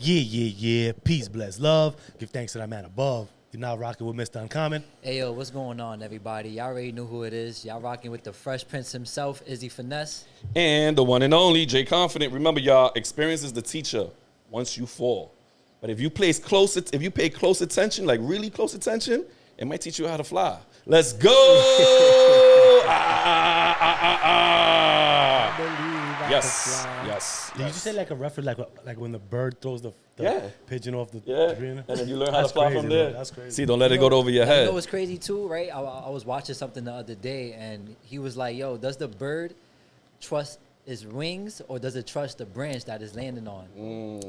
Yeah. Peace, bless, love. Give thanks to that man above. You're now rocking with Mr. Uncommon. Hey, yo, what's going on, everybody? Y'all already know who it is. Y'all rocking with the Fresh Prince himself, Izzy Finesse. And the one and only, Jay Confident. Remember, y'all, experience is the teacher once you fall. But if you pay close attention, like really close attention, it might teach you how to fly. Let's go! Yes. Did you just say like a reference, like when the bird throws the pigeon off the tree? And then you learn how to fly from there. That's crazy. See, don't let it go over your head. You know what's crazy too, right? I was watching something the other day, and he was like, yo, does the bird trust its wings, or does it trust the branch that it's landing on?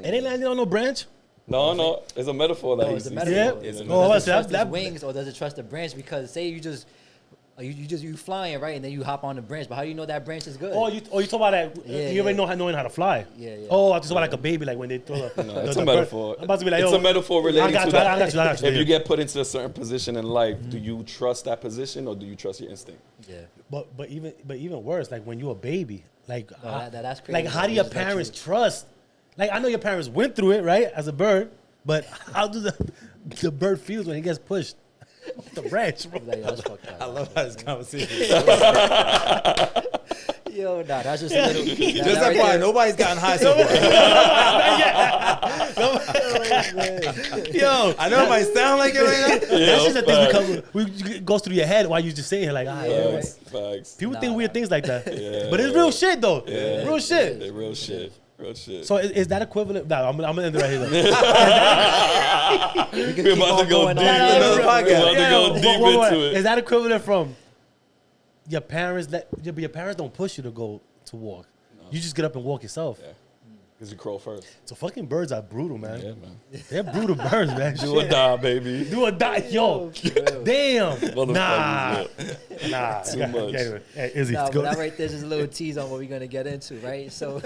It ain't landing on no branch. No, it's a metaphor. That it's a metaphor. Yeah. Does it trust its wings, or does it trust the branch? Because say you flying, right, and then you hop on the branch, but how do you know that branch is good? You talk about that? You already knowing how to fly. Yeah. Oh, I just about like a baby, like when they throw the. No, it's a metaphor. I'm about to be like, it's a metaphor related to that. I got you. If you get put into a certain position in life, do you trust that position or do you trust your instinct? Yeah. But even worse, like when you're a baby, like that's crazy. Like how do your parents trust? Like I know your parents went through it, right, as a bird, but how do the bird feels when he gets pushed? The branch, bro. Like, that's fucked up. I love how this conversation. Yo, that's just a little. Just that why nobody's gotten high so far. Yo, I know it might sound like it right now. That's just the things we goes through your head while you just sitting here like, Facts. People think weird things like that, but it's real shit though. Yeah. Real shit. Real shit. Real shit. So is that equivalent? Nah, I'm gonna end it right here. We're about to go deep. Into it. Is that equivalent from your parents? Your parents don't push you to go to walk. No. You just get up and walk yourself. Yeah. Because you crawl first. So fucking birds are brutal, man. Yeah, man. They're brutal birds, man. Do or die, baby. Do or die, yo. Damn. Nah. Too much. Hey, Izzy, but go. that right there's just a little tease on what we're gonna get into, right? So,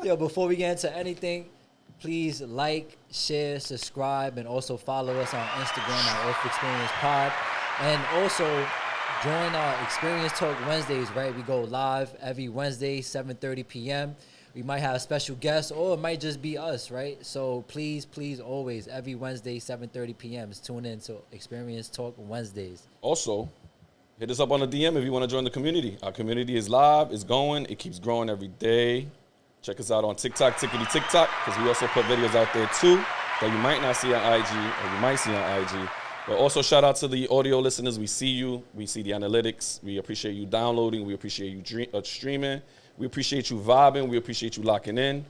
before we get into anything, please like, share, subscribe, and also follow us on Instagram at OffXperience Pod, and also join our Xperience Talk Wednesdays, right? We go live every Wednesday, 7:30 p.m. We might have special guests, or it might just be us, right? So please, always, every Wednesday, 7:30 p.m. Tune in to Xperience Talk Wednesdays. Also, hit us up on the DM if you want to join the community. Our community is live, it's going, it keeps growing every day. Check us out on TikTok, TikTok, because we also put videos out there too that you might not see on IG or you might see on IG. But also shout out to the audio listeners. We see you. We see the analytics. We appreciate you downloading. We appreciate you streaming. We appreciate you vibing. We appreciate you locking in.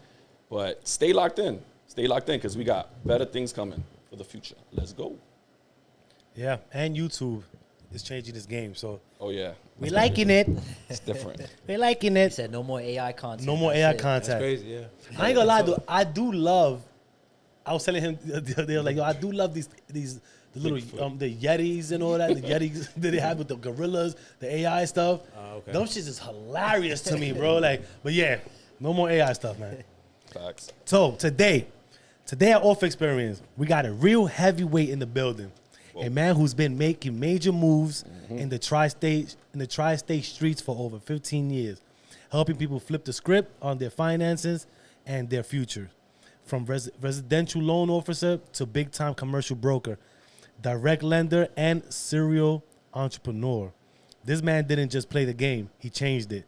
But stay locked in. Stay locked in because we got better things coming for the future. Let's go. Yeah, and YouTube is changing this game. So we liking it. It's different. We liking it. He said no more AI content. No more AI content. That's crazy, yeah. I ain't gonna lie, though. I do love. I was telling him the other day, like, yo, I do love the little the Yetis and all that. The Yetis that they have with the gorillas, the AI stuff. Okay. Those shits is hilarious to me, bro. Like, but yeah, no more AI stuff, man. Facts. So today at OffXperience, we got a real heavyweight in the building. Whoa. A man who's been making major moves in the tri-state streets for over 15 years, helping people flip the script on their finances and their future. From residential loan officer to big-time commercial broker, direct lender, and serial entrepreneur. This man didn't just play the game. He changed it.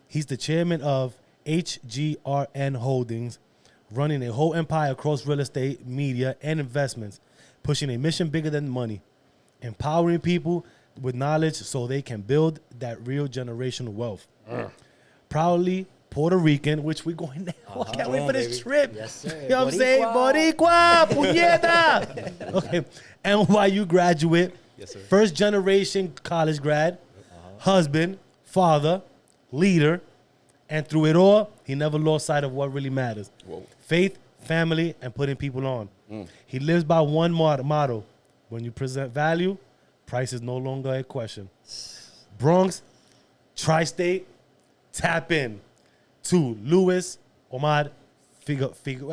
He's the chairman of HGRN Holdings, running a whole empire across real estate, media, and investments, pushing a mission bigger than money, empowering people with knowledge so they can build that real generational wealth. Proudly Puerto Rican, which we're going now. I can't wait for this trip. Yes, sir. You know what I'm saying? Boricua, puñeta. Okay. NYU graduate. Yes, sir. First generation college grad. Husband, father, leader. And through it all, he never lost sight of what really matters. Whoa. Faith, family, and putting people on. He lives by one motto. When you present value, price is no longer a question. Bronx, tri-state, tap in. To Luis Omar Figueroa.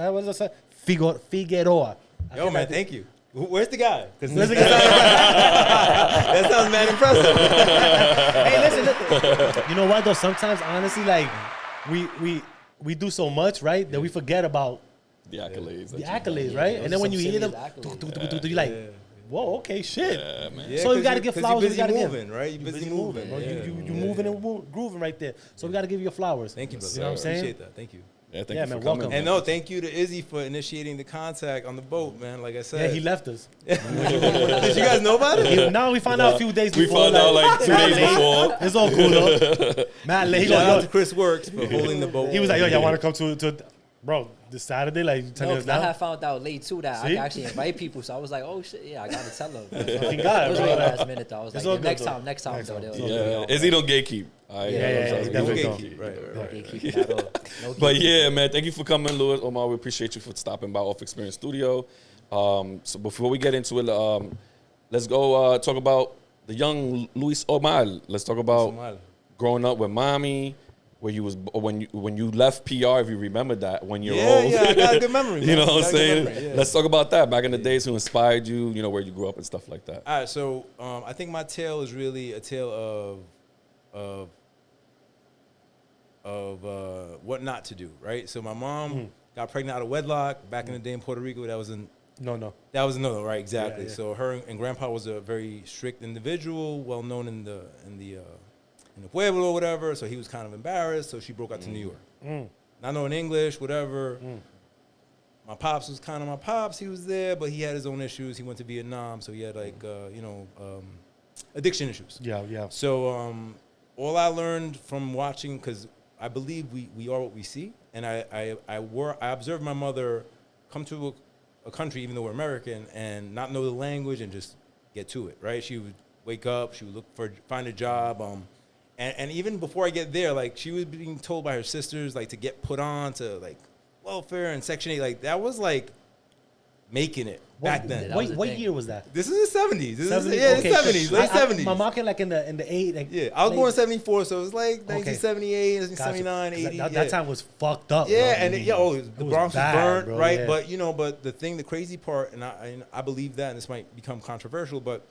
Yo, man, thank you. Where's the guy? Where's the guy? That sounds mad impressive. Hey, listen. You know what, though? Sometimes, honestly, like, we do so much, right, that we forget about The accolades. The accolades, right? those And then are when some you hear them, serious you're like, whoa, okay, shit. Yeah, man. Yeah, So you 'cause gotta give flowers. You're We gotta busy give. moving, right? You're busy moving. bro. Yeah. You moving and grooving right there. So we gotta give you your flowers. Thank you, brother. You know what I'm saying? Appreciate that. Thank you. Yeah, thank Yeah, you for man, coming. welcome. And no, thank you to Izzy for initiating the contact on the boat, man. Like I said. Yeah, he left us. Did you guys know about it? Now we found out a few days We before. found out like 2 Matt days late. before. It's all cool though. Matt late. Shout out Yo, to Chris Works for holding the boat. he was like, yo, y'all want to come to bro, this Saturday? Like, you telling No, us 'cause I now? had found out late too that I See? can actually invite people. So I was like, oh shit, yeah, I gotta tell them. Fucking God, It was bro. way Like, last minute though. I was It's like, all yeah, good, next though. time, Next though. time. They'll Yeah, be Izzy don't gatekeep. yeah, he No definitely gatekeep. Right. No gatekeeping at all. No But gatekeeping. yeah, man, thank you for coming, Louis. Omar, we appreciate you for stopping by OffXperience Studio. So before we get into it, let's go talk about the young Luis Omar. Let's talk about growing up with mommy, where you was when you left PR, if you remember that, when you're old. Yeah, I got a good memory. You know man. what I'm Got a good saying? memory, yeah. Let's talk about that. Back in the days, who inspired you, you know, where you grew up and stuff like that. All right, so I think my tale is really a tale of what not to do, right? So my mom got pregnant out of wedlock back in the day in Puerto Rico. That was no, right? Exactly. Yeah. So her and grandpa was a very strict individual, well known in the pueblo or whatever. So he was kind of embarrassed. So she broke out to New York, not knowing English, whatever. My pops was kind of my pops. He was there, but he had his own issues. He went to Vietnam, so he had like addiction issues. Yeah. So all I learned from watching, because I believe we are what we see, and I observed my mother come to a country, even though we're American, and not know the language and just get to it, right? She would wake up, she would find a job, and even before I get there, like she was being told by her sisters like to get put on to like welfare and Section 8, like that was like making it back then. That was the What thing. year was that? This is the 70s. This is 70s? the Okay. 70s, late 70s. My mom came like in the 8. Like, Yeah, I was late- born in 74, so it was like Okay. 1978, Gotcha. 1979, 80. That time was fucked up. Yeah, bro. and the Bronx was bad, burnt, bro, right? yeah. But the crazy part, and I believe that, and this might become controversial, but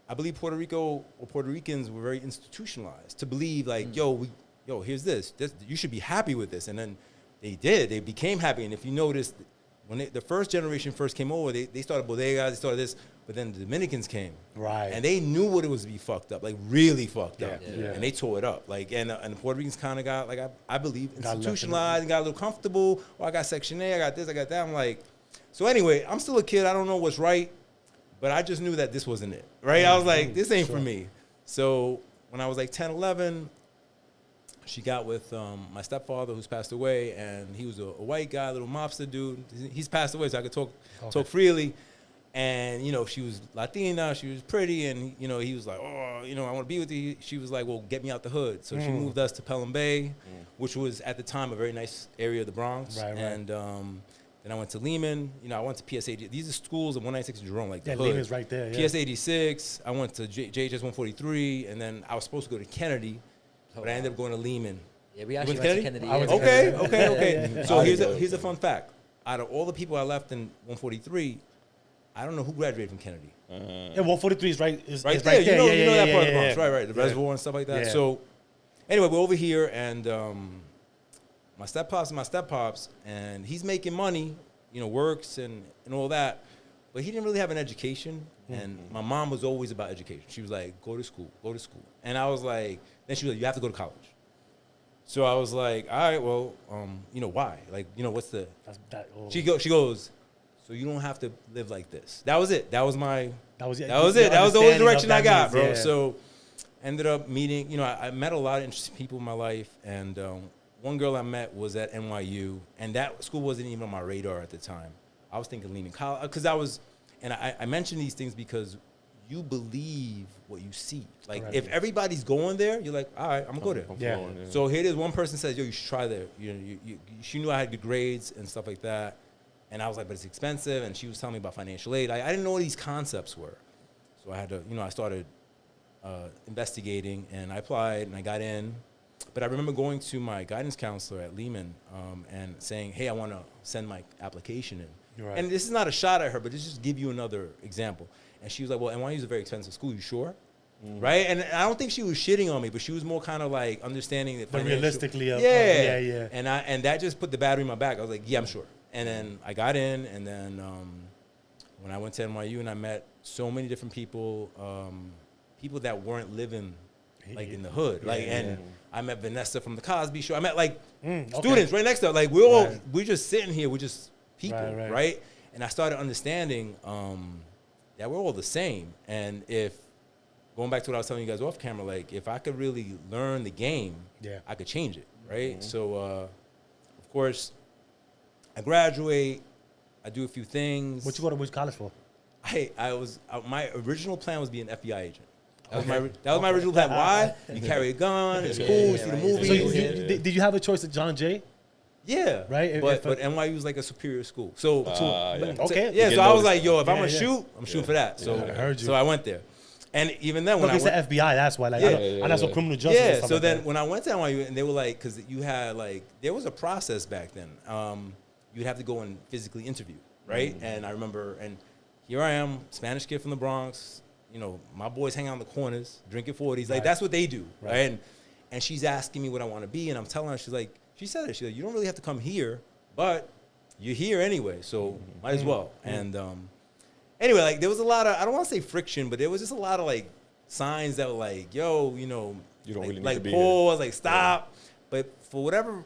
I believe Puerto Rico or Puerto Ricans were very institutionalized to believe like, here's this, you should be happy with this, and then they became happy, and if you notice, when the first generation first came over, they started bodegas, they started this, but then the Dominicans came, Right. and they knew what it was to be fucked up, like really fucked up, Yeah. and they tore it up, like, and the Puerto Ricans kind of got like I believe Got left in institutionalized and got a little comfortable. Oh, I got Section 8, I got this, I got that. I'm like, so anyway, I'm still a kid. I don't know what's right, but I just knew that this wasn't it, right? I was like, this ain't for me. So when I was like 10, 11. She got with my stepfather, who's passed away, and he was a white guy, little mobster dude. He's passed away, so I could talk freely. And she was Latina, she was pretty, and he was like, oh, I want to be with you. She was like, well, get me out the hood. So she moved us to Pelham Bay, which was at the time a very nice area of the Bronx. Right. And then I went to Lehman. I went to PS 80. These are schools in 196 in Jerome, like the Yeah, hood. Lehman's right there. Yeah. PS 86. I went to JHS 143, and then I was supposed to go to Kennedy. But I ended up going to Lehman. Yeah, we actually went went to to Kennedy. I went yeah. to Okay. Yeah. So here's a fun fact. Out of all the people I left in 143, I don't know who graduated from Kennedy. Yeah, 143 is right. Is Right is there, right there. you know Yeah, that part of the yeah, Bronx, yeah. right? The reservoir and stuff like that. Yeah. So anyway, we're over here, and my step-pops, and he's making money, works and all that, but he didn't really have an education. And my mom was always about education. She was like, go to school. And I was like, then she was like, you have to go to college. So I was like, all right, well, why? Like, what's the... She goes, so you don't have to live like this. That was it. That was it. That was the only direction I got, bro. Yeah. So ended up meeting, I met a lot of interesting people in my life. And one girl I met was at NYU. And that school wasn't even on my radar at the time. I was thinking Lehman College. Because I mention these things because you believe what you see. Like, Right. if everybody's going there, you're like, all right, I'm going to go there. Yeah. So here it is. One person says, yo, you should try there. She knew I had good grades and stuff like that. And I was like, but it's expensive. And she was telling me about financial aid. I didn't know what these concepts were. So I had to, I started investigating, and I applied, and I got in. But I remember going to my guidance counselor at Lehman and saying, hey, I want to send my application in. Right. And this is not a shot at her, but just give you another example. And she was like, well, NYU is a very expensive school. You sure? Right? And I don't think she was shitting on me, but she was more kind of like understanding that But realistically, yeah. yeah. And that just put the battery in my back. I was like, yeah, I'm sure. And then I got in, and then when I went to NYU and I met so many different people, people that weren't living like in the hood. I met Vanessa from the Cosby Show. I met like students right next to her. Like we're just sitting here, we're just people, right? And I started understanding that we're all the same. And if going back to what I was telling you guys off camera, like if I could really learn the game, I could change it, right? So of course, I graduate, I do a few things. What you go to which college for? My original plan was be an FBI agent. That was my original plan. Why? You carry a gun, it's cool, you see the movies. So did you have a choice at John Jay? Yeah. Right? But NYU was like a superior school. So, okay. Yeah, so I was like, yo, if I'm going to shoot, I'm shooting for that. So, I heard you. So I went there. And even then, when I went... It's the FBI, that's why. Like, I know some criminal justice. Yeah, so then when I went to NYU, and they were like, because you had like, there was a process back then. You'd have to go and physically interview, right? And I remember, and here I am, Spanish kid from the Bronx. You know, my boys hang out in the corners, drinking 40s. Like, that's what they do, right? And she's asking me what I want to be, and I'm telling her, she said it. She's like, you don't really have to come here, but you're here anyway, so might as well. And anyway, like, there was a lot of, I don't want to say friction, but there was just a lot of, like, signs that were like, yo, you know, you don't really need like to be pause, here. like, stop. But for whatever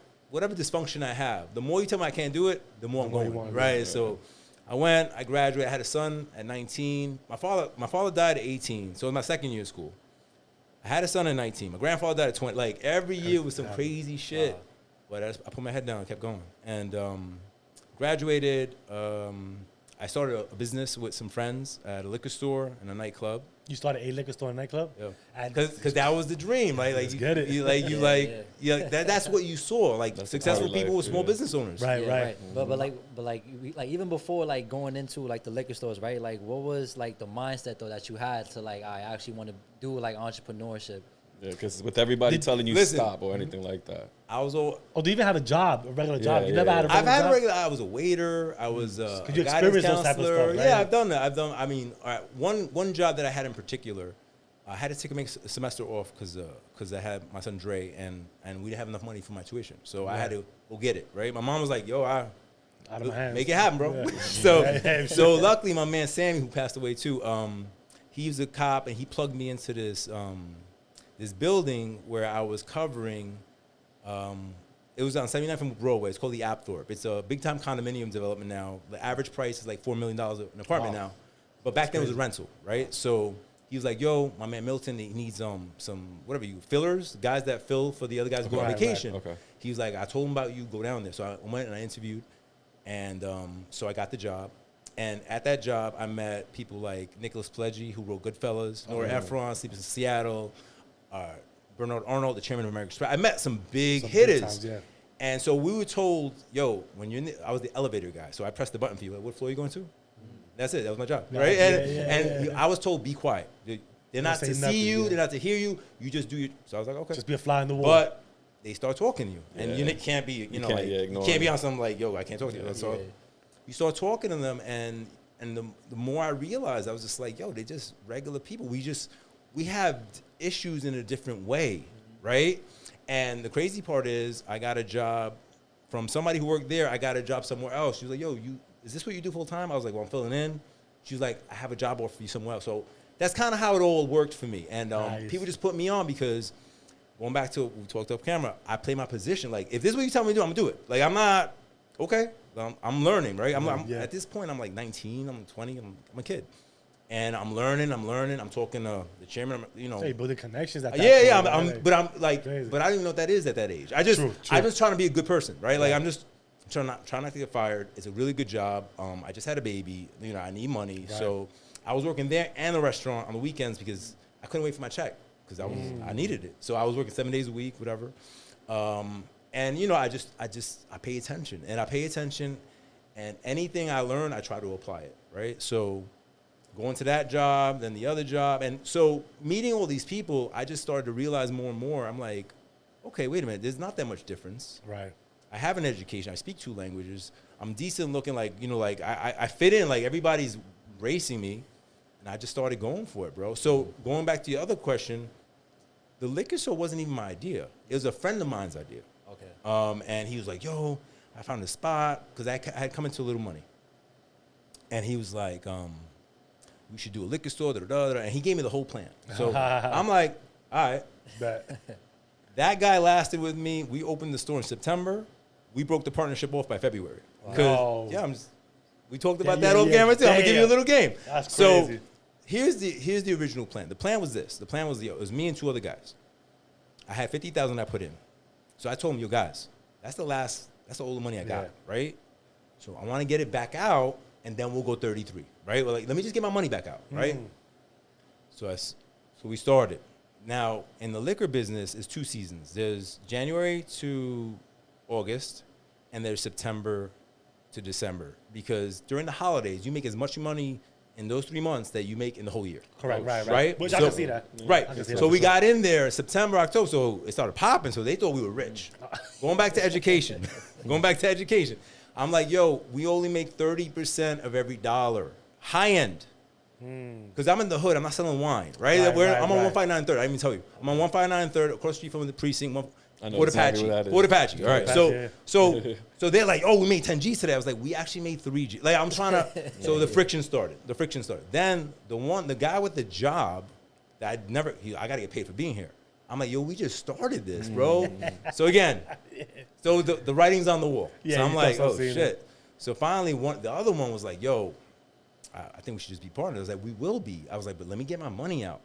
dysfunction I have, the more you tell me I can't do it, the more I'm going, right? So I went, I graduated, I had a son at 19. My father died at 18, so it was my second year of school. I had a son at 19. My grandfather died at 20. Like, every year was some crazy shit. But I put my head down and kept going. And graduated. I started a business with some friends at a liquor store and a nightclub. You started a liquor store and nightclub? Yeah. Because that was the dream, right? Like, that's what you saw. Like, that's successful people with small business owners. Right. But even before like going into like the liquor stores, right? Like, what was like the mindset though that you had to like, I actually want to do like entrepreneurship? Yeah, because with everybody telling you stop or anything like that. I was all. Oh, do you even have a job, a regular job? You never had a regular job? I've had job? a regular. I was a waiter. I was a you experienced those type of stuff, right? Yeah, I've done that. I mean, all right, one job that I had in particular, I had to take a semester off because I had my son Dre and we didn't have enough money for my tuition, so I had to go get it. Right. My mom was like, "Yo, out of my hands. Make it happen, bro." Yeah. So luckily, my man Sammy, who passed away too, he was a cop and he plugged me into this building where I was covering. It was on 79th and Broadway. It's called the Apthorpe. It's a big-time condominium development now. The average price is like $4 million an apartment now. But back then it was a rental, right? So he was like, yo, my man Milton, he needs some fillers, guys that fill for the other guys who go on vacation. Okay. He was like, I told him about you, go down there. So I went and I interviewed. And so I got the job. And at that job, I met people like Nicholas Pileggi, who wrote Goodfellas, Nora Ephron, Sleepless in Seattle, Bernard Arnold, the chairman of American Express. I met some big hitters. And so we were told, yo, when you're I was the elevator guy. So I pressed the button for you. Like, what floor are you going to? That's it. That was my job. Right? And I was told, be quiet. They're not to see you. They're not to hear you. You just do your. So I was like, okay. Just be a fly in the wall. But they start talking to you. And you can't be, you can't be on something like, yo, I can't talk to you. So you start talking to them. And the more I realized, I was just like, yo, they're just regular people. We have issues in a different way, right? And the crazy part is I got a job from somebody who worked there. I got a job somewhere else. She was like, yo, is this what you do full time? I was like, well, I'm filling in. She was like, I have a job offer for you somewhere else. So that's kind of how it all worked for me. And people just put me on because going back to what we talked off camera, I play my position. Like, if this is what you tell me to do, I'm going to do it. Like, I'm not, okay, I'm learning, right? At this point, I'm like 19, I'm 20, I'm a kid. And I'm learning. I'm talking to the chairman. So you're building connections. At that point, but I don't even know what that is at that age. I'm just trying to be a good person, right? Like I'm just trying not to get fired. It's a really good job. I just had a baby. I need money, so I was working there and the restaurant on the weekends because I couldn't wait for my check because I needed it. So I was working 7 days a week, whatever. And I pay attention, and anything I learn, I try to apply it, right? So. Going to that job, then the other job. And so meeting all these people, I just started to realize more and more, I'm like, okay, wait a minute, there's not that much difference. Right. I have an education. I speak 2 languages. I'm decent looking, like, I fit in, like everybody's racing me. And I just started going for it, bro. So going back to your other question, the liquor store wasn't even my idea. It was a friend of mine's idea. Okay. And he was like, yo, I found a spot because I had come into a little money. And he was like, we should do a liquor store, and he gave me the whole plan. So I'm like, all right. That guy lasted with me. We opened the store in September. We broke the partnership off by February. Wow. Yeah, we talked about that on camera too. I'm gonna give you a little game. That's so crazy. here's the original plan. The plan was this. The plan was it was me and 2 other guys. I had 50,000 I put in. So I told them, yo guys, that's all the money I got, right? So I want to get it back out, and then we'll go 33, right? Well, like, let me just get my money back out, right? So we started. Now, in the liquor business, is 2 seasons. There's January to August, and there's September to December. Because during the holidays, you make as much money in those 3 months that you make in the whole year. Correct, right. Which I can see that. Right. I can see So that we for sure. got in there September, October, so it started popping, so they thought we were rich. Going back to education. I'm like, yo, we only make 30% of every dollar. High end. Because I'm in the hood, I'm not selling wine, right? I'm on 159 3rd, I didn't even tell you. I'm on 159 3rd, across the street from the precinct, Port Apache. Port Apache, all right. So they're like, oh, we made 10 G's today. I was like, we actually made 3 G's. Like, I'm trying to, so the friction started. Then the guy with the job that I got to get paid for being here. I'm like, yo, we just started this, bro. So again, the writing's on the wall. Yeah, so I'm like, oh, shit. shit. So finally, the other one was like, yo, I think we should just be partners. I was like, we will be. I was like, but let me get my money out.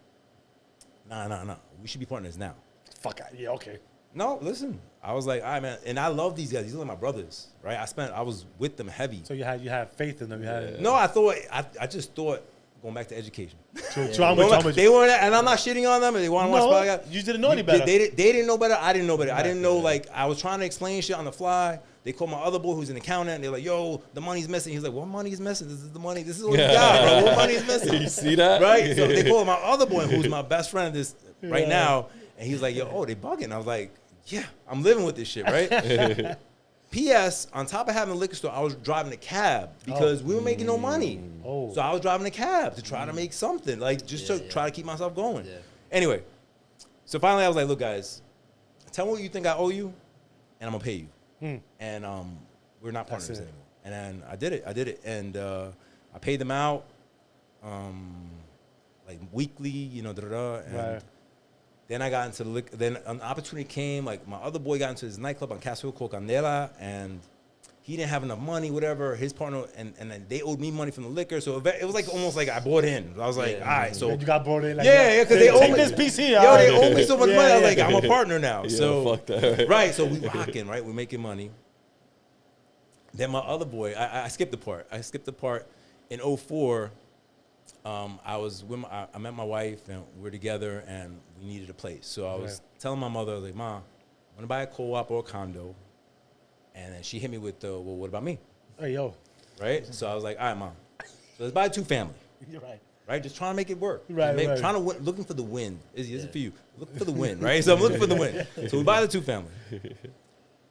Nah. We should be partners now. Fuck, yeah, okay. No, listen. I was like, all right, man. And I love these guys. These are like my brothers, right? I was with them heavy. So you had faith in them. No, I just thought, going back to education. Trauma. They weren't, and I'm not shitting on them, and they want to watch podcasts. You didn't know any better. They didn't know better. I didn't know better. I didn't know, like, I was trying to explain shit on the fly. They called my other boy who's an accountant, and they're like, yo, the money's missing. He's like, what money is missing? This is the money. This is what you got, bro. What money is missing? You see that? Right? So they called my other boy, who's my best friend right now, and he's like, yo, they bugging. I was like, yeah, I'm living with this shit, right? P.S. On top of having a liquor store, I was driving a cab because we were making no money. So I was driving a cab to try to make something, like just to try to keep myself going. Anyway, so finally I was like, look, guys, tell me what you think I owe you, and I'm gonna pay you. And we're not partners anymore. And then I did it, and I paid them out, like weekly, and Right. then I got into the liquor. Then an opportunity came. Like my other boy got into his nightclub on Castle Hill called Candela, and he didn't have enough money, whatever. His partner and then they owed me money from the liquor, so it was like almost like I bought in. I was like, all right, so You got brought in like yeah, because they owe take me this piece here. Yo, they owe me so much money. I was like, I'm a partner now. Yeah, so fuck that. right, so we rocking, right? We're making money. Then my other boy, I skipped the part. In 04. I met my wife, and we were together, and we needed a place. So I was telling my mother, I was like, Mom, I'm gonna buy a co-op or a condo. And then she hit me with well, what about me? Hey, yo. Right? So I was like, all right, Mom. So let's buy a 2-family. You're right. Right? Just trying to make it work. Right. Trying to win, looking for the win. This is for you. Looking for the win, right? So I'm looking for the win. So we buy the 2-family.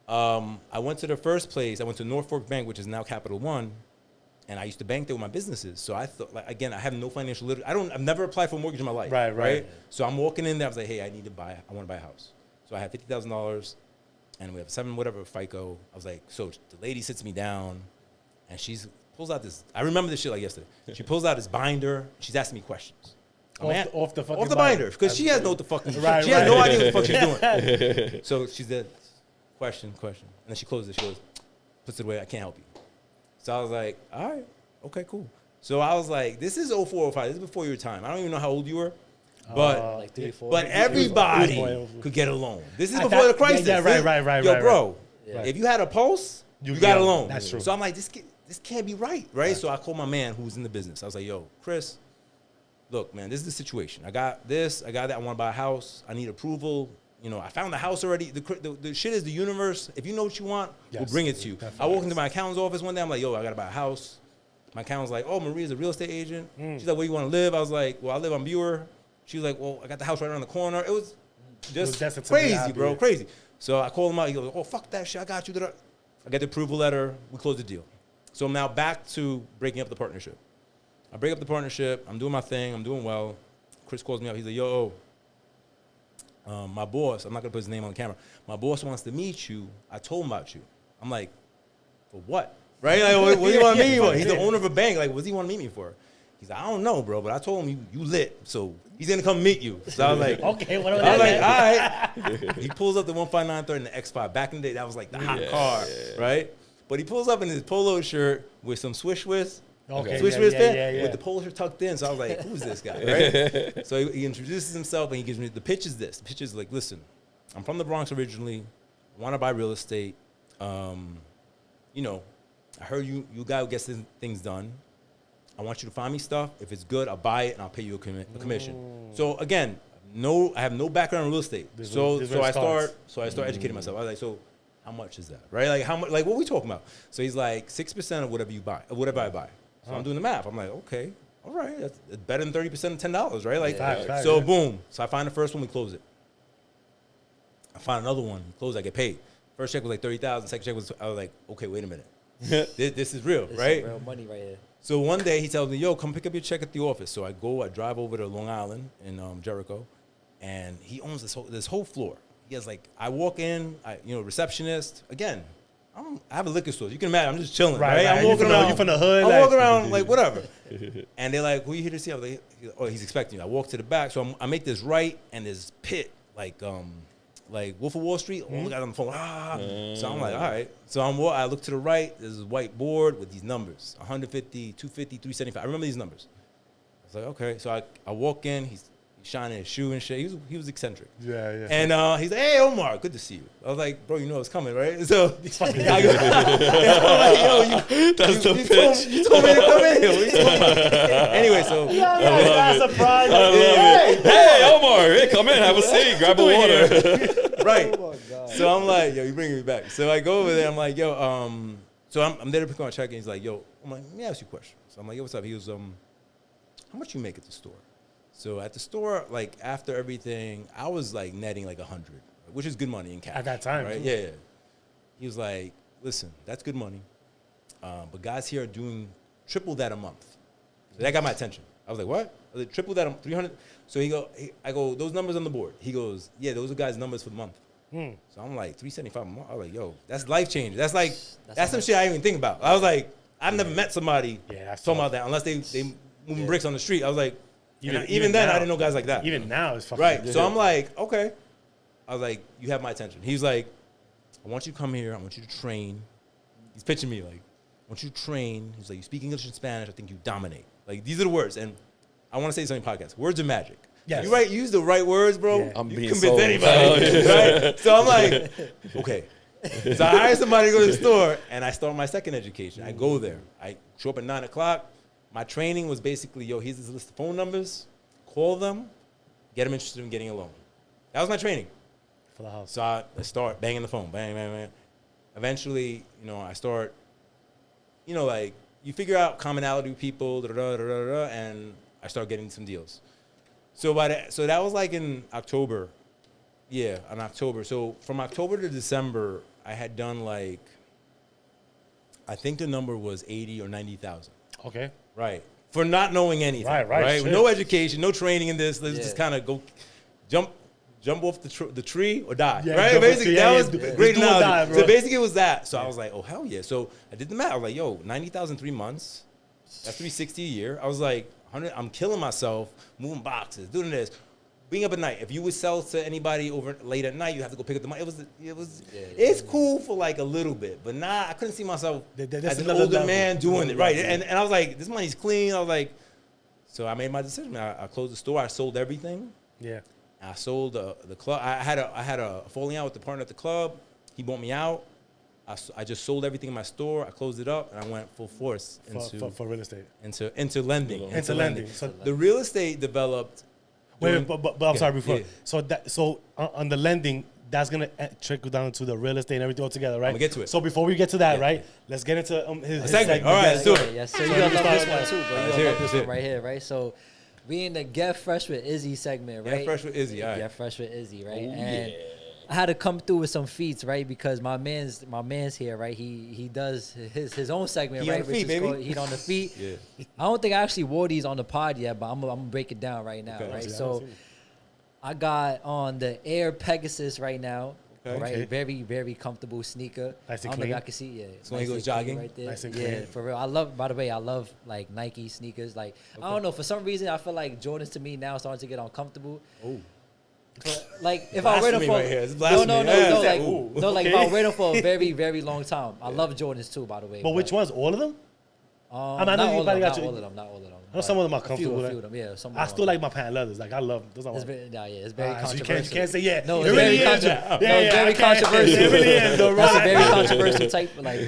I went to the first place. I went to Norfolk Bank, which is now Capital One. And I used to bank there with my businesses. So I thought, like, again, I have no financial literacy. I've never applied for a mortgage in my life. Right. So I'm walking in there. I was like, hey, I want to buy a house. So I had $50,000, and we have 7 whatever FICO. I was like, so the lady sits me down, and she pulls out this. I remember this shit like yesterday. She pulls out this binder. She's asking me questions. Off the fucking binder, because she has no what the fuck. Right, she has no idea what the fuck she's doing. So she said, question, and then she closes it. She goes, puts it away. I can't help you. So I was like, all right, okay, cool. So I was like, this is 04, 05. This is before your time. I don't even know how old you were. But like 3 or 4. but everybody could get a loan. This is At before that- the crisis. yeah, right. Yo, bro, Yeah. if you had a pulse, you get got a it. loan. That's true. So I'm like, this can't be right? So I called my man who was in the business. I was like, yo, Chris, look, man, this is the situation. I got this, I got that. I want to buy a house. I need approval. I found the house already. The shit is the universe. If you know what you want, we'll bring it to you. Definitely. I walked into my accountant's office one day. I'm like, yo, I got to buy a house. My accountant's like, oh, Maria's a real estate agent. She's like, where you want to live? I was like, well, I live on Buer. She was like, well, I got the house right around the corner. It was just destined to be crazy, happy. bro, crazy. So I called him out. He goes, oh, fuck that shit. I got you. I got the approval letter. We closed the deal. So I'm now back to breaking up the partnership. I break up the partnership. I'm doing my thing. I'm doing well. Chris calls me up. He's like, yo, my boss, I'm not going to put his name on the camera. My boss wants to meet you. I told him about you. I'm like, For what? Right? Like, what do you want to meet me for? He's the Yeah. owner of a bank. Like, what does he want to meet me for? He's like, I don't know, bro, but I told him you lit, so he's gonna come meet you. So I was like, Okay, whatever. I was like, that all right. He pulls up the 15930 and the X5. Back in the day, that was like the hot car, right? But he pulls up in his polo shirt with some swish whiz. Okay, Swish yeah, whiz yeah, fit yeah, yeah. with the polo shirt tucked in. So I was like, who's this guy, right? So he introduces himself and he gives me the pitch is this. The pitch is like, listen, I'm from the Bronx originally. I want to buy real estate. You know, I heard you guy who gets things done. I want you to find me stuff. If it's good, I'll buy it and I'll pay you a commission. So again, I have no background in real estate. This So is where it I starts. start educating myself. I was like, so how much is that, right? Like how much? Like what are we talking about? So he's like 6% of whatever you buy, whatever I buy. So I'm doing the math. I'm like, okay, all right, that's better than 30% of $10, right? Like, Facts, so yeah. boom. So I find the first one, we close it. I find another one, we close, I get paid. First check was like 30,000. Second check was, I was like, okay, wait a minute. This is real, This right? is real money right here. So one day he tells me, yo, come pick up your check at the office. So I drive over to Long Island in Jericho, and he owns this whole floor. He has like, I walk in, receptionist. Again, I have a liquor store. You can imagine, I'm just chilling, right? I'm walking around. You from the hood? I'm like- walking around like whatever. And they're like, who you here to see? I was like, oh, he's expecting me. I walk to the back. So I make this right, and this pit, like Wolf of Wall Street. Oh, look at on the phone. So I'm like, all right. So I look to the right. There's a white board with these numbers: 150, 250, 375. I remember these numbers. I was like, okay. So I walk in. He's shining his shoe and shit. He was eccentric. Yeah, yeah. And he's like, hey, Omar, good to see you. I was like, bro, you know it's coming, right? So fucking I go, I'm like, yo, That's the you pitch. you told me to come in here. What are you talking about? Anyway, so That's surprising. I love it. Hey, Omar, hey, come in, have a seat, grab a water. right. Oh my God. So I'm like, yo, you bringing me back. So I go over there. I'm like, yo, so I'm there to pick on a check, and he's like, yo, I'm like, let me ask you a question. So I'm like, yo, what's up? He goes, how much you make at the store? So at the store, like after everything, I was like netting like 100, which is good money in cash. At that time, right? too. Yeah. He was like, listen, that's good money, but guys here are doing triple that a month. So that got my attention. I was like, what? I was like, triple that, 300. So I go, those numbers on the board. He goes, yeah, those are guys' numbers for the month. So I'm like, 375 a month. I was like, yo, that's life changing. That's like, that's some shit I didn't even think about. I was like, I've never met somebody that's talking tough. about that unless they moving bricks on the street. I was like, Even even then, now. I didn't know guys like that. Even now, it's fucking Right. So I'm like, okay. I was like, you have my attention. He's like, I want you to come here. I want you to train. He's pitching me like, I want you to train. He's like, you speak English and Spanish. I think you dominate. Like, these are the words. And I want to say something podcast. Words are magic. Yes. You use the right words, bro. Yeah. I'm you being convince sold. anybody. Right? So I'm like, okay. So I hire somebody to go to the store, and I start my second education. I go there. I show up at 9 o'clock. My training was basically, yo, here's this list of phone numbers. Call them. Get them interested in getting a loan. That was my training. for the house. So I start banging the phone. Bang, bang, bang. Eventually, I start, like, you figure out commonality with people, and I start getting some deals. So so that was like in October. Yeah, in October. So from October to December, I had done like, I think the number was 80 or 90,000. Okay. Right. For not knowing anything. Right, With shit. no education, no training in this. Let's Yeah. just kind of go jump off the tree or die. Yeah, right? jump off Basically, the- yeah, that yeah, was do- a do great or analogy. die, bro. So basically it was that. So I was like, oh, hell yeah. So I did the math. I was like, yo, 90,000 3 months. That's 360 a year. I was like, 100, I'm killing myself, moving boxes, doing this. Being up at night. If you would sell to anybody over late at night, you have to go pick up the money. It's cool for like a little bit, but I couldn't see myself That's as an another older level. man doing it. Another Right. level. And I was like, this money's clean. I was like, so I made my decision. I closed the store. I sold everything. Yeah. I sold the club. I had a falling out with the partner at the club. He bought me out. I just sold everything in my store. I closed it up, and I went full force For real estate. into lending. Into lending. So The real estate developed. wait, during- but I'm sorry before. yeah. So on the lending, that's gonna trickle down to the real estate and everything altogether, right? I'ma get to it. So before we get to that, Yeah. right? Let's get into his segment. All right, let's do it. Yes, so So you you gonna love start this with one that. too, bro. You Let's gonna hear love it, this let's one hear it. right here, right? So we in the Get Fresh with Izzy segment, right? Get fresh with Izzy. All right. Get Fresh with Izzy, right? Oh, And yeah. I had to come through with some feats, right? Because my man's here, right? He does his own segment, He on right? the feet, which is baby. called Heat on the Feet. Yeah. I don't think I actually wore these on the pod yet, but I'm gonna break it down right now, Okay. right? Yeah, So I got on the Air Pegasus right now. Right, Okay. very, very comfortable sneaker. Nice and I don't know if clean. y'all can see. Yeah, So when he nice goes and clean jogging? right there. Nice and yeah, clean. for real. By the way, I love like Nike sneakers. Like I don't know, for some reason I feel like Jordans to me now starting to get uncomfortable. Oh. But like if I wear them Blasphemy for right here. It's no, blasphemy. Yeah, like ooh, no, like if I okay. wear them for a very, very long time. I love Jordans too, by the way. But which ones? All of them? I know not you all of probably them, got not your- all of them, not all of them. I know some of them are A few comfortable. of them, yeah. Some of I them still are. like my patent leathers. Like I love those. Are It's very, it's very so you controversial. can't say yeah. No, it it's really very is. controversial. Yeah, It's yeah, very I can't- controversial. It really is. Though, That's a right? very controversial type. Like,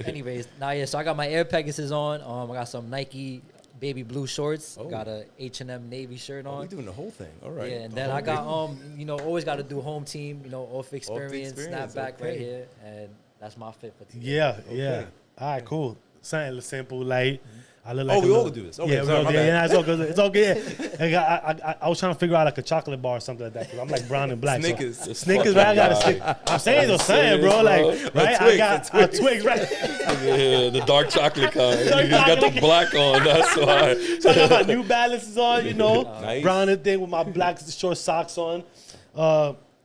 anyways, so I got my Air Pegasus on. I got some Nike baby blue shorts. Oh. Got a H&M navy shirt on. We doing the whole thing. All right. Yeah, and then I got always got to do home team. OffXperience OffXperience, snapback okay. right here, and that's my fit for today. Yeah, Okay. yeah. All right, cool. Something simple, light. I look Oh, like we a all little- do this. Okay, yeah, sorry, we all my do- bad. yeah, it's all good. It's all good. Yeah. I was trying to figure out like a chocolate bar or something like that because I'm like brown and black. so- Snickers. Snickers, right? I got a stick. I'm saying those saying, bro. Like, Serious, right? I Twix, got a a Twix, right? Yeah, the dark chocolate kind. Dark You got the chocolate. black on. That's why. So I got my New Balances on, Nice. brown and thing with my black short socks on,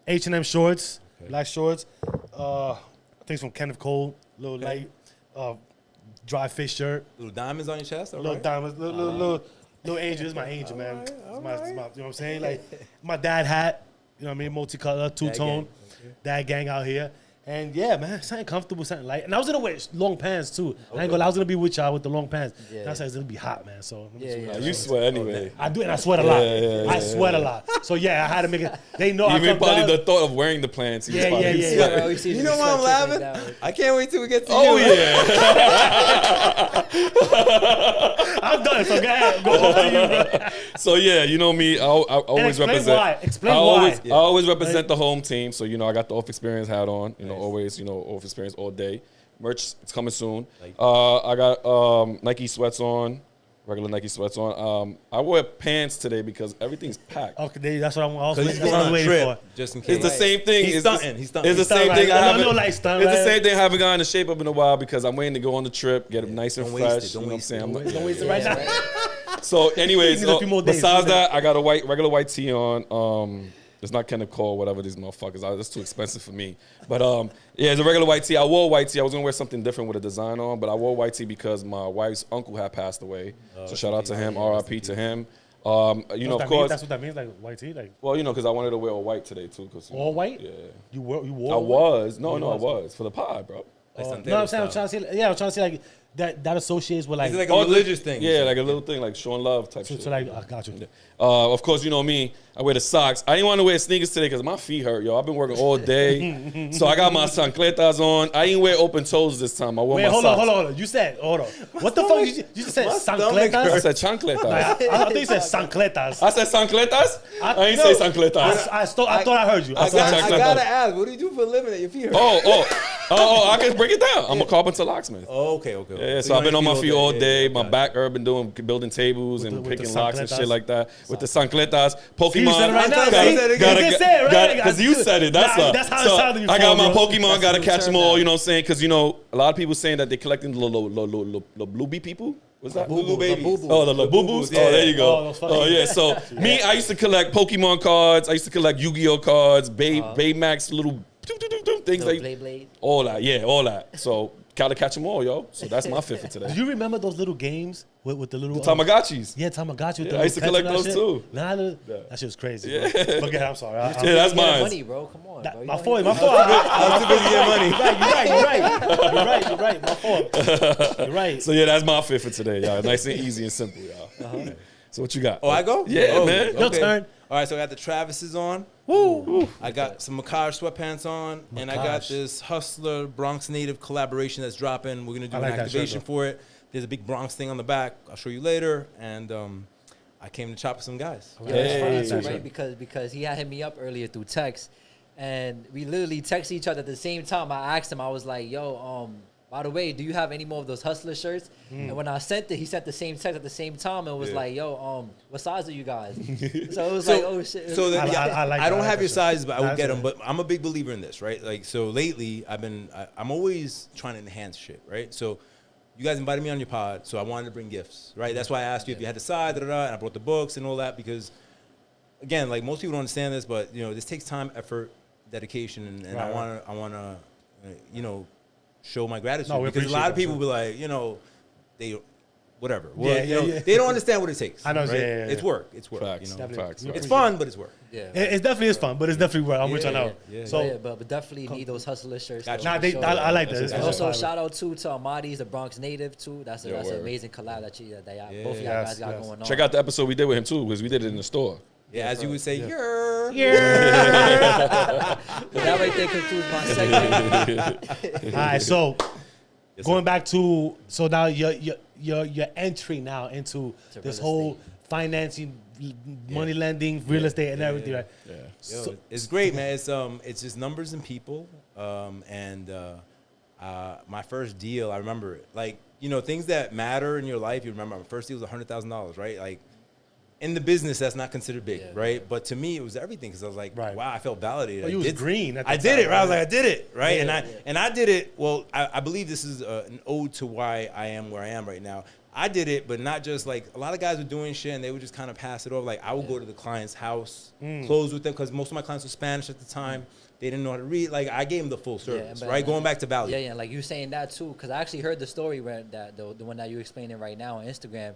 H&M shorts, black shorts. I think it's from Kenneth Cole, little light, dry fit shirt, Little diamonds on your chest. All little right. diamonds, little angel. This is my angel, man. It's my, you know what I'm saying? Like my dad hat, you know what I mean? Multicolor, two-tone, dad gang out here. And yeah, man, something comfortable, something light. And I was gonna wear long pants too. I ain't gonna lie, I was gonna be with y'all with the long pants. Yeah. And I said it's gonna be hot, man. So Yeah. You sweat anyway. I do, and I sweat a lot. Yeah, I sweat a lot. So yeah, I had to make it. They know I Even come probably down. the thought of wearing the pants. Yeah, yeah, yeah, Yeah, yeah. bro, we see You the know why I'm sweatshirt laughing? like that. I can't wait till we get to Oh you. yeah. I'm done. So go ahead, go over to you, bro. So yeah, you know me. I always explain represent. why. Explain I why. always represent the home team. So I got the OffXperience hat on. Always OffXperience all day. Merch, it's coming soon. I got Nike sweats on, regular Nike sweats on. I wear pants today because everything's packed. Okay, that's what I was Because he's waiting, going on a waiting trip, for. just in case. It's the same thing. He's It's the- stunting. He's stunting. It's the Stunt, same right? thing. I I haven't. know, like, stunt, It's the right? same thing. I haven't gotten in shape up in a while because I'm waiting to go on the trip, get them nice and Don't waste fresh. it. Don't You know what I'm waste saying? it. I'm Don't like- Don't waste it Yeah, right now. right. So, anyways, Need a few more days. besides that, I got a regular white tee on. It's not Kenneth Cole, whatever these motherfuckers are. That's too expensive for me. But yeah, it's a regular white tee. I wore white tee. I was gonna wear something different with a design on, but I wore white tee because my wife's uncle had passed away. So shout out to him. R.I.P. to him. Of course. That's what that means, like white tee, like Well, because I wanted to wear all white today too. all white. Yeah. You wore. I was. No, You I was? was for the pod, bro. Like No, Santero I'm saying, I'm style. trying to say, yeah, I'm trying to say like that associates with like. Is it like a religious thing? Yeah, like a little thing, like showing love type shit. so like, I got you. Of course, you know me. I wear the socks. I didn't want to wear sneakers today because my feet hurt, yo. I've been working all day, so I got my chancletas on. I didn't wear open toes this time. I wore Wait, my hold on, socks. hold on. You said, hold on. What the fuck? You just said My stomach I sancletas? said chancletas. I thought you said sancletas. I said chancletas. I didn't no. say chancletas. I thought I heard you. I said I chancletas. gotta ask, what do you do for a living that your feet hurt? Oh, I can break it down. I'm a carpenter locksmith. Oh, okay. Yeah, so I've been on my feet all day. My Yeah. back herb been building tables and with the picking locks and chancletas. shit like that. With the chancletas, Pokemon. you said it right now. See? You did say it, right? Because you said it. That's Nah, why. that's how it sounded I got before, my bro. Pokemon. That's Got to what catch it them turned all. out. You know what I'm saying? Because a lot of people saying that they collecting the blue bee people. What's that? Boo-boo, babies. boo-boo. Oh, the Labubus? yeah. Oh, there you Oh, go. those fucking- Oh, yeah. So, me, I used to collect Pokemon cards. I used to collect Yu-Gi-Oh cards, Baymax little things Little like blade blade. all that. Yeah, all that. So, gotta catch them all, yo. So, that's my fit for today. Do you remember those little games with the little Tamagotchis. Yeah, Tamagotchi. With the Yeah, I used to little collect pets and those that shit? too. That shit was crazy. Bro. But again, I'm sorry. Yeah, that's Get mine. money, bro. Come on, bro. You My don't fault. need- My fault. I was too busy getting money. You're right. My fault. You're right. So, yeah, that's my fit for today, y'all. Nice and easy and simple, y'all. So, what you got? Oh, I go? Yeah, Oh, man. Your turn. All right, so I got the Travis's on. Woo. I got some Makai sweatpants on, and I got Makai. this Hustler Bronx native collaboration that's dropping. We're gonna do I an like that shirt, activation though. for it. There's a big Bronx thing on the back. I'll show you later. And I came to chop with some guys. Yeah, it's funny Hey. too, right? Because he had hit me up earlier through text, and we literally texted each other at the same time. I asked him, I was like, "Yo, by the way, do you have any more of those Hustler shirts?" And when I sent it, he sent the same text at the same time and was like, "Yo, what size are you guys?" So it was like, "Oh shit." So that, I like I that. don't I like have that your shit. sizes, but I will That's get it. them. But I'm a big believer in this, right? Like, so lately, I'm always trying to enhance shit, right? So you guys invited me on your pod, so I wanted to bring gifts, right? That's why I asked you if you had a side, and I brought the books and all that because, again, like most people don't understand this, but this takes time, effort, dedication, and Right, I wanna, you know, show my gratitude No, we because a appreciate lot of that, people too. be like, you know, they, whatever. Yeah, Well, you know, yeah. they don't understand what it takes. I know, right? yeah, yeah, It's yeah. work. It's work. Facts. You know, Definitely. Facts. We it's Facts. fun, but it's work. Yeah. It definitely is fun, but it's definitely work. I'm with you Yeah, now. yeah. So, But definitely need those hustler shirts. Gotcha. though, nah, for they, sure. I like that. That's And Yeah. also shout out to Amadi's the Bronx native too. That's Yeah, an word. amazing collab that y'all, Yeah. both of y'all Yes, guys got yes. going on. Check out the episode we did with him too, because we did it in the store. Yeah, as you would say, Yeah. That right there concludes my segment. all right, so Yes, going sir. back to now your entry now into To this real whole estate. financing, money lending, real estate, and everything. Right? Yeah. Yo, So- it's great, man. It's just numbers and people. My first deal, I remember it. Like, you know, things that matter in your life, you remember. My first deal was $100,000, right? Like, in the business, that's not considered big, Yeah. right? But to me, it was everything because I was like, Right. wow, I felt validated. Well, you I was did, green at the I did time, it, right? I was right? like, I did it, right? Yeah, and I did it. Well, I believe this is an ode to why I am where I am right now. I did it, but not just like a lot of guys were doing shit and they would just kind of pass it off. Like I would go to the client's house, close with them because most of my clients were Spanish at the time. They didn't know how to read. Like I gave them the full service, but- right? Going back to value. Yeah, like you saying that too, because I actually heard the story where that the one that you explaining right now on Instagram,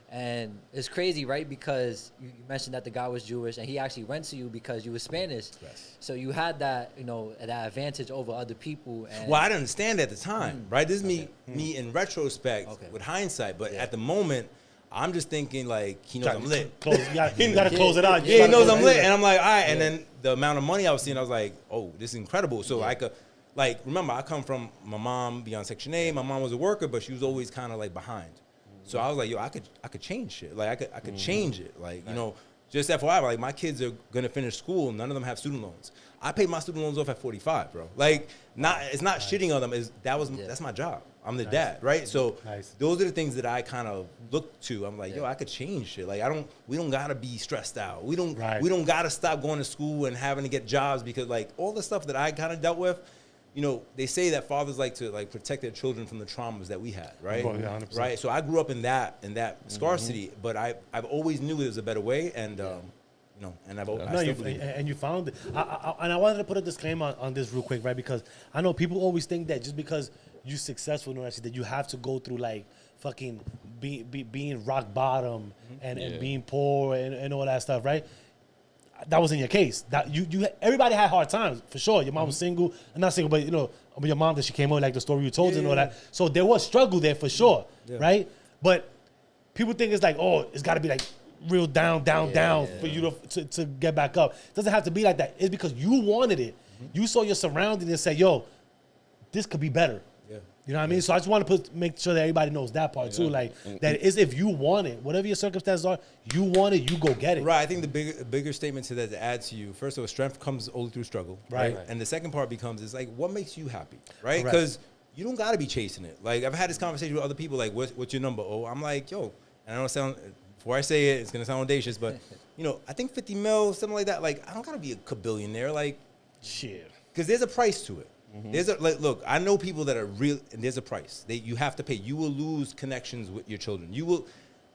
and it's crazy, right? Because you mentioned that the guy was Jewish, and he actually went to you because you were Spanish. Yes. So you had that, you know, that advantage over other people. And Well, I didn't understand at the time, right? This is me in retrospect Okay. with hindsight, but Yeah. at the moment, I'm just thinking like he knows I'm lit. Close, you gotta close it out. You Yeah, he gotta knows close I'm it lit, out. and I'm like, all right. And then the amount of money I was seeing, I was like, oh, this is incredible. So I could, like, remember, I come from my mom being on Section 8. My mom was a worker, but she was always kind of like behind. So I was like, yo, I could change shit. Like I could change it. Like you know, just FYI, like my kids are gonna finish school. None of them have student loans. I paid my student loans off at 45, bro. Like it's not shitting on them. That's my job. I'm the dad, right? So Nice. those are the things that I kind of look to. I'm like, yo, I could change shit. Like we don't gotta be stressed out. We don't gotta stop going to school and having to get jobs because like all the stuff that I kind of dealt with. You know, they say that fathers like to like protect their children from the traumas that we had, right? Well, yeah, 100%. Right. So I grew up in that scarcity, but I've always knew there was a better way, and you know, and I No, still you, believe it. and you found it. And I wanted to put a disclaimer on this real quick, right? Because I know people always think that just because you're successful in all that shit, that you have to go through like fucking being rock bottom and being poor and all that stuff, right? That wasn't your case. That you everybody had hard times for sure. Your mom was single, not single, but you know, your mom that she came over like the story you told and all that. So there was struggle there for sure, right? But people think it's like, oh, it's got to be like real down for you to get back up. It doesn't have to be like that. It's because you wanted it. You saw your surroundings and said, yo, this could be better. Yeah. You know what I mean? So I just want to make sure that everybody knows that part too. Like that is if you want it, whatever your circumstances are, you want it, you go get it. Right. I think the bigger statement to that to add to you. First of all, strength comes only through struggle. Right. And the second part becomes is like, what makes you happy, right? Correct. Because you don't got to be chasing it. Like I've had this conversation with other people. Like, what's your number? Oh, I'm like, yo, and I don't sound. Before I say it, it's gonna sound audacious, but you know, I think 50 mil, something like that. Like I don't gotta be a kabillionaire. Like Shit. because there's a price to it. There's a look. I know people that are real, and there's a price. You have to pay. You will lose connections with your children. You will,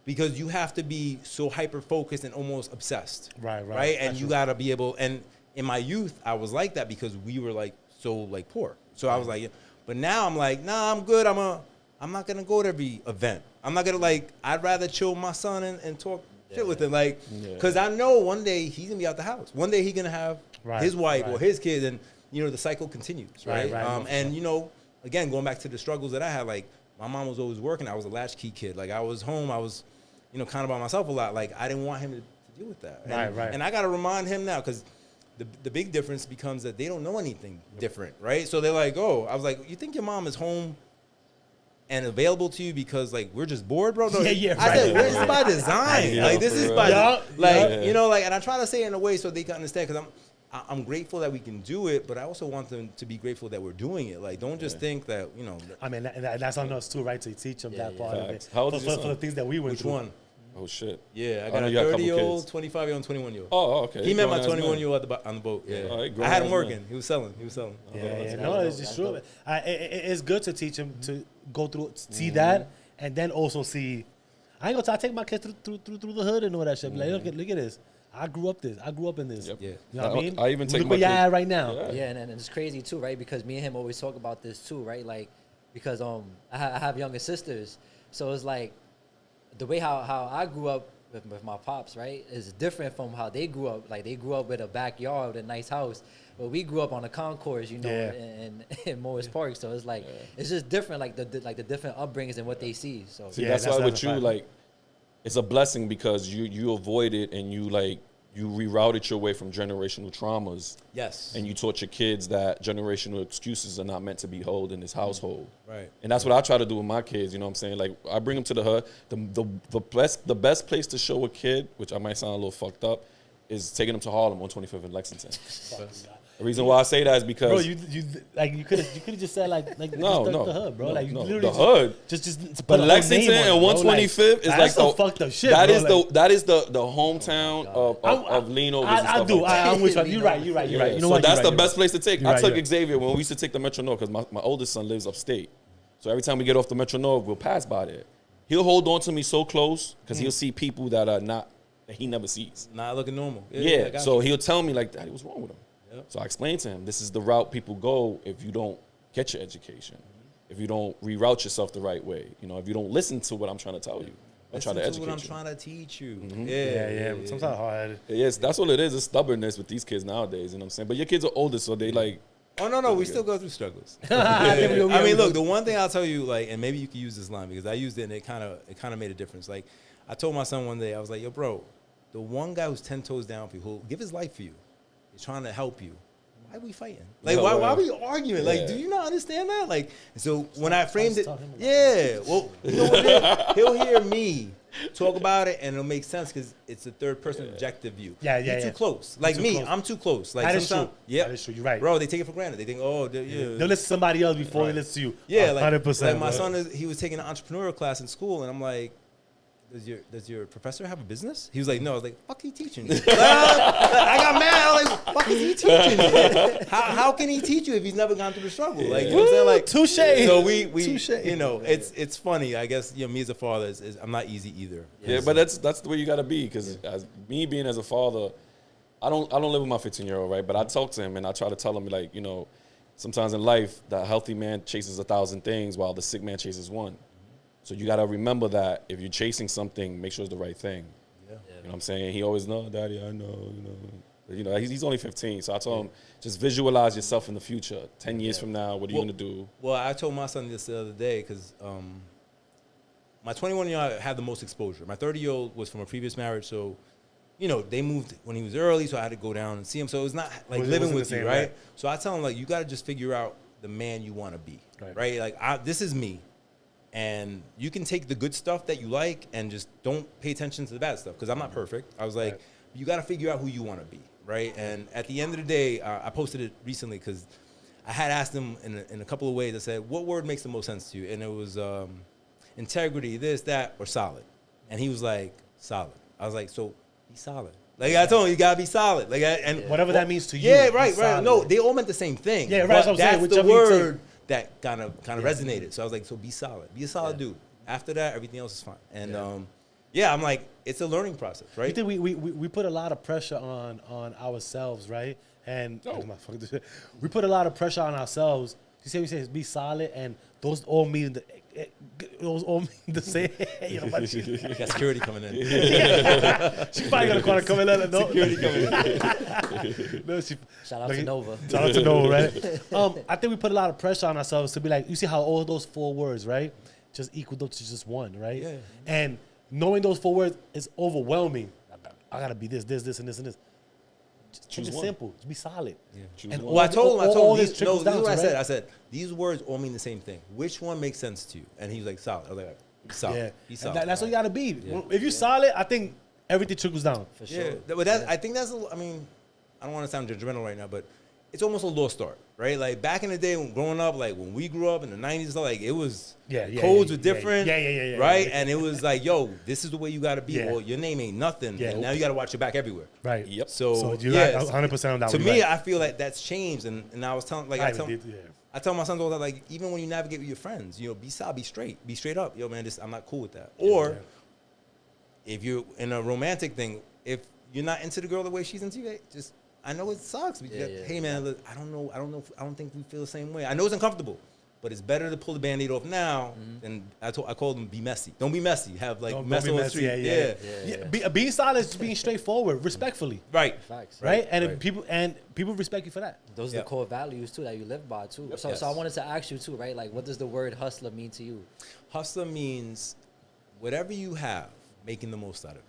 because you have to be so hyper focused and almost obsessed. Right. And That's you right. gotta be able. And in my youth, I was like that because we were like so like poor. So I was like, but now I'm like, nah, I'm good. I'm not gonna go to every event. I'm not gonna like. I'd rather chill with my son and talk shit with him, like, because I know one day he's gonna be out the house. One day he's gonna have his wife or his kid, and you know the cycle continues, right? And you know, again, going back to the struggles that I had, like my mom was always working. I was a latchkey kid. Like I was home. I was, you know, kind of by myself a lot. Like I didn't want him to deal with that. And, And I gotta remind him now because. The big difference becomes that they don't know anything different, right? So they're like, oh, I was like, you think your mom is home and available to you because like we're just bored, bro? No, Yeah, I said, this is by design. Yeah, like this for is real. by Yeah. you know, like, and I try to say it in a way so they can understand because I'm grateful that we can do it, but I also want them to be grateful that we're doing it. Like, don't just think that, you know. I mean, that's on us too, right? To teach them that part of it. Facts. How old for, is your for son? the things that we went Which through. one? Oh shit. Yeah, I I got know a you got a couple 30-year-old, kids. 25-year-old, and 21-year-old. Oh, okay. He met my Grown-ass man. 21-year-old on the boat. Yeah, Oh, he I grown had him ass working. man. He was selling. Yeah, no, it's just true. It's good to teach them to go through, see that, and then also see. I ain't gonna take my kids through the hood and all that shit. Be like, look at this. I grew up in this. Yep. Yeah. You know what I mean? I even take Look my where y'all kid- at right now. Yeah. Yeah, and it's crazy too, right? Because me and him always talk about this too, right? Like, because I have younger sisters, so it's like the way how I grew up with my pops, right, is different from how they grew up. Like, they grew up with a backyard with a nice house, but we grew up on the concourse, you know, in Morris Park. So it's like it's just different, like the different upbringings and what they see. So See, Yeah, that's that's why not with a you, fact. like, it's a blessing because you avoid it and you rerouted your way from generational traumas. Yes. And you taught your kids that generational excuses are not meant to be held in this household. Right. And that's what I try to do with my kids, you know what I'm saying? Like, I bring them to the hood. The best place to show a kid, which I might sound a little fucked up, is taking them to Harlem on 25th and Lexington. The reason why I say that is because Bro, you could have just said like No, just no, the hood, bro. no, like you no, literally the just, hood. Just But put a whole Lexington name on and it, bro. 125th is that's like some the fucked up shit. That bro. is like, that is the hometown of leanovers and I stuff do. like that. I'm with you. You're right. You're right. You know so what? that's You're the right, best place to take. You're I right, took you're right. Xavier when we used to take the Metro North because my oldest son lives upstate. So every time we get off the Metro North, we'll pass by there. He'll hold on to me so close because he'll see people that he never sees. Not looking normal. I Yeah. got So you. he'll tell me like, Daddy, what's wrong with him? Yep. So I explained to him, this is the route people go if you don't get your education, if you don't reroute yourself the right way, if you don't listen to what I'm trying to tell you, I'm trying to Listen educate what I'm you. trying to teach you. Yeah. Sometimes hard. Yes, that's what it is. It's stubbornness with these kids nowadays. You know what I'm saying? But your kids are older, so they like. Oh no, we still go through struggles. I think we- I mean, look, the one thing I'll tell you, like, and maybe you can use this line because I used it and it kind of made a difference. Like, I told my son one day, I was like, yo, bro, the one guy who's 10 toes down for you, who'll give his life for you, is trying to help you. Why are we fighting? Like, Yeah, why well, are we arguing? Like, yeah. do you not understand that? Like, so when I framed it, tell him about yeah, well, you know what it is? He'll hear me talk about it and it'll make sense because it's a third person objective view. Yeah, You're yeah. too close. Like too me, close. I'm too close. Like That is sometimes, true. yeah, That is true. You're right. Bro, they take it for granted. They think, oh, yeah. They'll listen to somebody else before they listen to you. Yeah, 100%. like my bro. son, he was taking an entrepreneurial class in school, and I'm like, does your professor have a business? He was like, no. I was like, fuck, he teaching you? I got mad. I was like, fuck, is he teaching you? How can he teach you if he's never gone through the struggle? Like, you know what I'm saying? Like, Touche. So we Touche. it's funny. I guess me as a father is I'm not easy either. Yeah, but that's the way you gotta be. Because as me being as a father, I don't live with my 15-year-old, right? But I talk to him and I try to tell him like, sometimes in life the healthy man chases 1,000 things while the sick man chases one. So you gotta remember that if you're chasing something, make sure it's the right thing. Yeah. You know what I'm saying? He always, no, Daddy, I know. He's only 15, so I told him just visualize yourself in the future. 10 years from now, what are you gonna do? Well, I told my son this the other day because my 21-year-old had the most exposure. My 30-year-old was from a previous marriage, so they moved when he was early, so I had to go down and see him. So it was not like living wasn't with the you, same, right? right? So I tell him like you got to just figure out the man you want to be, right? Like this is me, and you can take the good stuff that you like and just don't pay attention to the bad stuff because I'm not perfect. I was like, you got to figure out who you want to be, right? And at the end of the day, I posted it recently because I had asked him in a couple of ways. I said, what word makes the most sense to you? And it was integrity, this, that, or solid. And he was like, solid. I was like, so be solid. Like I told him, you gotta be solid. Like and Whatever that means to you. yeah, be right. solid. No, they all meant the same thing. Yeah, right, But that's what I'm saying, that's the whichever you take. word that kind of resonated. So I was like, so be solid. Be a solid dude. After that, everything else is fine. And I'm like, it's a learning process, right? You think we put a lot of pressure on ourselves, right? And we put a lot of pressure on ourselves. You say we say be solid, and those all mean the same. Got security coming in. She's probably gonna come in and no. Security coming in. No, Shout out to Nova. Shout out to Nova, right? I think we put a lot of pressure on ourselves to be like, you see how all those 4 words, right, just equal up to just one, right? Yeah. And knowing those 4 words is overwhelming. I gotta be this, and this, and this. Just keep it one. simple. Just be solid. Choose And one. Well, I told all him, this this trickles is down what I to, said. right? I said, these words all mean the same thing. Which one makes sense to you? And he was like, solid. I was like, be solid. Yeah, Be and solid. that's what you gotta be. If you're solid, I think everything trickles down. For sure. Yeah, but I think that's, I mean, I don't want to sound judgmental right now, but it's almost a lost art, right? Like back in the day when growing up, like when we grew up in the 90s, like it was, codes were different, right? And it was like, yo, this is the way you got to be. Yeah. Well, your name ain't nothing. Yeah. And now you got to watch your back everywhere. Right. Yep. So you're yeah, right, 100% on that to one. me, right. I feel like that's changed. And I was telling, like, I tell my sons all that, like, even when you navigate with your friends, be solid, be straight up. Yo, man, I'm not cool with that. Or if you're in a romantic thing, if you're not into the girl the way she's into you, just I know it sucks. But hey man, look, I don't think we feel the same way. I know it's uncomfortable, but it's better to pull the Band-Aid off now than I called them be messy. Don't be messy. Have like mess on the street. Yeah. Being solid is being straightforward, respectfully. Right. Facts. Right? And people respect you for that. Those are the core values too that you live by too. So I wanted to ask you too, right? Like, what does the word hustler mean to you? Hustler means whatever you have, making the most out of it.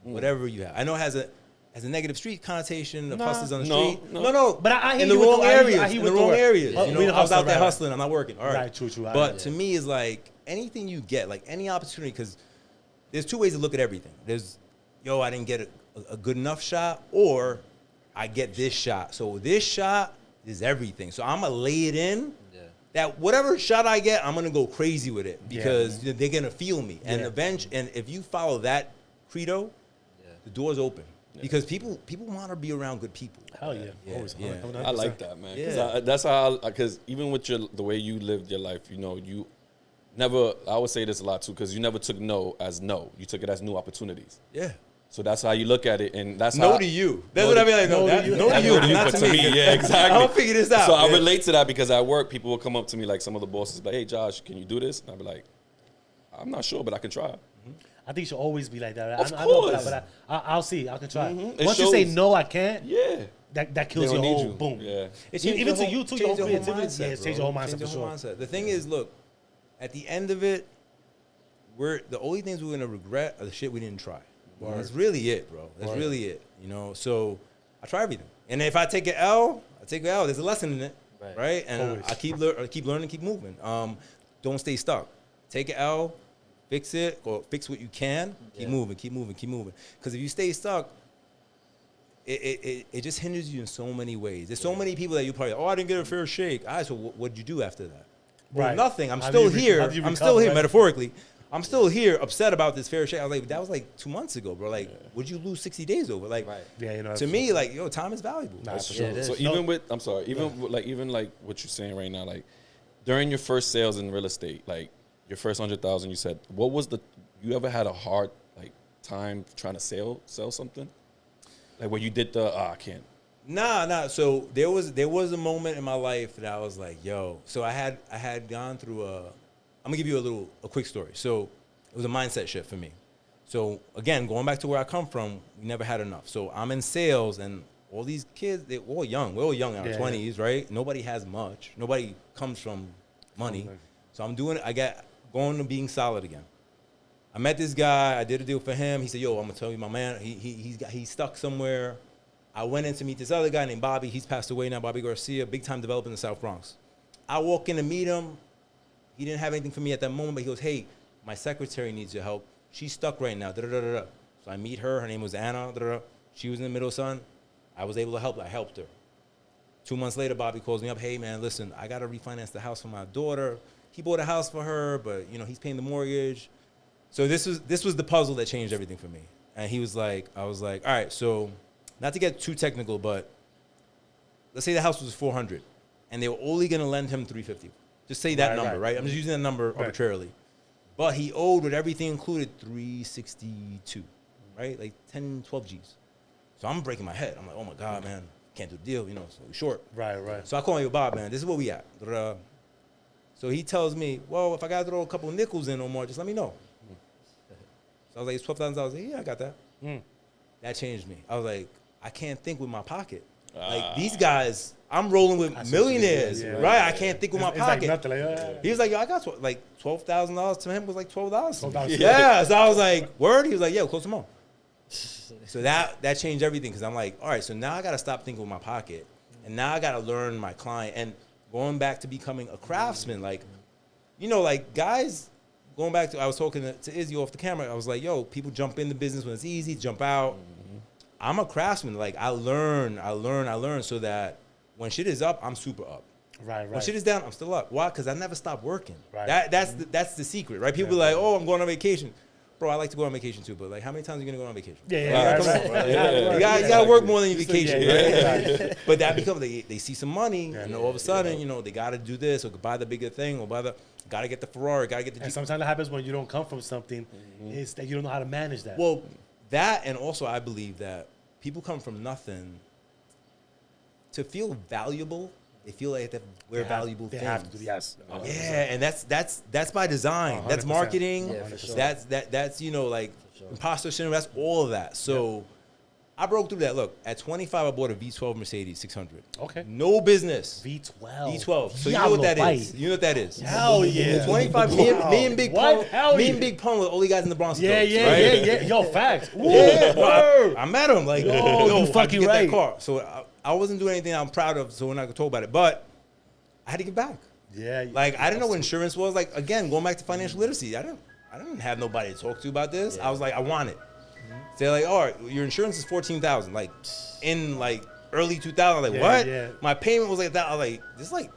Whatever you have. I know it has a negative street connotation of hustlers on the street. No. But I hear in the wrong areas. In the wrong areas. You know, I was out there hustling. I'm not working. All right. True. But to me, it's like anything you get, like any opportunity, because there's two ways to look at everything. There's, I didn't get a good enough shot, or I get this shot. So this shot is everything. So I'm going to lay it in. That whatever shot I get, I'm going to go crazy with it because they're going to feel me. And and if you follow that credo, the door's open. Because people want to be around good people. Hell yeah. Always. I like that, man. That's how, because even with the way you lived your life, you never, I would say this a lot too, because you never took no as no. You took it as new opportunities. Yeah. So that's how you look at it, and that's no to you. That's what I mean. Like, no to you, not to me. Yeah, exactly. I'll figure this out. So I relate to that because at work, people will come up to me, like some of the bosses, like, "Hey, Josh, can you do this?" And I'll be like, "I'm not sure, but I can try." I think you should always be like that. Of I know course. that, but I'll see. I can try. Shows. Once you say no, I can't. Yeah. That kills your whole boom. Yeah. Even to you too. Your whole creativity. Mindset, change your whole mindset for sure. The thing is, look, at the end of it, the only things we're gonna regret are the shit we didn't try. That's really it, bro. That's really it. So I try everything, and if I take an L, I take an L. There's a lesson in it, right? And I keep learning, keep moving. Don't stay stuck. Take an L, fix it, or fix what you can. Keep moving. Because if you stay stuck, it just hinders you in so many ways. There's so many people that you probably, I didn't get a fair shake. All right, so what did you do after that? Well, nothing. I'm still here. I'm still here, metaphorically. I'm still here, upset about this fair shake. I was like, that was like 2 months ago, bro. Like, would you lose 60 days over? Like, to me, like, time is valuable. That's for sure. So even with what you're saying right now, like during your first sales in real estate, like your first 100,000, you said, you ever had a hard time trying to sell something? Like where you did I can't. Nah. So there was a moment in my life that I was like, So I had gone through I'm gonna give you a quick story. So it was a mindset shift for me. So again, going back to where I come from, we never had enough. So I'm in sales, and all these kids, they're all young. We're all young in our 20s, right? Nobody has much. Nobody comes from money. So I'm doing it. I got going to being solid again. I met this guy. I did a deal for him. He said, I'm gonna tell you, my man, he's stuck somewhere. I went in to meet this other guy named Bobby. He's passed away now, Bobby Garcia, big time developer in the South Bronx. I walk in to meet him. He didn't have anything for me at that moment, but he goes, hey, my secretary needs your help. She's stuck right now. So I meet her. Her name was Anna. She was in the middle, son. I was able to help. I helped her. 2 months later, Bobby calls me up. Hey, man, listen, I got to refinance the house for my daughter. He bought a house for her, but, he's paying the mortgage. So this was the puzzle that changed everything for me. And I was like, all right, so not to get too technical, but let's say the house was $400, and they were only going to lend him $350. Just say that number, right? I'm just using that number arbitrarily. But he owed, with everything included, $362, right? Like 10, 12 G's. So I'm breaking my head. I'm like, oh, my God, man, can't do the deal, so we're short. Right. So I call him, Bob, man, this is where we at. So he tells me, well, if I got to throw a couple of nickels in, Omar, just let me know. So I was like, it's $12,000. I was like, yeah, I got that. That changed me. I was like, I can't think with my pocket. Like, these guys, I'm rolling with millionaires, right? I can't think with my pocket. Like nothing, He was like, I got $12,000. To him was like $12. Yeah. So I was like, word? He was like, close them on. So that changed everything, because I'm like, all right, so now I got to stop thinking with my pocket. And now I got to learn my client. And going back to becoming a craftsman, guys, going back to, I was talking to Izzy off the camera. I was like, people jump in the business when it's easy, jump out. I'm a craftsman. Like, I learn so that when shit is up, I'm super up. Right. When shit is down, I'm still up. Why? Because I never stop working. Right. That's the secret, right? People are like, I'm going on vacation. Bro, I like to go on vacation too, but like, how many times are you going to go on vacation? You got to work more than your vacation, right? But that becomes, they see some money, and all of a sudden, they got to do this, or buy the bigger thing, or got to get the Ferrari, got to get the Jeep. And sometimes that happens when you don't come from something, is that you don't know how to manage that. Well, that, and also I believe that people come from nothing to feel valuable. They feel like they have to wear valuable They things. have to, yes. Yeah, and that's by design. That's 100%. marketing. Yeah, for sure. That's like sure. imposter syndrome. That's all of that. So I broke through that. Look, at 25, I bought a V12 Mercedes 600. Okay. No business. V12. V12. So you know what that is. You know what that is. Hell yeah. 25. Me and Big What? Pun. Hell Me yeah. and Big Pun were the only guys in the Bronx. Yeah, Clubs, yeah, right? yeah. Yo, facts. Yeah, Word. I met him. Like, Yo, yo, you I fucking could get right. that car. So I wasn't doing anything I'm proud of, so we're not gonna talk about it. But I had to give back. Yeah. Like, I didn't know what insurance was. Like, again, going back to financial literacy, I didn't have nobody to talk to about this. I was like, I want it. They're like, all right, your insurance is $14,000. Like, in like early 2000, like, Yeah, what? yeah. My payment was like that. I was like, this like,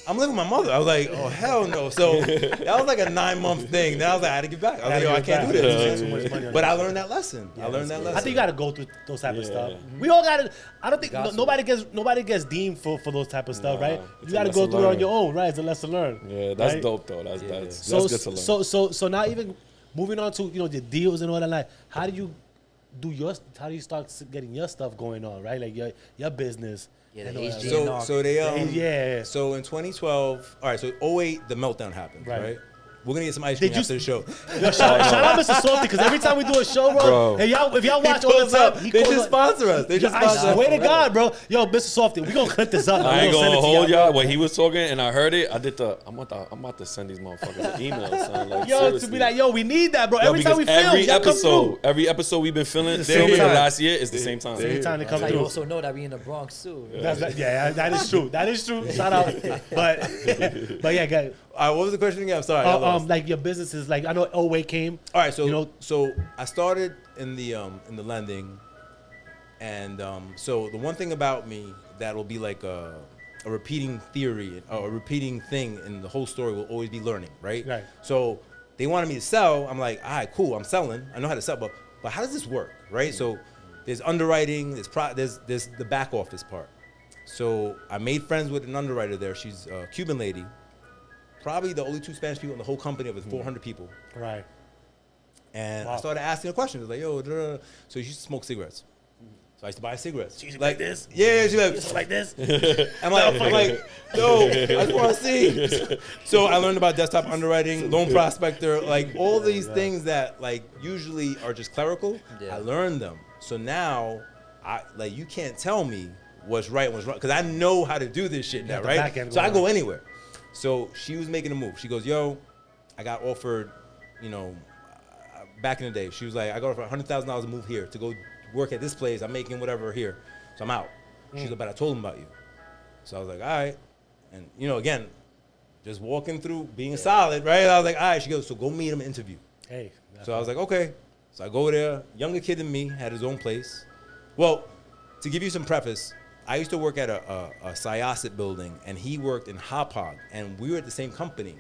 I'm living with my mother. I was like, oh hell no. So that was like a 9-month thing. Then I was like, I had to give back. I was like, yo, I can't do this. Too much money on But that. I learned that lesson. I learned that lesson. I think you got to go through those type of Yeah. stuff. We all got to. I don't think Got to. nobody gets deemed for those type of stuff, Nah, right? it's You a got to go lesson through it on learned. your own, right? It's a lesson learned. Yeah, that's right? dope though. That's So good to learn. so now even moving on to the deals and all that. Like, how do you start getting your stuff going on, right? Like your business. Yeah, the and all that. HG. So they Yeah. So in 2012, all right. So 2008, the meltdown happened, Right. right? We're gonna get some ice cream Did you- after the show. Yo, shout out Mr. Softy, because every time we do a show, bro, Bro. if y'all watch He all calls the up. time, he They calls just up. sponsor us. They just I sponsor us. swear to God, bro. Yo, Mr. Softy, we gonna clip this up. I ain't We send gonna it to hold y'all. When he was talking and I heard it, I did I'm about to send these motherfuckers an email. Son. Like, Yo, seriously. to be like, yo, we need that, bro. Yo, Every time we because film, y'all come through. every episode we've been filming same the time. last year is the same time. Same time to come That's how you through. also know that we in the Bronx too. Yeah, that is true. That is true. Shout out. But yeah, guys. All right, what was the question again? I'm sorry. I lost. Like your businesses, like I know 08 came. All right, so you know, so I started in the lending, and so the one thing about me that'll be like a repeating theory, a repeating thing in the whole story will always be learning, right? Right. So they wanted me to sell. I'm like, all right, cool. I'm selling. I know how to sell, but how does this work, right? So there's underwriting. There's the back office part. So I made friends with an underwriter there. She's a Cuban lady. Probably the only 2 Spanish people in the whole company of 400 people. right. And I Wow. started asking her questions. Like, yo, so she used to smoke cigarettes. So I used to buy cigarettes. She's like this? Yeah, she's Just like, like this. I'm like, yo, I just want to see. So I learned about desktop underwriting, loan prospector, like all these things that like usually are just clerical. Yeah. I learned them. So now, you can't tell me what's right and what's wrong because I know how to do this shit now, the right? back end So I going go on. anywhere. So she was making a move. She goes, yo, I got offered, back in the day, she was like, I got offered $100,000 to move here to go work at this place. I'm making whatever here. So I'm out. She's like, but I told him about you. So I was like, all right. And, again, just walking through, being solid, right? I was like, all right. She goes, so go meet him and interview. Hey. So I was like, okay. So I go there. Younger kid than me, had his own place. Well, to give you some preface, I used to work at a Syosset building, and he worked in Hauppauge, and we were at the same company.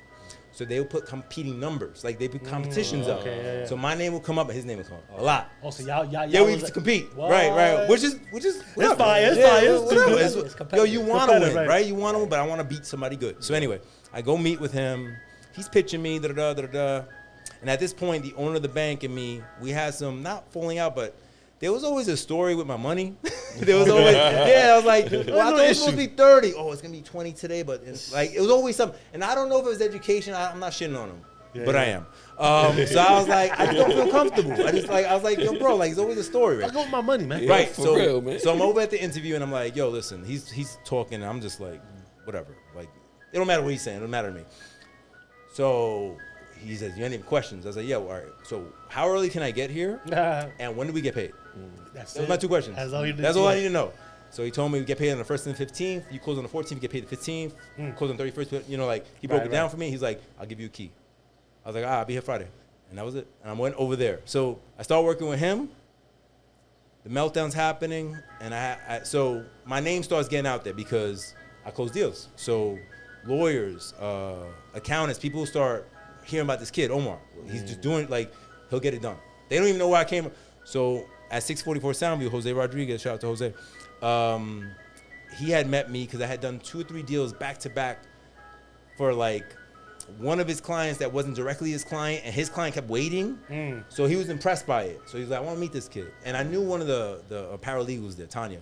So they would put competing numbers, like they put competitions up. okay, yeah. So my name would come up, and his name would come up a lot. Oh, so y'all Yeah, we was used to like- compete. What? Right. Which is whatever. fine, it's Yeah, fine, it's whatever. good. It's- It's competitive. Yo, you want to Competitive, win, right. right? You want to win, but I want to beat somebody good. So anyway, I go meet with him. He's pitching me, da-da-da. And at this point, the owner of the bank and me, we had some, not falling out, but there was always a story with my money. There was always, I was like, well, I thought it was supposed to be 30. Oh, it's going to be 20 today. But it's like, it was always something. And I don't know if it was education. I'm not shitting on him, but I am. So I was like, I just don't feel comfortable. I was like, yo, bro, like, it's always a story, I right? go with my money, man. Yeah, Right. for So, real, man. so I'm over at the interview and I'm like, yo, listen, he's talking and I'm just like, whatever. Like, it don't matter what he's saying. It don't matter to me. So he says, you have any questions? I was like, yeah, well, all right. So how early can I get here? And when do we get paid? That's Those are my 2 questions. That's all you need That's to all I know. need to know. So he told me we get paid on the 1st and the 15th. You close on the 14th, you get paid the 15th. Close on the 31st. He broke Right, it down right. for me. He's like, I'll give you a key. I was like, I'll be here Friday. And that was it. And I went over there. So I started working with him. The meltdown's happening. And so my name starts getting out there because I close deals. So lawyers, accountants, people start hearing about this kid, Omar. He's just doing he'll get it done. They don't even know where I came from. So at 644 Soundview, Jose Rodriguez, shout out to Jose. He had met me because I had done 2 or 3 deals back to back for one of his clients that wasn't directly his client, and his client kept waiting. So he was impressed by it. So he was like, I want to meet this kid. And I knew one of the paralegals there, Tanya.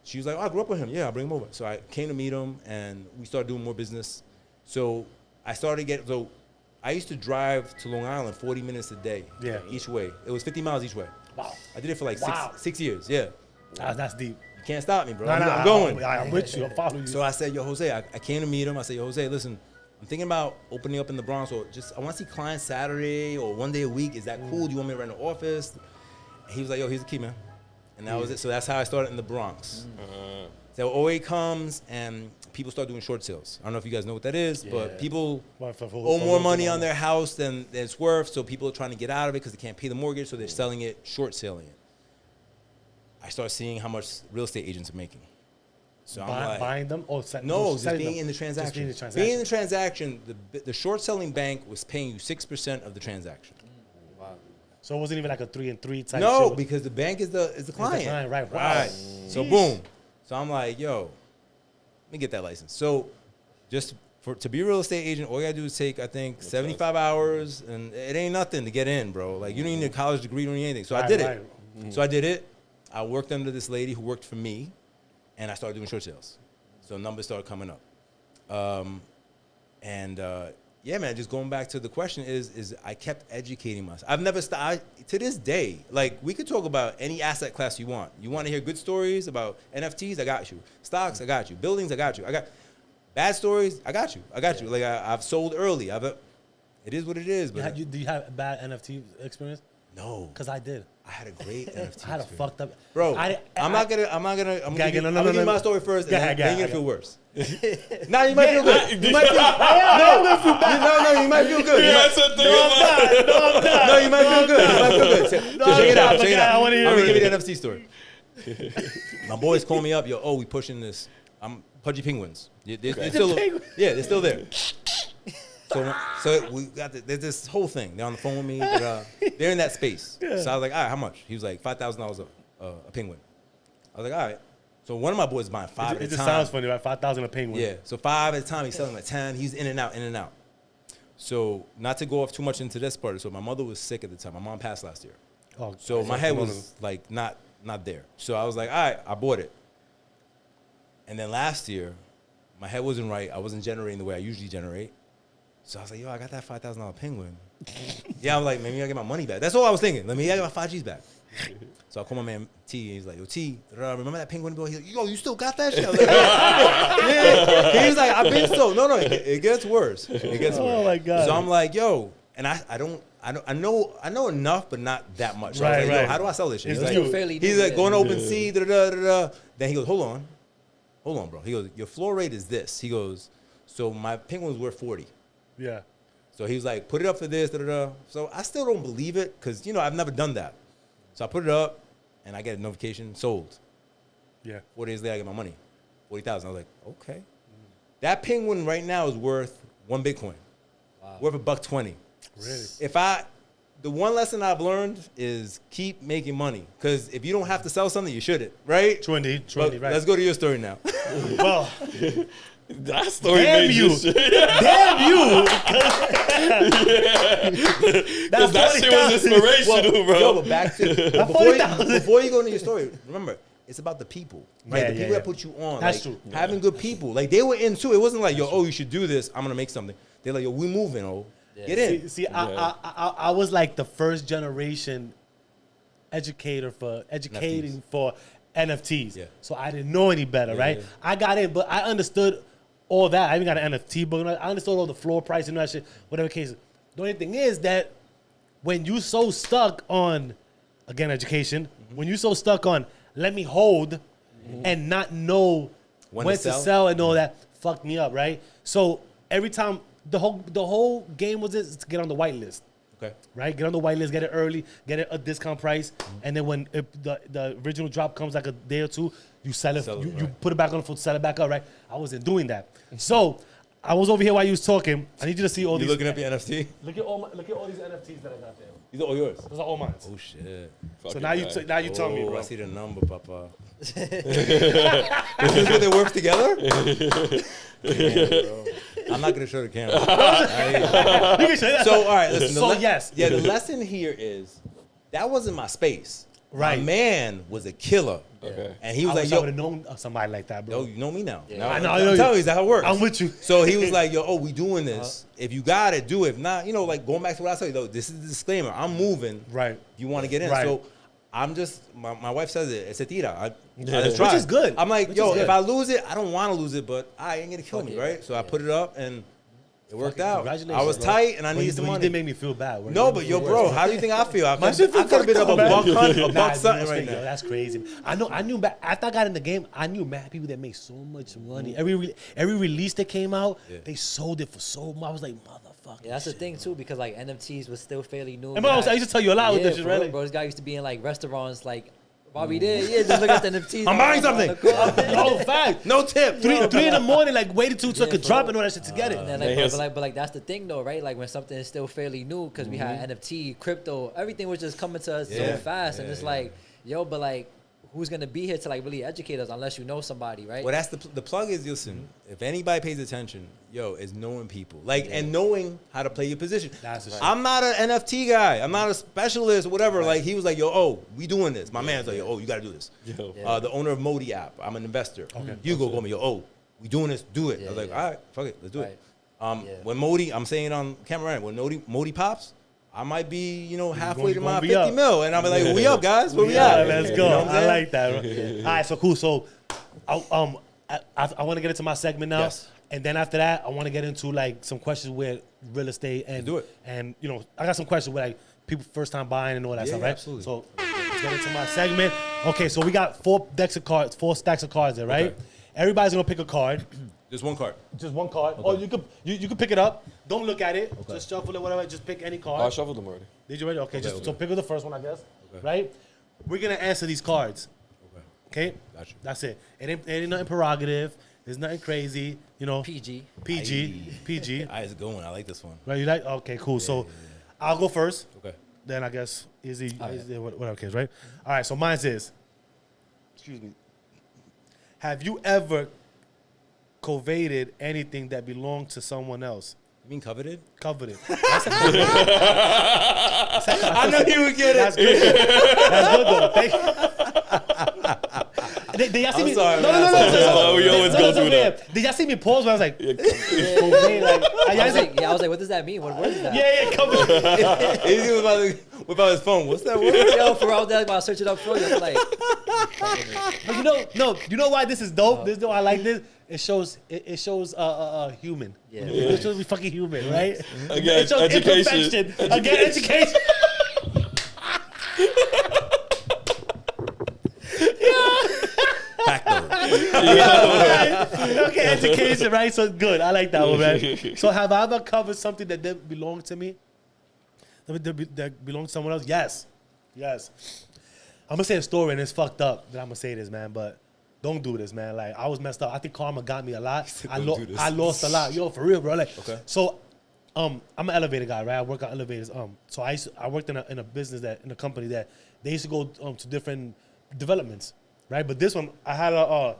She was like, oh, I grew up with him. Yeah, I'll bring him over. So I came to meet him, and we started doing more business. So I started getting, so I used to drive to Long Island 40 minutes a day each way. It was 50 miles each way. Wow. I did it for like six years, yeah. That's deep. You can't stop me, bro. Nah, I'm going. I'm with you. I'm following you. So I said, yo, Jose, I came to meet him. I said, yo, Jose, listen, I'm thinking about opening up in the Bronx, or just, I want to see clients Saturday or one day a week. Is that cool? Do you want me to rent an office? And he was like, yo, here's the key, man. And that was it. So that's how I started in the Bronx. So OA comes and people start doing short sales. I don't know if you guys know what that is, but people owe more money on their house than it's worth. So people are trying to get out of it because they can't pay the mortgage. So they're selling it, short selling it. I start seeing how much real estate agents are making. So I'm like, buying them or no, just being in the transaction. Being in the transaction, the short selling bank was paying you 6% of the transaction. So it wasn't even like a 3-and-3 type. No, shit. because the bank is the client. The client, right? Wow. Right. So boom. So I'm like, yo, let me get that license. So just to be a real estate agent, all you gotta do is take, I think, 75 hours, and it ain't nothing to get in, bro. Like, you don't need a college degree, you don't need anything. So I did it. So I did it. I worked under this lady who worked for me, and I started doing short sales. So numbers started coming up. Yeah, man, just going back to the question is I kept educating myself. I've never stopped. To this day, like, we could talk about any asset class you want. You want to hear good stories about NFTs? I got you. Stocks? I got you. Buildings? I got you. I got bad stories? I got you. I got you. Like, I've sold early. It is what it is. But do you have a bad NFT experience? No. Because I did. I had a great NFT. I had a fucked up. Bro, I'm gonna give you my story first, and then you're gonna feel worse. Nah, you might feel good. You might feel. No, you might feel good. No, you might feel good. You might feel good. Check it out. Check it out. I'm gonna give you the NFC story. My boys call me up. Yo, we pushing this. I'm Pudgy Penguins. They're still there. So we got there's this whole thing. They're on the phone with me. They're in that space. So I was like, all right, how much? He was like, $5,000 a penguin. I was like, all right. So one of my boys is buying 5 at a time. It just sounds funny, right? 5,000 a penguin. Yeah. So 5 at a time. He's selling like 10. He's in and out. So not to go off too much into this part. So my mother was sick at the time. My mom passed last year. Oh, so my head was like not there. So I was like, all right, I bought it. And then last year, my head wasn't right. I wasn't generating the way I usually generate. So I was like, yo, I got that $5,000 penguin. Yeah, I'm like, maybe I get my money back. That's all I was thinking. Maybe I get my 5Gs back. So I call my man T, and he's like, yo, T, remember that penguin bill? He's like, yo, you still got that shit? I was like, yeah. He was like, I've been so. No, it gets worse. It gets worse. Oh my God. So I'm like, yo, and I know enough, but not that much. So I was like, yo, how do I sell this shit? He's like, going to OpenSea, da-da-da-da-da. Then he goes, hold on, bro. He goes, your floor rate is this. He goes, so my penguin's worth 40. Yeah. So he was like, put it up for this, da-da-da. So I still don't believe it because, I've never done that. So I put it up, and I get a notification, sold. Yeah. 4 days later, I get my money, 40,000. I was like, okay. That penguin right now is worth 1 Bitcoin. Wow. Worth $1.20. Really? The one lesson I've learned is keep making money. Because if you don't have to sell something, you shouldn't, right? True indeed, right. Let's go to your story now. Well... That story Damn made you! Damn you! Because that shit was inspirational, bro. Yo, but back to before you go into your story, remember, it's about the people, right? The people that put you on. That's true. Having good people. Like, they were into it. It wasn't like, yo, you should do this. I'm going to make something. They're like, yo, we moving, Get in. See, I was like the first generation educating for NFTs. Yeah. So I didn't know any better, right? Yeah. I got in, but I understood all that. I even got an NFT book. I understood all the floor price and that shit, whatever case. The only thing is that when you so stuck on, again, education, when you so stuck on, let me hold and not know when to sell and all that, fucked me up, right? So every time, the whole game was this, to get on the whitelist. Okay. Right? Get on the whitelist, get it early, get it a discount price, and then when the original drop comes like a day or two, you sell it. You put it back on the foot, sell it back up, right? I wasn't doing that. So I was over here while you was talking. I need you to see all these. You looking up your NFT? Look at all these NFTs that I got there. These are all yours? Those are all mine. Oh, shit. So now you tell me, bro. I see the number, Papa. Is this what they work together? Damn, bro. I'm not gonna show the camera. You can say that. So all right, listen. So, yes. Yeah, the lesson here is that wasn't my space. Right. My man was a killer. Okay. And he was I like, wish I yo, would have known somebody like that, bro. yo, you know me now. Yeah. Now I know, I'm I know telling you. you, that's how it works. I'm with you. So he was like, yo, oh, we doing this. If you got it, do it. If not, you know, like going back to what I said, though, this is the disclaimer. I'm moving. Right. You want to get in. Right. So I'm just, my wife says it, it's a tira. I Yeah. just try. Which is good. I'm like, Which yo, is good. if I lose it, I don't want to lose it, but I ain't going to kill Fuck me, it. right? So I put it up and it worked Fucking out. congratulations, I was bro. tight and I Well, needed you, some you money. did make me feel bad. Bro. No, but yo, bro, how do you think I feel? I My could shit feel have been up fucked a up, buck man. hunt, a Nah, buck dude, something that's right crazy, yo, now. That's crazy. I knew back after I got in the game, I knew mad people that make so much money. Every release that came out, they sold it for so much. I was like, motherfucker. Yeah, that's the thing too, because like NFTs was still fairly new. And bro, I used to tell you a lot with Yeah, this shit, for right? real, bro. This guy used to be in like restaurants, like while we did, yeah, just look at the NFTs. I'm buying on the something. corner. Oh, fact. No tip. Three in the morning, like waited till it Yeah, could for drop real. and all that shit to get it. And then, Yeah, like, here's- but like that's the thing though, right? Like when something is still fairly new, because we had NFT, crypto, everything was just coming to us Yeah. so fast, and Yeah, it's yeah. like, yo, but like, who's gonna be here to like really educate us unless you know somebody, right? Well, that's the plug is, listen, if anybody pays attention, yo, is knowing people. Like, and knowing how to play your position. That's the shit. I'm not an NFT guy. I'm not a specialist or whatever. Like, he was like, yo, oh, we doing this. My man's like, yo, oh, you got to do this. Yo. Yeah. The owner of Modi app. I'm an investor. Okay. Hugo called me, yo, oh, we doing this. Do it. Yeah, I was like, yeah. all right, fuck it. Let's do it. Right. Yeah. When Modi, I'm saying on camera, right, when Modi pops, I might be, you know, halfway to gonna my be 50 up. mil. And I'll be like, we up, guys. Where we Yeah, at? let's You go. know what I'm I saying? like that. Bro. All right, so cool. So, I want to get into my segment now, Yes. and then after that, I want to get into like some questions with real estate and do it. And you know, I got some questions with like people first time buying and all that Yeah, stuff, right? absolutely. So let's get into my segment. Okay, so we got 4 stacks of cards there, right? Okay. Everybody's gonna pick a card. Just one card. Just one card. Or you could pick it up. Don't look at it. Just shuffle it, whatever. Just pick any card. I shuffled them already. Did you ready? Okay, Okay. so pick up the first one, I guess. Okay. Right? We're gonna answer these cards. Okay. Okay? Gotcha. That's it. It ain't nothing prerogative. There's nothing crazy. You know. PG. PG. All right, it's a good one. I like this one. Right? You like? Okay, cool. So I'll go first. Okay. Then I guess Izzy, right. whatever case, right? All right. So mine says, excuse me. Have you ever coveted anything that belonged to someone else? You mean coveted? Coveted. I know you would get it. That's good. That's good though. Thank you. Did y'all see I'm me? sorry, No. Oh, we always go through that. Did y'all see me pause when I was like, I yeah, was like, what does that mean? What word is that? yeah, covered. He was about to whip out his phone. What's that word? Yo, for all that, about to search it up for you. I'm like, But you know why this is dope? This is why I like this. It shows human. Yeah. It shows we fucking human, right? Again, it shows education. imperfection. Again, education. Facto. Okay, education, right? So good. I like that one, man. So have I ever covered something that didn't belong to me? That belonged to someone else? Yes. I'm gonna say a story and it's fucked up that I'm gonna say this, man, but don't do this, man. Like, I was messed up. I think karma got me a lot. "Don't do this." I lost a lot. Yo, for real, bro. Like, Okay. so I'm an elevator guy, right? I work on elevators. So I worked in a business in a company that they used to go to different developments, right? But this one, I had a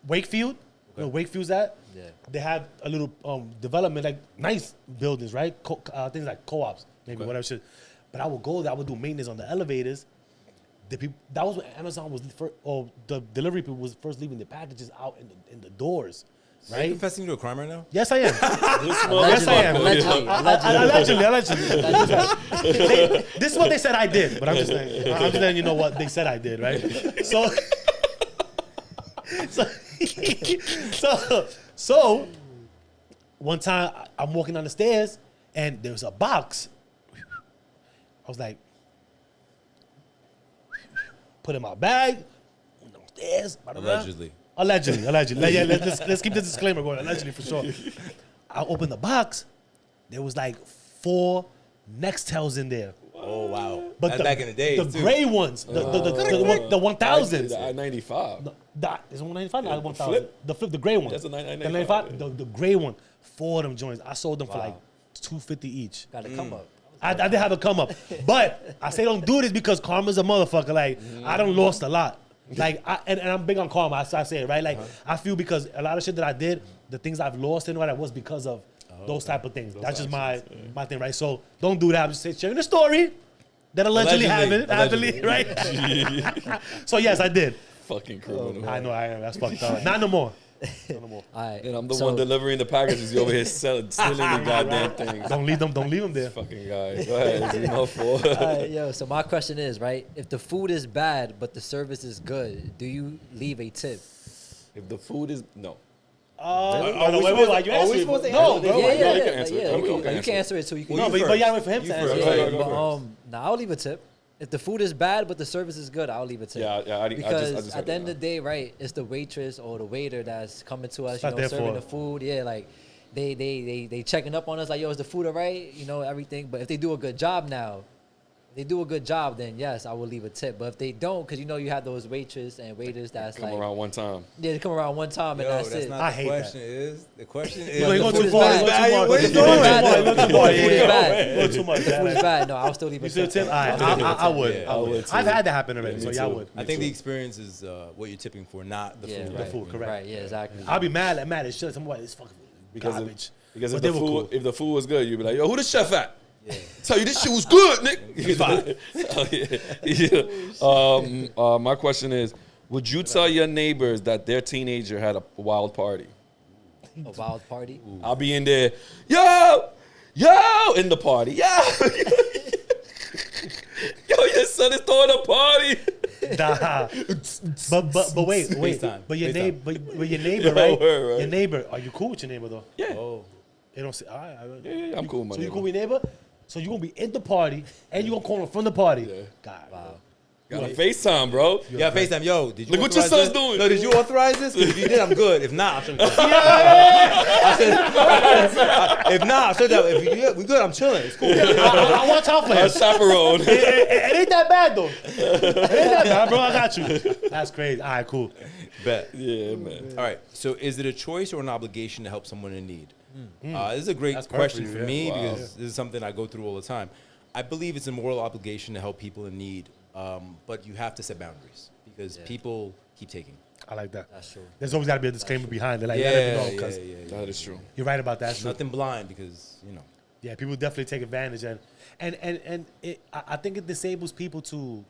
Wakefield. You know where Wakefield's at? Yeah. They have a little development, like nice buildings, right? Things like co-ops, maybe whatever shit. But I would go there. I would do maintenance on the elevators. That was when Amazon was first, or the delivery people was first leaving the packages out in the doors, Are you right? confessing to a crime right now? Yes, I am. Yes, I am. Allegedly. Allegedly. This is what they said I did, but I'm just letting you know what they said I did, right? So one time I'm walking down the stairs and there was a box. I was like, put in my bag, went downstairs. Allegedly. Allegedly. Yeah, let's keep this disclaimer going. Allegedly for sure. I opened the box. There was like 4 Nextels in there. Oh wow. But That's back in the days the too. gray ones, the 1000s. The I-95. Is it 195? Yeah, No, 1000. flip. The flip, the gray one. That's a The 995. 95. The gray one. 4 of them joints. I sold them for like $250 each. Got to come up. I did have a come up, but I say don't do this because karma's a motherfucker. Like I done lost a lot. Like, and I'm big on karma. I say it, right? Like, I feel because a lot of shit that I did, the things I've lost and all that was because of those type of things. That's just my thing, right? So don't do that. I'm just sharing the story that allegedly happened, right? So yes, I did. Fucking criminal. I know I am. That's fucked up. Not no more. Not no more. All right. And I'm the one delivering the packages. You over here stealing the goddamn things. Don't leave them there. Fucking guy. Go ahead. It's my fault. All right, yo. So my question is, right? If the food is bad but the service is good, do you leave a tip? If the food is no. Wait. Are you answering? supposed to No, answer bro. Yeah, you yeah. can answer it. You can answer it too. You can. No, but you gotta wait for him You to first. answer. Go Yeah, ahead, go but I'll leave a tip. If the food is bad but the service is good, I'll leave a tip. I Because just at the end of the day, right, it's the waitress or the waiter that's coming to us, you not know, their serving fault. the food. Yeah, like they checking up on us, like, yo, is the food alright? You know, everything. But if they do a good job now, then yes, I will leave a tip. But if they don't, because you know you have those waitress and waiters that's come like, around one time. yeah, they come around one time and Yo, that's that's it. not I the hate question. The question is. You go go food too is far. bad. You go What too is far. going You on? go too far. The food is bad. You go too much. The food is bad. No, I'll still leave a You still tip. tip? I would. Yeah, I would too. I've had that happen already, Yeah, so me yeah, I too. would. I think the experience is what you're tipping for, not the Yeah, food. right. The food, correct. Right, yeah, exactly. I'll be mad as shit. I'm like, it's fucking garbage. Because But if they the were food cool. if the food was good, you'd be like, yo, who the chef at? Yeah. Tell you this shit was good, Nick. My question is, would you tell your neighbors that their teenager had a wild party? A wild party. I'll be in there, yo, in the party, yo, your son is throwing a party. Nah. But wait. FaceTime. But your FaceTime. neighbor, your neighbor, right? Word, right. Your neighbor. Are you cool with your neighbor though? Yeah, Oh. They don't say. All right. yeah, I'm cool with my So you neighbor. cool with your neighbor? So you gonna be in the party and you gonna call him from the party? Yeah. God. Wow. Got a FaceTime, bro. Yeah, FaceTime. Yo, did you Look what your authorize son's this? doing. No, did you authorize this? 'Cause if you did, I'm good. If not, I'm chilling. If not, I'm chilling. If we good, I'm chilling. It's cool. I watch out for A him. chaperone. It ain't that bad though. It ain't that bad, bro. I got you. That's crazy. All right, cool. Bet. Yeah, man. All right. So, is it a choice or an obligation to help someone in need? This is a great That's perfect question for for you, me yeah. Wow. because this is something I go through all the time. I believe it's a moral obligation to help people in need, but you have to set boundaries because people keep taking. I like that. That's true. There's always got to be a disclaimer behind it. Like, let it know, because That is true. you're right about that. That's true. Nothing blind because Yeah, people definitely take advantage, and I think it disables people to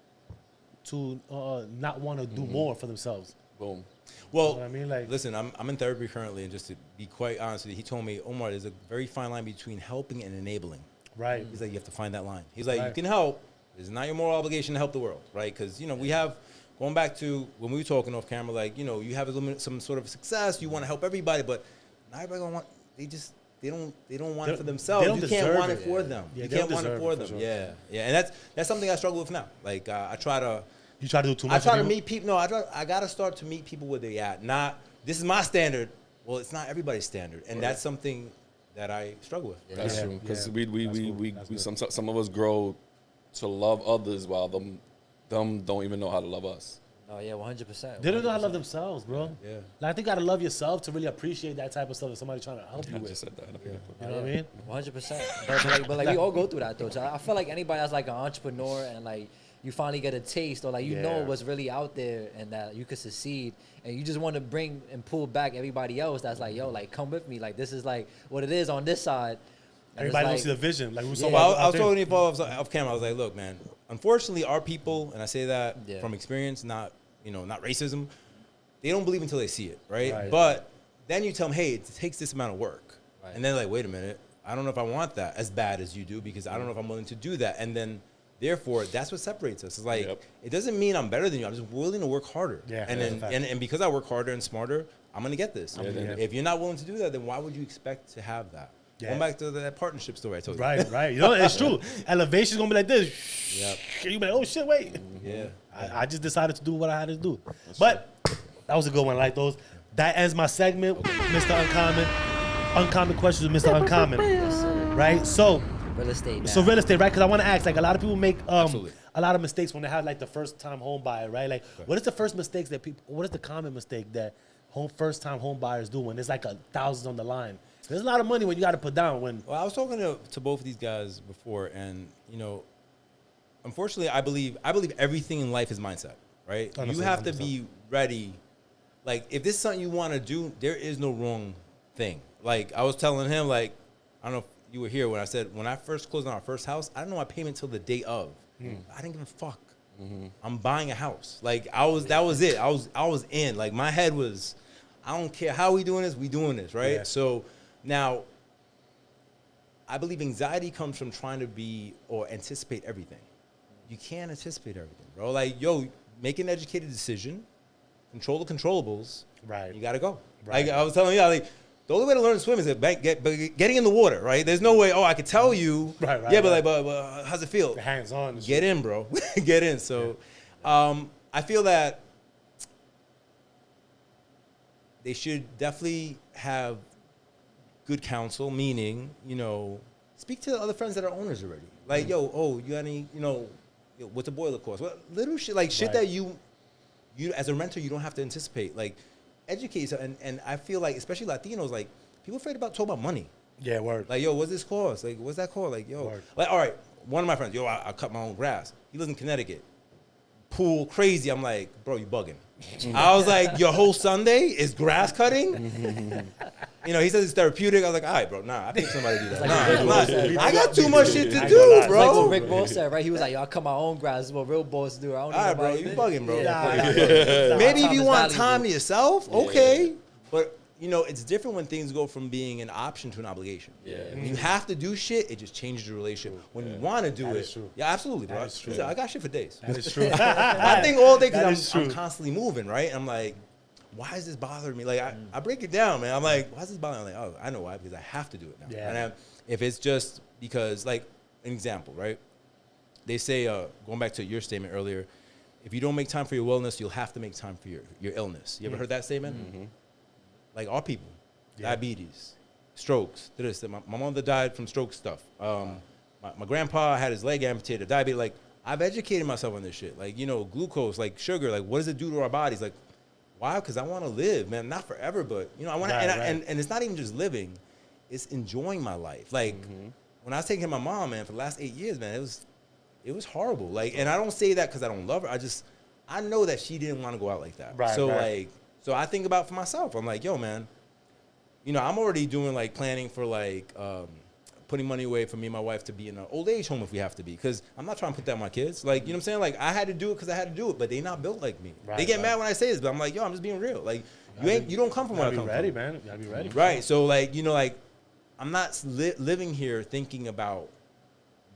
not want to do more for themselves. Boom. Well, You know what I mean? Like- listen, I'm in therapy currently, and just to be quite honest with you, he told me, Omar, there's a very fine line between helping and enabling. Right. He's like, you have to find that line. He's like, you Right. can help. It's not your moral obligation to help the world, right? Because, we have, going back to when we were talking off camera, like, you have some sort of success, you want to help everybody, but not everybody gonna want, they don't want it for themselves. they don't You can't deserve want it. it for them. Yeah, You they can't don't want it deserve for it, them. for sure. Yeah. And that's something I struggle with now. Like, I try to, You try to do too I much. try for to people? meet people. No, I got to start to meet people where they at. Not, this is my standard. Well, it's not everybody's standard. And that's something that I struggle with. That's Yeah, true. Because yeah. we That's good. some of us grow to love others while them don't even know how to love us. Oh yeah, 100%. They don't know how to love themselves, bro. Yeah. Like, I think you gotta love yourself to really appreciate that type of stuff that somebody trying to help you I with. just said that. You know what I mean? 100%. But we all go through that though. So I feel like anybody that's like an entrepreneur and like you finally get a taste or like you know Yeah. what's really out there and that you could succeed and you just want to bring and pull back everybody else that's like, yo, like come with me. Like this is like what it is on this side. And it's Everybody don't like- see the vision. Like we saw. Yeah. Well, about I was there. talking to you off camera. I was like, look, man, unfortunately, our people, and I say that Yeah. from experience, not racism, they don't believe until they see it, right? Right. But then you tell them, hey, it takes this amount of work. Right. And then like, wait a minute, I don't know if I want that as bad as you do because I don't know if I'm willing to do that. And then, therefore, that's what separates us. It's like, Yep. it doesn't mean I'm better than you. I'm just willing to work harder. Yeah, and that's then a fact. and because I work harder and smarter, I'm going to get this. then- If you're not willing to do that, then why would you expect to have that? Yeah. Going back to that partnership story I told you. Right. You know, it's true. Elevation's gonna be like this. Yep. You be like, oh shit, wait. Yeah. I just decided to do what I had to do. But that was a good one. I like those. That ends my segment, Mr. Uncommon. Uncommon questions with Mr. Uncommon. Yes, sir. Right? So Real estate. So now. real estate, right? Because I want to ask, like, a lot of people make Absolutely. a lot of mistakes when they have like the first time home buyer, right? Like, what is the first mistakes that people? What is the common mistake that first time home buyers do when there's like thousands on the line? There's a lot of money when you got to put down. When Well, I was talking to both of these guys before, and unfortunately, I believe everything in life is mindset, right? You Understood, have to understood. be ready. Like, if this is something you want to do, there is no wrong thing. Like, I was telling him, like, I don't know if you were here when I said, when I first closed on our first house, I didn't know my payment till the day of. I didn't give a fuck. I'm buying a house. Like, that was it. I was in. Like, my head was, I don't care how we doing this, right? Yeah. So now, I believe anxiety comes from trying to be or anticipate everything. You can't anticipate everything, bro. Like, yo, make an educated decision, control the controllables. Right. You gotta go. Right. Like I was telling you, like, the only way to learn to swim is getting in the water, right? There's no way. Oh, I could tell you. Right. Yeah, but but how's it feel? Hands on. Get in, bro. Get in. So, I feel that they should definitely have good counsel, meaning, speak to the other friends that are owners already. Like, you got any, what's a boiler cost? Well, little shit, like shit that you as a renter, you don't have to anticipate. Like, educate yourself. And I feel like, especially Latinos, like, people afraid about talking about money. Yeah, word. Like, yo, what's this cost? Like, what's that called? Like, yo, Word. like, all right, one of my friends, I cut my own grass. He lives in Connecticut. Pool, crazy. I'm like, bro, you bugging. I was like, your whole Sunday is grass cutting? He says it's therapeutic. I was like, all right, bro, nah, I paid somebody to do that. Nah, I got too much shit to do, lie. It's like what bro. Rick Ross said, right? He was like, yo, I cut my own grass. This is what real boys do. I don't All need right, bro, nobody you to- bugging, bro. Yeah. Maybe if Time you is want valuable. time to yourself, okay. But, it's different when things go from being an option to an obligation. Yeah. When you have to do shit, it just changes your relationship. When you want to do That it, is true. yeah, absolutely, bro. That is true. Listen, I got shit for days. That is true. I think all day That is because true. I'm constantly moving, right? And I'm like, why is this bothering me? Like, I break it down, man. I'm like, why is this bothering me? I'm like, oh, I know why, because I have to do it now. Yeah. And if it's just because, like, an example, right? They say, going back to your statement earlier, if you don't make time for your wellness, you'll have to make time for your illness. You ever heard that statement? Like, our people, diabetes, strokes, this. My mother died from stroke stuff. My grandpa had his leg amputated, diabetes. Like, I've educated myself on this shit. Like, glucose, like sugar, like, what does it do to our bodies? Like, why? Because I want to live, man. Not forever, but, I want to, Right. and it's not even just living. It's enjoying my life. Like, when I was taking care of my mom, man, for the last 8 years, man, it was horrible. Like, and I don't say that because I don't love her. I know that she didn't want to go out like that. Right, so, right. so I think about for myself. I'm like, yo, man, I'm already doing, like, planning for, like, putting money away for me and my wife to be in an old age home if we have to be. Because I'm not trying to put that on my kids. Like, you know what I'm saying? Like, I had to do it because I had to do it, but they not built like me. Right, they get right. mad when I say this, but I'm like, yo, I'm just being real. Like, you don't come from where I You come gotta be ready, from. man. You gotta be ready. Right. So, like, I'm not living here thinking about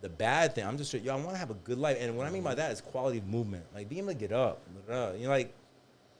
the bad thing. I'm just, I want to have a good life. And what I mean by that is quality of movement. Like, being able to get up, like,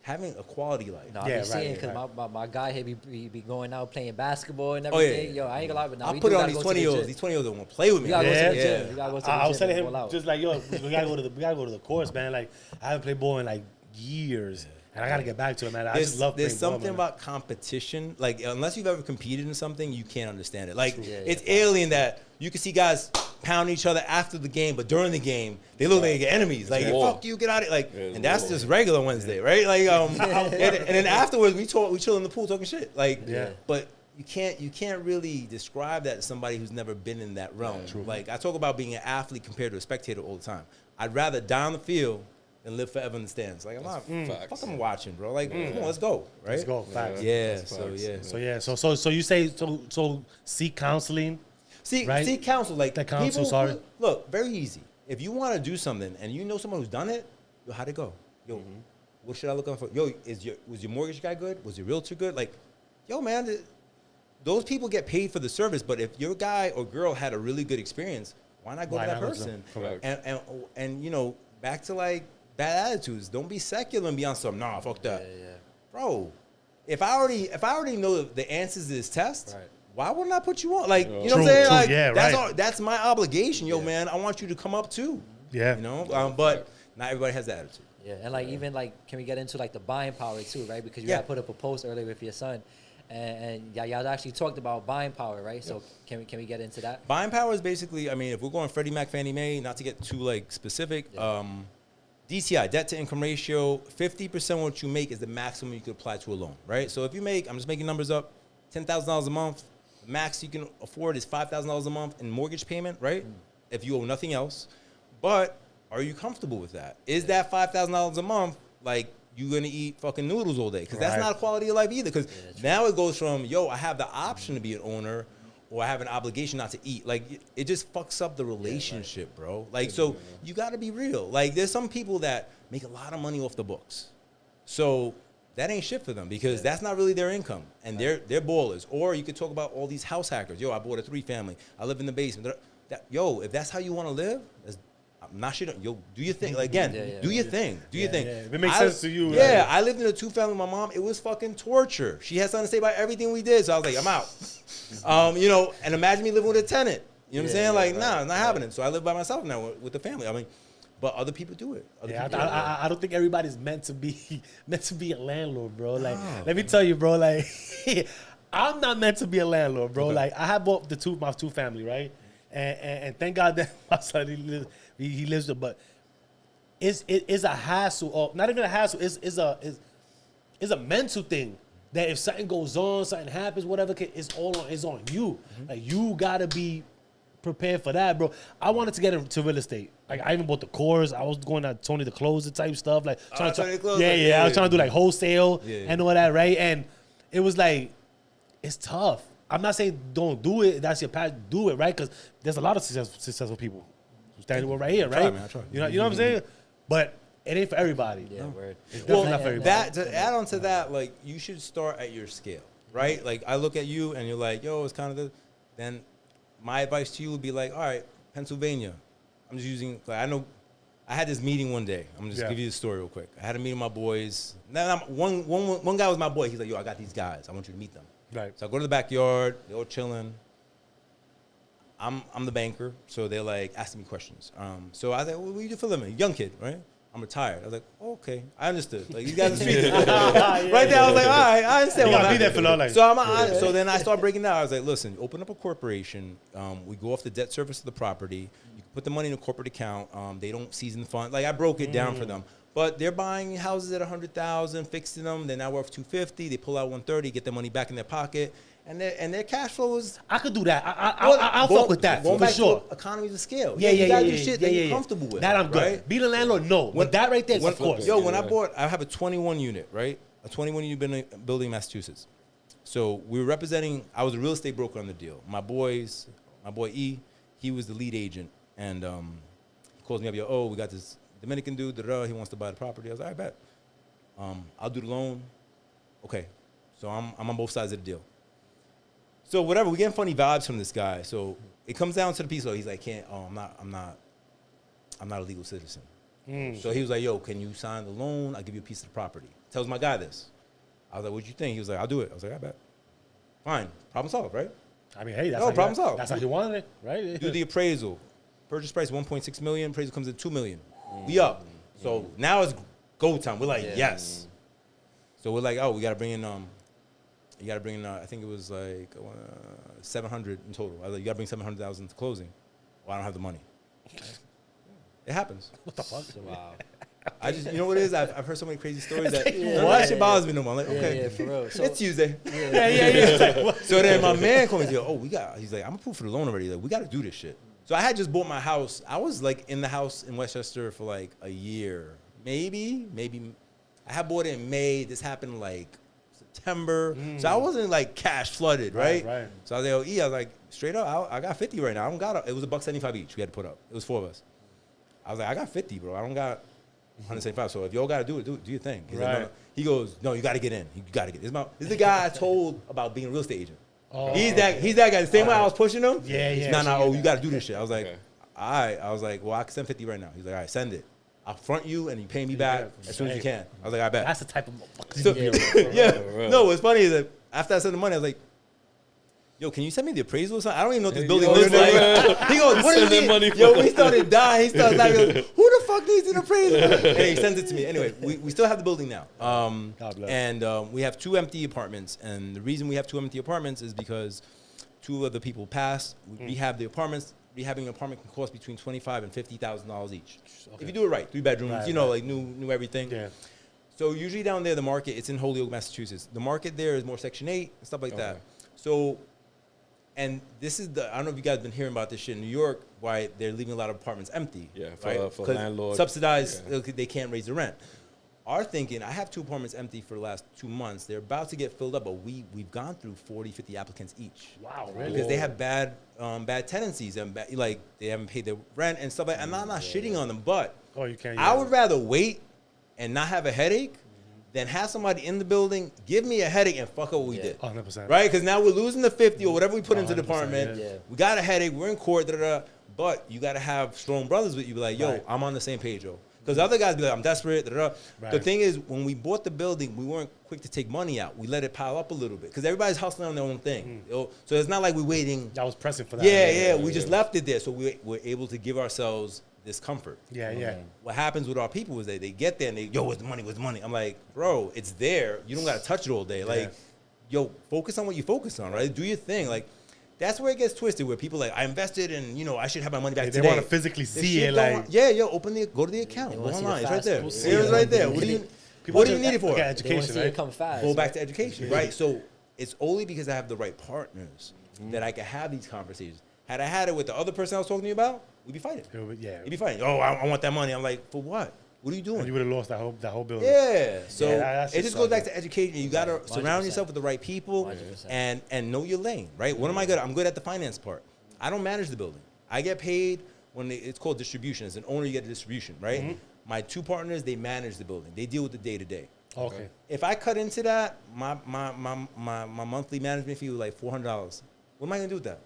having a quality life. No, Yeah, I be right, seeing because right. my guy here be going out playing basketball and Oh, yeah. everything. Yo, I ain't gonna lie, but now I'll we put do it on gotta these go to the 20-year-olds. gym. These 20-year-olds don't want to play with me. We gotta go to the Yeah. gym. We gotta go to the gym. I was telling and him roll out. just like, yo, we gotta go to the course, man. Like, I haven't played ball in like years, and I gotta get back to it, man. I just love playing There's ball, something man. about competition. Like, unless you've ever competed in something, you can't understand it. Like, Yeah, it's alien that you can see guys pound each other after the game, but during the game, they look like enemies. Like, war. fuck you, get out of it. Like, it's and that's war. just regular Wednesday, right? Like, and then afterwards, we chill in the pool talking shit. Like, Yeah. but you can't really describe that to somebody who's never been in that realm. Like, I talk about being an athlete compared to a spectator all the time. I'd rather die on the field than live forever in the stands. Like, I'm not, facts. fuck I'm watching, bro. Like, come on, let's go, right? Let's go, facts. Yeah, That's so facts. yeah. So yeah, so you say so seek counseling. See, Right? see, counsel, like The counsel, sorry. Look, very easy. If you want to do something and you know someone who's done it, yo, how'd it go? Yo, what should I look out for? Yo, was your mortgage guy good? Was your realtor good? Like, yo, man, those people get paid for the service. But if your guy or girl had a really good experience, why not go Why to that not go to person? them? Correct. And back to like bad attitudes. Don't be secular and be on some. Nah, fuck that, bro. If I already know the answers to this test, Right. why wouldn't I put you on? Like, you know what True, I'm saying? true, Like, yeah, that's right. that's my obligation, yo, man. I want you to come up too. Yeah. But not everybody has that attitude. Yeah, and like even like, can we get into like the buying power too, right? Because you Yeah. had put up a post earlier with your son, and y'all actually talked about buying power, right? So can we get into that? Buying power is basically, I mean, if we're going Freddie Mac, Fannie Mae, not to get too like specific, DTI, debt to income ratio, 50% of what you make is the maximum you could apply to a loan, right? So if you make, I'm just making numbers up, $10,000 a month, the max you can afford is $5,000 a month in mortgage payment, right? If you owe nothing else. But are you comfortable with that? Is that $5,000 a month like you're gonna eat fucking noodles all day because that's Right. not a quality of life either. Because now it goes from yo, I have the option to be an owner, or I have an obligation not to eat. Like it just fucks up the relationship, bro. Like so, you got to be real. Like there's some people that make a lot of money off the books, so that ain't shit for them because that's not really their income, and they're ballers. Or you could talk about all these house hackers. Yo, I bought a 3-family. I live in the basement. Yo, if that's how you want to live, I'm not shit. Yo, do your thing. Like, again, do your thing. Do your thing. Yeah. If it makes sense to you. Yeah, right? I lived in a 2-family with my mom. It was fucking torture. She had something to say about everything we did. So I was like, I'm out. You know, and imagine me living with a tenant. You know what I'm saying? Like, nah, it's not happening. So I live by myself now with the family. I mean, but other people do it. I don't think everybody's meant to be a landlord, bro. Like, let me tell you, bro. Like, I'm not meant to be a landlord, bro. Okay. Like, I have bought my 2-family, right? And thank God that my son he lives there, but it's a hassle, or not even a hassle. It's a mental thing that if something goes on, something happens, whatever, it's on you. Like you gotta be prepared for that, bro. I wanted to get into real estate. Like I even bought the course. I was going to Tony the Closer type stuff. Like I was trying to do like wholesale and all that, right? And it was like it's tough. I'm not saying don't do it. That's your path. Do it, right? Because there's a lot of successful people standing right here, right? I try. You know what I'm saying? But it ain't for everybody. Yeah, word. It's definitely not for everybody. That to add on to that, like you should start at your scale, right? Like I look at you and you're like, yo, it's kind of the. Then my advice to you would be like, all right, Pennsylvania. I'm just using. Like, I know. I had this meeting one day. I'm just give you the story real quick. I had a meeting with my boys. Now one guy was my boy. He's like, yo, I got these guys. I want you to meet them. Right. So I go to the backyard. They're all chilling. I'm the banker, so they're like asking me questions. So I was like, what do you do for a living? Young kid, right? I'm retired. I was like, oh, okay, I understood. Like these guys are street. Right there, I was like, all right, I understand. You gotta be there for long. Like, So then I started breaking down. I was like, listen, open up a corporation. We go off the debt service of the property. You can put the money in a corporate account. They don't season the fund. Like I broke it down for them. But they're buying houses at $100,000, fixing them. They're now worth $250. They pull out $130, get their money back in their pocket, and their cash flow is. I could do that. I'll fuck with that Going for back sure. to economies of scale. Yeah. You gotta do shit that you're comfortable with. That I'm good. Right? Being a landlord, no. But that right there, of course. Yo, when I have a 21 unit, right? A 21 unit building in Massachusetts. So we were representing. I was a real estate broker on the deal. My boy E, he was the lead agent, and he calls me up. Yo, oh, we got this Dominican dude, he wants to buy the property. I was like, I bet. I'll do the loan. Okay. So I'm on both sides of the deal. So whatever, we're getting funny vibes from this guy. So it comes down to the piece. So he's like, I'm not a legal citizen. So he was like, yo, can you sign the loan? I'll give you a piece of the property. Tells my guy this. I was like, what'd you think? He was like, I'll do it. I was like, I bet. Fine. Problem solved, right? I mean, hey, that's problem solved. That's how you wanted it, right? Do the appraisal. Purchase price $1.6 million. Appraisal comes in $2 million. We up. So now it's go time. We're like, yes. So we're like, oh, we gotta bring in I think it was like 700 in total. I was like, you gotta bring 700,000 to closing. Well, I don't have the money. It happens. What the fuck? Wow. I just, you know what it is? I've heard so many crazy stories that that shit bothers me no more. I'm like, okay, Yeah, for real. So, it's Tuesday. Yeah. So then my man comes and goes, he's like, I'm approved for the loan already. Like, we gotta do this shit. So I had just bought my house. I was like in the house in Westchester for like a year, maybe. I had bought it in May. This happened like September. So I wasn't like cash flooded, right? Right. So I was like, I was like, straight up, I got 50 right now. I don't got it was $1.75 each we had to put up. It was 4 of us. I was like, I got 50, bro. I don't got 175. So if y'all got to do it, do your thing. He's like, no. He goes, no, you got to get in. You got to get in. This is the guy I told about being a real estate agent. Oh, he's that guy. The same way I was pushing him. Yeah. You got to do this shit. I was like, all right. I was like, well, I can send 50 right now. He's like, all right, send it. I'll front you and you pay me back as soon as you can. I was like, I bet. That's the type of So, no, what's funny is that after I sent the money, I was like, yo, can you send me the appraisal or something? I don't even know what this building looks like. He goes, what do you mean? Yo, we started dying. He started like, who the fuck needs an appraisal? And he sends it to me. Anyway, we still have the building now. And we have 2 empty apartments. And the reason we have 2 empty apartments is because 2 of the people passed. We rehab the apartments. Rehabbing an apartment can cost between $25,000 and $50,000 each. Okay. If you do it right, 3 bedrooms, like new everything. Yeah. So usually down there, the market, it's in Holyoke, Massachusetts. The market there is more Section 8 and stuff like that. So, and this is I don't know if you guys have been hearing about this shit in New York, why they're leaving a lot of apartments empty. Yeah, right? for landlords. Subsidized, they can't raise the rent. our thinking, I have 2 apartments empty for the last 2 months. They're about to get filled up, but we've gone through 40, 50 applicants each. Wow, really? Because they have bad tenancies and like they haven't paid their rent and stuff like that. I'm not shitting on them, but You can't. I would rather wait and not have a headache than have somebody in the building give me a headache and fuck up what we did. 100%. Right? Because now we're losing the 50 or whatever we put into the 100%, apartment. yeah. We got a headache. We're in court. But you got to have strong brothers with you. Be like, yo, Right. I'm on the same page, yo. Because other guys be like, I'm desperate. The Right. thing is, when we bought the building, we weren't quick to take money out. We let it pile up a little bit because everybody's hustling on their own thing. Yo. So it's not like we're waiting. I was pressing for that. Yeah. We just left it there, so we're able to give ourselves this comfort. Yeah. What happens with our people is they get there and they, yo, where's the money? I'm like, bro, it's there. You don't got to touch it all day. Like, yo, focus on what you focus on, right? Do your thing. Like, that's where it gets twisted, where people like, I invested and, I should have my money back today. They want to physically This see shit it, don't- like. go to the account. They Go wanna see the online. It's right fast there. food. It's right there. What do you need it for? Okay, They want education, to see right? it come fast. Go back to education, right? So it's only because I have the right partners that I can have these conversations. Had I had it with the other person I was talking to you about, we'd be fighting. Yeah. You'd be fighting. Oh, I want that money. I'm like, for what? What are you doing? And you would have lost that whole building. Yeah. So that's it just just goes back sucky. to education. You got to surround 100%. yourself with the right people 100%. and know your lane, right? What am I good at? I'm good at the finance part. I don't manage the building. I get paid when it's called distribution. As an owner, you get a distribution, right? My 2 partners, they manage the building. They deal with the day-to-day. Okay. If I cut into that, my monthly management fee was like $400. What am I going to do with that?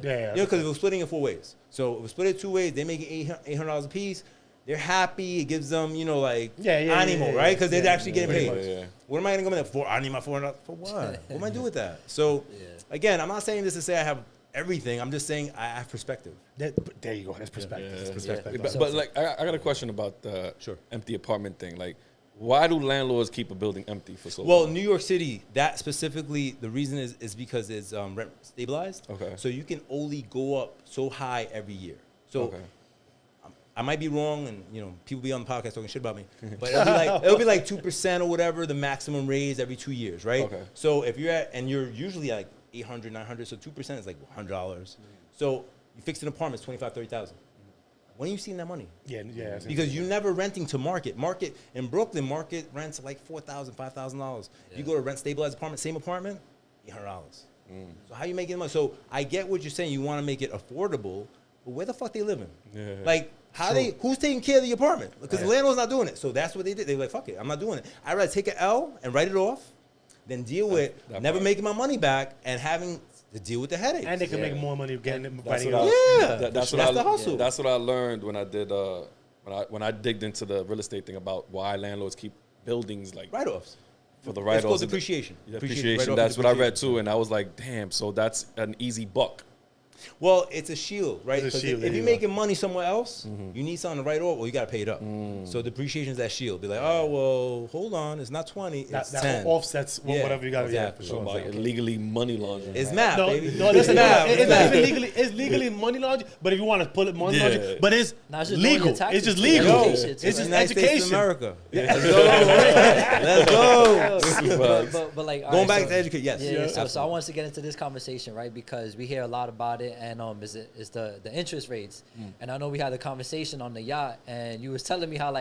Yeah. Because it was splitting in 4 ways. So it was split in 2 ways. They make it $800 a piece. They're happy. It gives them, animo, right? Because they're actually getting paid. Yeah. What am I going to go in there for? I need my $400. For what? What am I doing with that? So, again, I'm not saying this to say I have everything. I'm just saying I have perspective. There you go. That's perspective. That's perspective. But like, I got a question about the empty apartment thing. Like, why do landlords keep a building empty for so long? Well, New York City, that specifically, the reason is because it's rent stabilized. Okay. So you can only go up so high every year. So I might be wrong, and people be on the podcast talking shit about me, but it'll be like 2% or whatever the maximum raise every 2 years, right? Okay. So if you're usually like 800, 900, so 2% is like $100. So you fix an apartment, it's $25,000, $30,000. When are you seeing that money? Yeah. Because you're never renting to market. Market in Brooklyn, market rents like $4,000, $5,000. You go to rent stabilized apartment, same apartment, $800. So how you making money? So I get what you're saying. You want to make it affordable, but where the fuck they living? Yeah. Like who's taking care of the apartment? Because the landlord's not doing it. So that's what they did. They were like, fuck it, I'm not doing it. I'd rather take an L and write it off than deal with that never part. making my money back and having to deal with the headaches. And they can make more money getting it. That's Fighting what it I, out. that's the hustle. That's what I learned when I did when I digged into the real estate thing about why landlords keep buildings like Write-offs. for the It's write-offs. called depreciation. Depreciation. Write-off That's what I read depreciation. too, and I was like, damn. So that's an easy buck. Well, it's a shield, right? It's a 'Cause shield, if there you're you making money somewhere else, you need something to write off, or you got to pay it up. So depreciation is that shield. Be like, oh, well, hold on, it's not 20, it's That 10. offsets Yeah, whatever you got. Yeah, exactly. for So sure. about illegally money laundering. It's math, No, baby. listen, math. it's not even legally. It's legally money laundering. But if you want to pull it money Yeah. laundering, but it's Nah, it's just knowing legal. your taxes It's just too. legal. Yo, It's it's just United States of education. America. Let's go. Let's go. But like all Going right, back to educate, yes. Yeah, so I wanted to get into this conversation, right? Because we hear a lot about it, and it's the interest rates. And I know we had a conversation on the yacht, and you was telling me how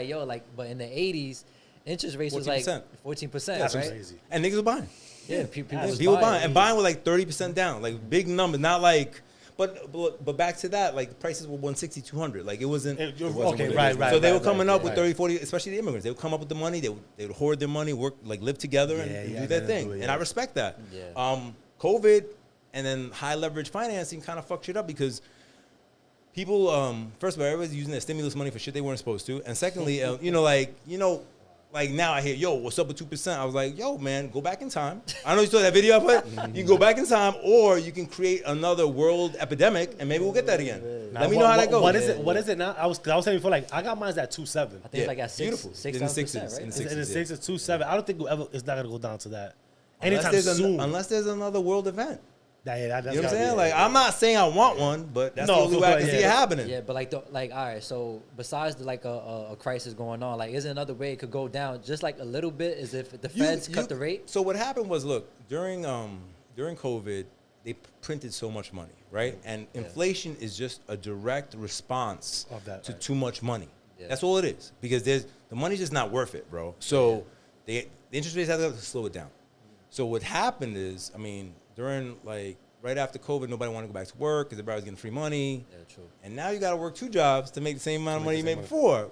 but in the 80s, interest rates was like 14%. 14%, That's right? crazy. And niggas were buying. Yeah, people was People buying. buying. And buying with like 30% down. Like big numbers. Not like, but back to that, like the prices were 160, 200. Like it wasn't. Okay, right. So they were coming up right. with 30, 40, especially the immigrants. They would come up with the money. They would hoard their money, work, like live together and do their thing. And I respect that. Yeah. COVID and then high leverage financing kind of fucked shit up because people, first of all, everybody's using their stimulus money for shit they weren't supposed to. And secondly, like now I hear, yo, what's up with 2%? I was like, yo, man, go back in time. I know you saw that video I put. You can go back in time, or you can create another world epidemic, and maybe we'll get that again. Let me know how that goes. What is it? What is it now? I was saying before, like I got mine at 2.7. I think it's like at beautiful. 6, In the 6%, sixes, right? in the In the sixes, six, it's 2.7. I don't think it's not gonna go down to that Unless anytime there's soon. unless there's another world event. That's You know what I'm gotta saying? be- Like, I'm not saying I want one, but that's No, the only way I can yeah. see it happening. Yeah, but all right. So besides a crisis going on, like, isn't another way it could go down just like a little bit? Is if the feds cut the rate? So what happened was, look, during COVID, they printed so much money, right? And inflation is just a direct response Of that, to right. too much money. Yeah. That's all it is. Because the money's just not worth it, bro. So the interest rates have to slow it down. So what happened is, I mean, during like right after COVID, nobody wanted to go back to work because everybody was getting free money. Yeah, true. And now you got to work 2 jobs to make the same amount of money you made before.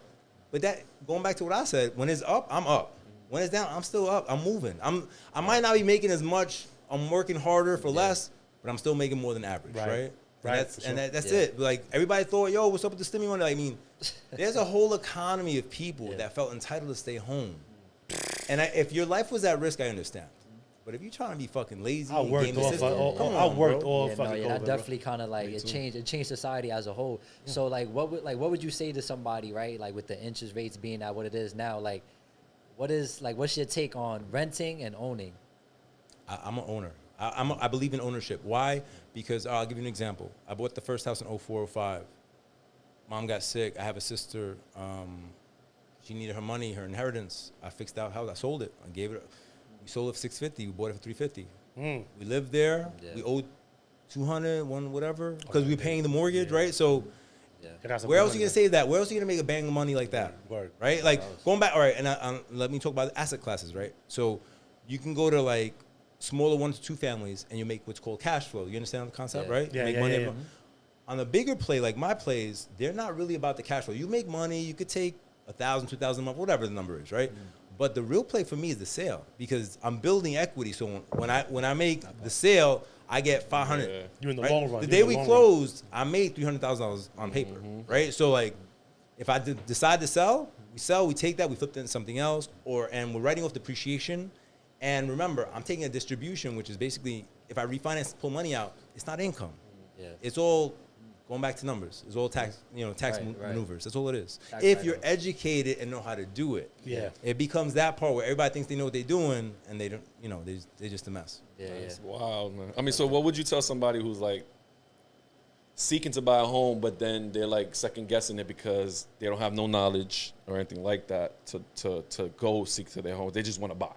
But that, going back to what I said, when it's up, I'm up. When it's down, I'm still up. I'm moving. I might not be making as much. I'm working harder for less, but I'm still making more than average, right? Right. And that's it. Like, everybody thought, yo, what's up with the stimmy money? I mean, there's a whole economy of people that felt entitled to stay home. And if your life was at risk, I understand. But if you're trying to be fucking lazy, I worked all fucking that COVID, definitely kind of like it changed society as a whole. So like what would you say to somebody, right? Like with the interest rates being at what it is now, like what's your take on renting and owning? I'm an owner. I believe in ownership. Why? Because I'll give you an example. I bought the first house in 04, 05. Mom got sick. I have a sister. She needed her money, her inheritance. I fixed out house. I sold it. I gave it. We sold it for $650. We bought it for $350. We lived there. Yeah. We owed $200, whatever, because we were paying the mortgage, right? So where else are you gonna save that? Where else are you gonna make a bang of money like that? Right? Like going back. All right, and let me talk about the asset classes, right? So you can go to like smaller 1 to 2 families, and you make what's called cash flow. You understand the concept, right? Yeah, make money. On a bigger play, like my plays, they're not really about the cash flow. You make money. You could take 1,000, 2,000 a month, whatever the number is, right? But the real play for me is the sale, because I'm building equity. So when I make the sale, I get 500. Yeah. You're in the right? long run. The day we closed, I made $300,000 on paper, right? So like, if I decide to sell, we take that, we flip it into something else, and we're writing off depreciation. And remember, I'm taking a distribution, which is basically, if I refinance, pull money out, it's not income. Yeah. It's all going back to numbers. It's all tax maneuvers. That's all it is. If you're educated and know how to do it, it becomes that part where everybody thinks they know what they're doing, and they don't. They're just a mess. That's wild, man. I mean, so what would you tell somebody who's like seeking to buy a home, but then they're like second guessing it because they don't have no knowledge or anything like that to go seek to their home? They just want to buy.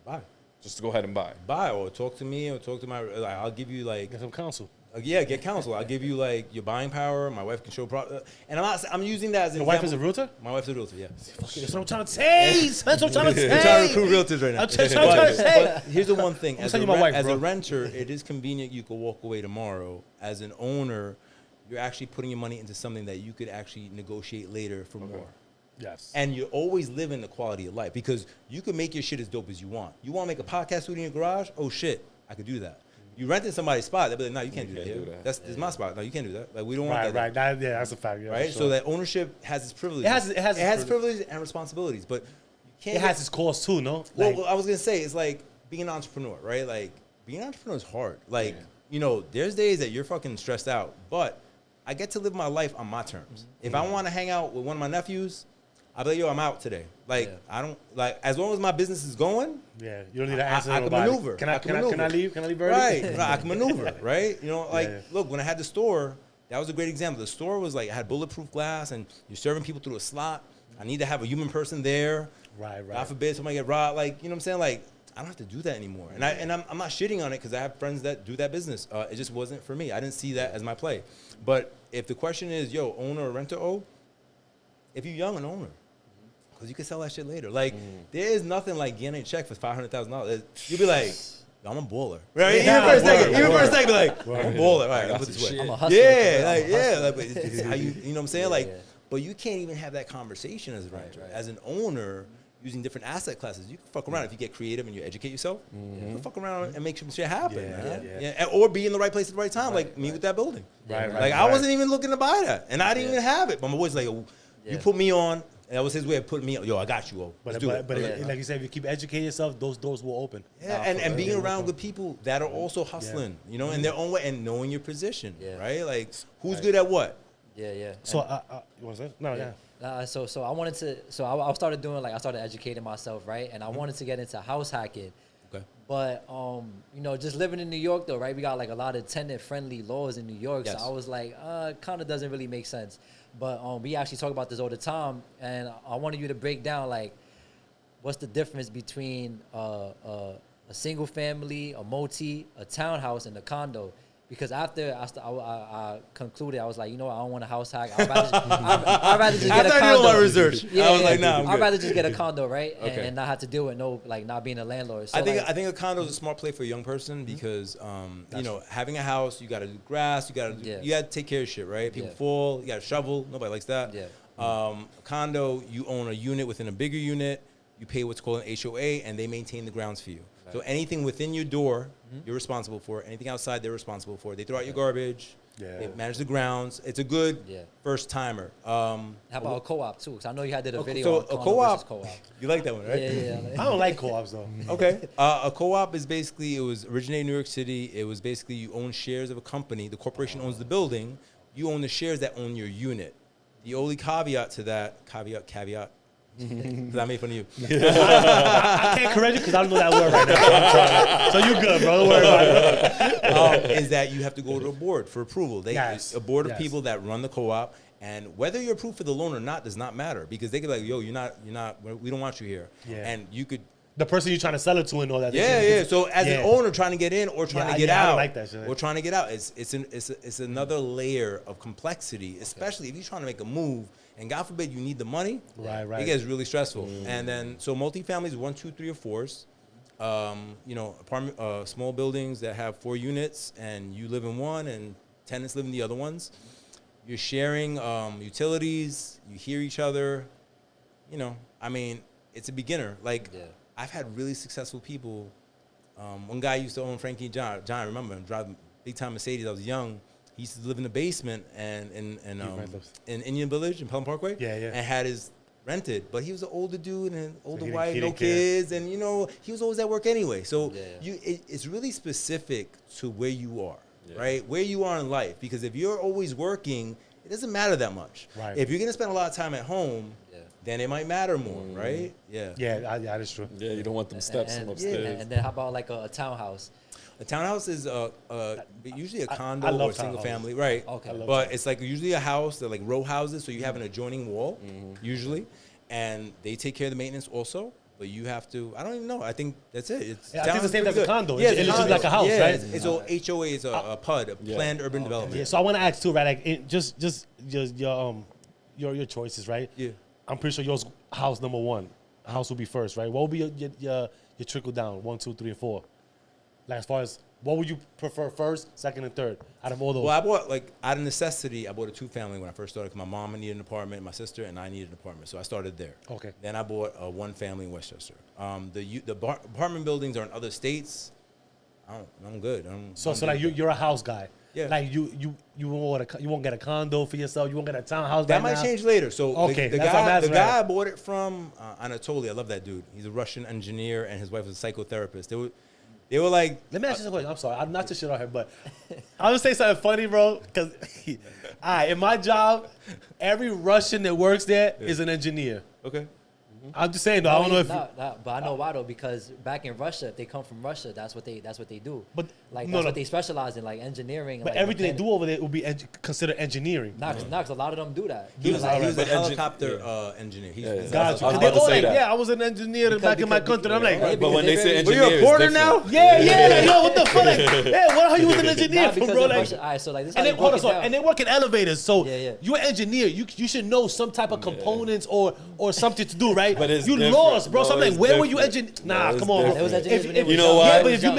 Buy. Just to go ahead and buy. Buy, or talk to me, or talk to my. Like, I'll give you like get some counsel. Get counsel. I'll give you like your buying power. My wife can show and I'm using that as an Your example. wife is a realtor? My wife's a realtor, yeah. That's what I'm trying to say. That's what I'm trying to say. You're trying to recruit realtors right now. I'm trying to say. But here's the one thing. As wife, a renter, it is convenient you could walk away tomorrow. As an owner, you're actually putting your money into something that you could actually negotiate later for more. Yes. And you always live in the quality of life, because you can make your shit as dope as you want. You want to make a podcast studio in your garage? Oh, shit, I could do that. You renting somebody's spot, they'll be like, no, you can't do that here. That's my spot. No, you can't do that. Like, we don't want that. Right. That's a fact. Yeah, right? Sure. So that ownership has its privileges. It has its privileges and responsibilities, but you can't. It has its costs too, no? Well, I was gonna say, it's like being an entrepreneur, right? Like, being an entrepreneur is hard. Like, there's days that you're fucking stressed out, but I get to live my life on my terms. If I want to hang out with one of my nephews, I'll be like, yo, I'm out today. Like, I don't, like, as long as my business is going. Yeah, you don't need to answer I can maneuver. Can I leave? Can I leave early? Right, I can maneuver, right? Look, when I had the store, that was a great example. The store was like, I had bulletproof glass, and you're serving people through a slot. I need to have a human person there. Right. God forbid somebody get robbed. Like, you know what I'm saying? Like, I don't have to do that anymore. And I'm not shitting on it, because I have friends that do that business. It just wasn't for me. I didn't see that as my play. But if the question is, yo, owner or renter, if you're young, an owner. Because you can sell that shit later. Like, there is nothing like getting a check for $500,000. You'll be like, yo, I'm a baller. Right? Even for a second, be like, I'm a baller. All right, I'll put this way. I'm a hustler. It's how you know what I'm saying? Like, but you can't even have that conversation as a renter. Right. As an owner, using different asset classes, you can fuck around if you get creative and you educate yourself. You can fuck around and make some shit happen, man. Or be in the right place at the right time, like me with that building. Like, I wasn't even looking to buy that, and I didn't even have it. But my boy's like, you put me on. And that was his way of putting me, yo, I got you, Let's do it. But like you said, if you keep educating yourself, those doors will open. Yeah, and being around good people that are also hustling, in their own way, and knowing your position, right? Like, who's good at what? Yeah. So, you want to say? No, yeah. So I wanted to. So I started doing I started educating myself, right? And I wanted to get into house hacking. Okay. But just living in New York though, right? We got like a lot of tenant-friendly laws in New York. Yes. So I was like, kind of doesn't really make sense. But we actually talk about this all the time, and I wanted you to break down like, what's the difference between a single family, a multi, a townhouse, and a condo, Because after I concluded, I was like, you know what, I don't want a house hack. I'd rather just get a After I did condo. all my research, I was like, nah, I'm I'd good. rather just get a condo, right? Okay. And not have to deal with not being a landlord. So I think a condo is a smart play for a young person because you know, having a house, you got to do grass, you got to take care of shit, right? People fall, you got to shovel. Nobody likes that. Yeah. A condo, you own a unit within a bigger unit. You pay what's called an HOA, and they maintain the grounds for you. Right. So anything within your door, you're responsible for. Anything outside, they're responsible for. They throw out your garbage. Yeah. They manage the grounds. It's a good first timer. How about a co-op too? Because I know you had did a video so on a condo co-op, versus co-op. You like that one, right? Yeah. I don't like co-ops though. Okay. A co-op is basically, it was originated in New York City. It was basically you own shares of a company. The corporation owns the building. You own the shares that own your unit. The only caveat to that, caveat, because I made fun of you. I can't correct you because I don't know that word right now. I'm sorry. So you good, bro. Don't worry about it. Is that you have to go to a board for approval. A board of people that run the co-op, and whether you're approved for the loan or not does not matter because they could be like, yo, you're not, we don't want you here. Yeah. And you could. The person you're trying to sell it to and all that. Yeah. So as an owner trying to get in or trying to get out, I don't like that shit. or trying to get out, it's another layer of complexity, especially if you're trying to make a move. And God forbid you need the money. Right. It gets really stressful. And then so multifamilies, 1, 2, 3, or 4s. You know, apartment, small buildings that have 4 units, and you live in one, and tenants live in the other ones. You're sharing utilities. You hear each other. You know, I mean, it's a beginner. Like I've had really successful people. One guy used to own Frankie and John. John, I remember him driving big time Mercedes. I was young. He used to live in the basement and in Indian Village in Pelham Parkway. Yeah. And had his rented, but he was an older dude and an older he wife, no didn't care. kids, and you know he was always at work anyway. So it's really specific to where you are, right? Where you are in life, because if you're always working, it doesn't matter that much. Right. If you're gonna spend a lot of time at home, then it might matter more, right? Yeah. Yeah, that's true. Yeah, you don't want them steps from upstairs. And then how about like a townhouse? A townhouse is usually a condo love or a single townhouses. family, right? Okay. But it's like usually a house. They're like row houses, so you have an adjoining wall, usually, and they take care of the maintenance also. But you have to. I don't even know. I think that's it. I think it's the same as a condo. Yeah, It's just like a house, right? It's HOA is a PUD, a planned urban development. Yeah, so I want to ask too, right? Like, just your choices, right? Yeah. I'm pretty sure yours house number 1. House will be first, right? What would be your trickle down 1, 2, 3, and 4? Like as far as what would you prefer first, second, and third out of all those? Well, I bought out of necessity. I bought a 2-family when I first started. Cause my mom needed an apartment, my sister and I needed an apartment, so I started there. Okay. Then I bought a 1-family in Westchester. The apartment buildings are in other states. I'm good. So like you're a house guy. Yeah. Like you won't get a condo for yourself. You won't get a townhouse. That right might now. change later. So Okay, the that's what I'm guy asking, the guy right? I bought it from, Anatoly. I love that dude. He's a Russian engineer, and his wife was a psychotherapist. They were like, Let me ask you a question. I'm sorry. I'm not to shit on her, but I'll just say something funny, bro. Because in my job, every Russian that works there is an engineer. okay. I'm just saying though. I don't know if. But I know why though, because back in Russia, if they come from Russia, that's what they do. But like no, that's no. what they specialize in, like engineering. But like everything they mechanic. do over there will be considered engineering. Nah, 'cause a lot of them do that. He was Alright, a but helicopter engineer. Yeah. Got you. I was Because they about to all say like, that. yeah, I was an engineer back in my country. I'm like, Yeah, But when they say Were engineer, you a porter it's different. now? yeah, like, yo, what the fuck? Like, yeah, what are you with an engineer Nah, for, because bro? in Like, Russia, alright, so like this. and how then you break hold on, it down. and they work in elevators. So Yeah. you're an engineer. You should know some type of components or something to do, right? But it's you different. lost, bro. So I'm No, like, it's where were you different. engineer? Nah, No, come it's on, bro. different. It was engineers when they If- were You know young. why? Yeah, but if Young.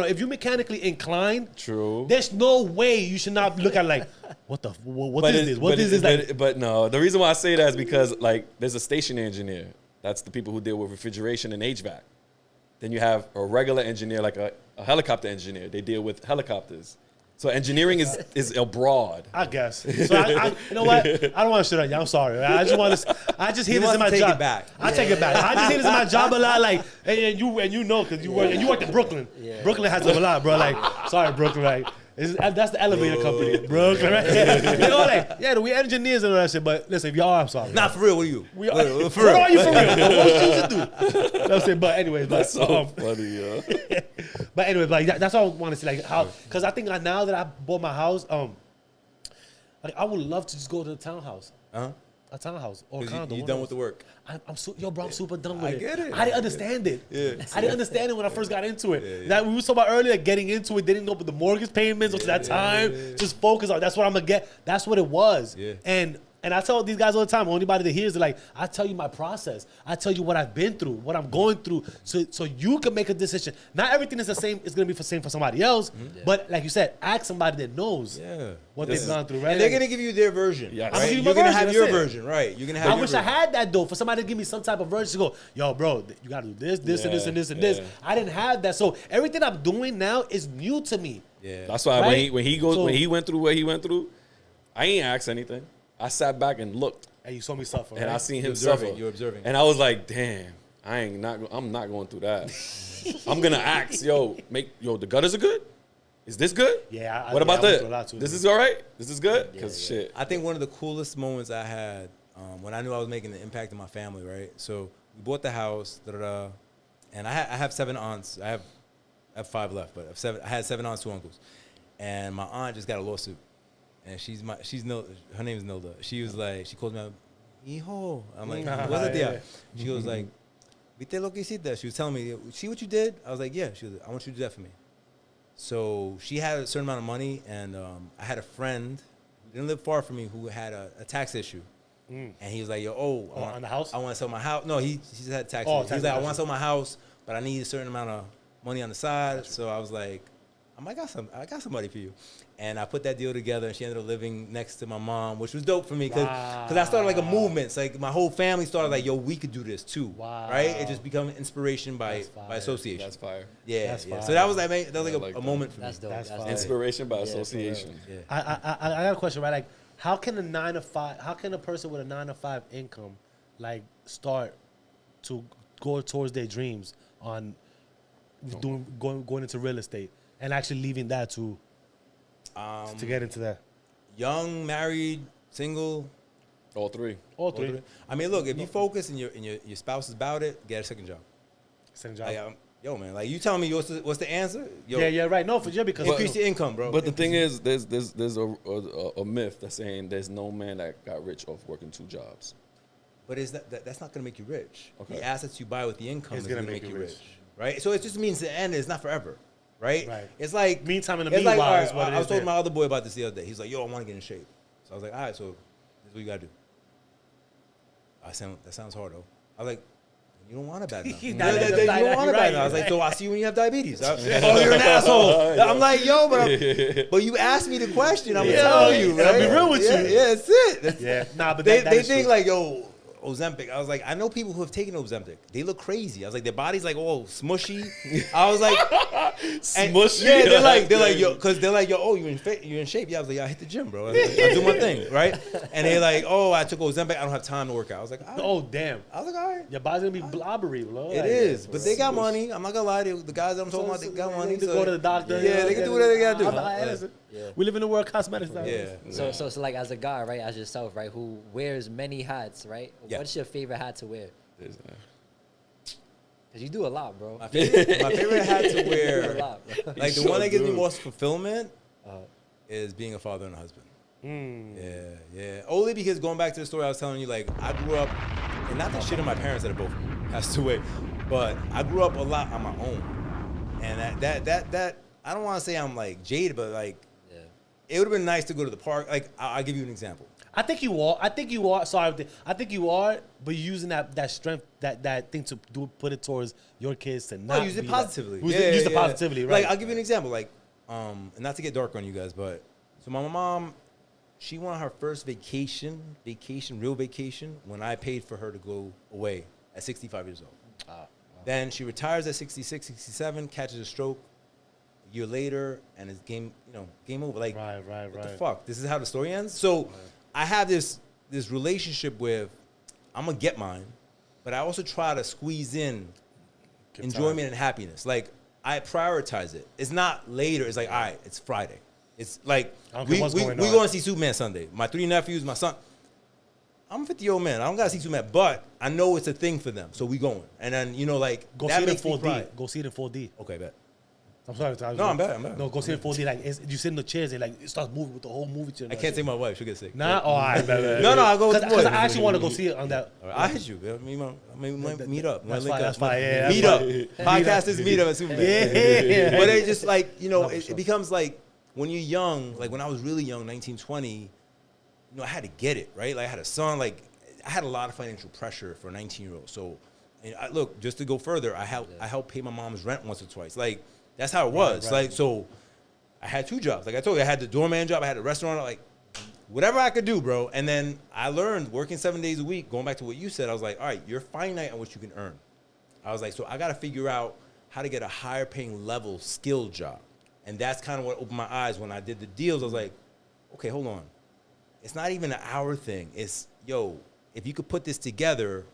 if you mechanically inclined, True. there's no way you should not look at like, what the what But is it- this? What but is it- this? Like, but no, the reason why I say that is because like there's a station engineer. That's the people who deal with refrigeration and HVAC. Then you have a regular engineer, like a helicopter engineer. They deal with helicopters. So engineering is abroad. I guess. So I you know what? I don't want to shit on you. I'm sorry. I just want to. I just hear this in my wants to take job. it back. I take it back. I just hear this in my job a lot. Like, and you know, because you work in Brooklyn. Yeah. Brooklyn has a lot, bro. Like, sorry, Brooklyn. Like, that's the elevator company, Brooklyn. Right? You know, like, yeah, we engineers and all that shit. But listen, if y'all are, I'm sorry. Nah, for real. What are you? We are. What What are you for real? Bro? What you should do? You know what I'm saying? But anyways, That's but, so funny, yo. but anyway, like that's all I want to see. Like how, because I think like now that I bought my house, like I would love to just go to the townhouse. Uh-huh. A townhouse or 'Cause condo. you one done of with the those. work. I'm super done with I it. get it. I didn't understand it. Yeah. I didn't understand it when I first got into it. Yeah. That we were talking about earlier, getting into it, didn't know about the mortgage payments or to that time. Just focus on that's what I'm gonna get. That's what it was. Yeah. And I tell these guys all the time, anybody that hears it, like, I tell you my process. I tell you what I've been through, what I'm going through, so you can make a decision. Not everything is the same. It's gonna be the same for somebody else. But like you said, ask somebody that knows what they've gone through, right? And they're gonna give you their version. Yes. Right? I'm gonna give you You're my gonna version, have your that's it. version, right? You're gonna have. I your wish I version. had that though, for somebody to give me some type of version to go, yo, bro, you gotta do this, and this, and this, and this. Yeah. I didn't have that, so everything I'm doing now is new to me. Yeah. That's why Right? when he went through what he went through, I ain't asked anything. I sat back and looked, And you saw me suffer, and right? I seen him You're observing, suffer. you're observing. And I was like, damn, I'm not going through that. I'm gonna ask, the gutters are good. Is this good? Yeah, What about I went through a lot that? too, This dude. is all right. This is good. Cause shit. I think one of the coolest moments I had when I knew I was making an impact in my family, right? So we bought the house, and I have 7 aunts. I have 5 left, but I had 7 aunts, 2 uncles, and my aunt just got a lawsuit, and her name is Nilda. She was like, she called me out, hijo. I'm like, what's it there? She was like, viste lo que hiciste? She was telling me, see what you did? I was like, yeah. She was like, I want you to do that for me. So she had a certain amount of money, and I had a friend who didn't live far from me who had a tax issue. And he was like, on the house? I want to sell my house. No, he just had tax Oh, issue. He tax was like, I issue. want to sell my house, but I need a certain amount of money on the side. So I was like, I got somebody for you. And I put that deal together, and she ended up living next to my mom, which was dope for me because I started like a movement. It's like my whole family started like, yo, we could do this too. Wow. Right? It just become inspiration by That's fire. association. That's fire. Yeah, That's yeah. fire. So that was like a that. moment for me. That's dope. That's That's fire. dope. Inspiration by Yeah, association. Yeah. I got a question, right? Like, how can a person with a 9-to-5 income like start to go towards their dreams on going into real estate and actually leaving that to get into that? Young, married, single. All three. All three. I mean, look, if you focus and your spouse is about it, get a second job. Same job. Like, yo, man, like you telling me what's the answer? Yo, yeah, right. No, for sure, because increase your income, bro. But the thing is, there's a myth that's saying there's no man that got rich off working 2 jobs. But is that's not gonna make you rich. Okay. The assets you buy with the income It's is gonna gonna make make you you rich. rich, right? So it just means the end is not forever, right? Right. It's like Meantime and the it's like, meanwhile all right, is what it I was is talking to there. my other boy about this the other day. He's like, yo, I want to get in shape. So I was like, all right, so this is what you gotta do. That sounds hard though. I was like, you don't want it bad enough. You don't want it bad enough. I was like, so I'll see you when you have diabetes. Oh, you're an asshole. I'm like, yo, but you asked me the question. I'm gonna tell you, right? I'll be real with you. Yeah, that's it. yeah, nah, but They that is think true. like, yo, Ozempic. I was like, I know people who have taken Ozempic. They look crazy. I was like, their body's like, oh, smushy. I was like, and- Smushy. Yeah, they're like, yo, because they're like, yo, oh, you're in shape. Yeah, I was like, yeah, I hit the gym, bro. I do my thing, right? And they're like, oh, I took Ozempic. I don't have time to work out. I was like, all right. Oh damn, I was like, all right. your body's gonna be blobbery, bro. It Like, is, but they got money. I'm not gonna lie to you. The guys that I'm talking about, they got money. They so go to the doctor. Yeah, they can do whatever they gotta do. Listen, we live in the world of cosmetics now. Yeah. So like as a guy, right, as yourself, right, who wears many hats, right? Yeah. What's your favorite hat to wear? There's, Because you do a lot, bro. My favorite hat to You do a wear, lot, bro. like the sure one that gives me do. most fulfillment, is being a father and a husband. Yeah. Only because going back to the story I was telling you, like I grew up, and not the shit of my parents that have both passed away, but I grew up a lot on my own, and that I don't want to say I'm like jaded, but like it would have been nice to go to the park. Like I'll give you an example. I think you are. Sorry, I think you are. But you're using that strength, that thing to put it towards your kids to not Use it be positively. That. Use the positivity, right? Like I'll give you an example. Like, and not to get dark on you guys, but so my mom, she went on her first real vacation, when I paid for her to go away at 65 years old. Then she retires at 66, 67, catches a stroke. A year later, and it's game over. Like, right. what the fuck? This is how the story ends. So I have this relationship with, I'm gonna get mine, but I also try to squeeze in enjoyment and happiness. Like I prioritize it. It's not later. It's like, all right, it's Friday. It's like I don't we care what's going on. going to see Superman Sunday. My 3 nephews, my son. I'm a 50-year-old man. I don't gotta see Superman, but I know it's a thing for them, so we going. And then like Go that see it in makes me 4D. pride. Go see it in 4D. Okay, bet. I'm sorry. No, I'm bad. No, go see it 4D. Like you sit in the chairs and like it starts moving with the whole movie chair. I can't take my wife. She'll get sick. Nah, all right, man. No, I'll go with the Because boys. I actually want to go see it on that. All right, I'll hit you. We might meet up. That's Might link fine. up. That's fine. Yeah, Meet up. Podcasters meet up at Super Bowl. Yeah. But it's just like, No, for it sure. becomes like when you're young, like when I was really young, 19, 20, I had to get it, right? Like I had a son, like I had a lot of financial pressure for a 19-year-old. So, and look, just to go further, I helped pay my mom's rent once or twice. Like that's how it was. Right. Like, so I had 2 jobs. Like I told you, I had the doorman job, I had a restaurant, like whatever I could do, bro. And then I learned working 7 days a week, going back to what you said, I was like, all right, you're finite on what you can earn. I was like, so I got to figure out how to get a higher paying level skill job. And that's kind of what opened my eyes when I did the deals. I was like, okay, hold on. It's not even an hour thing. It's, yo, if you could put this together,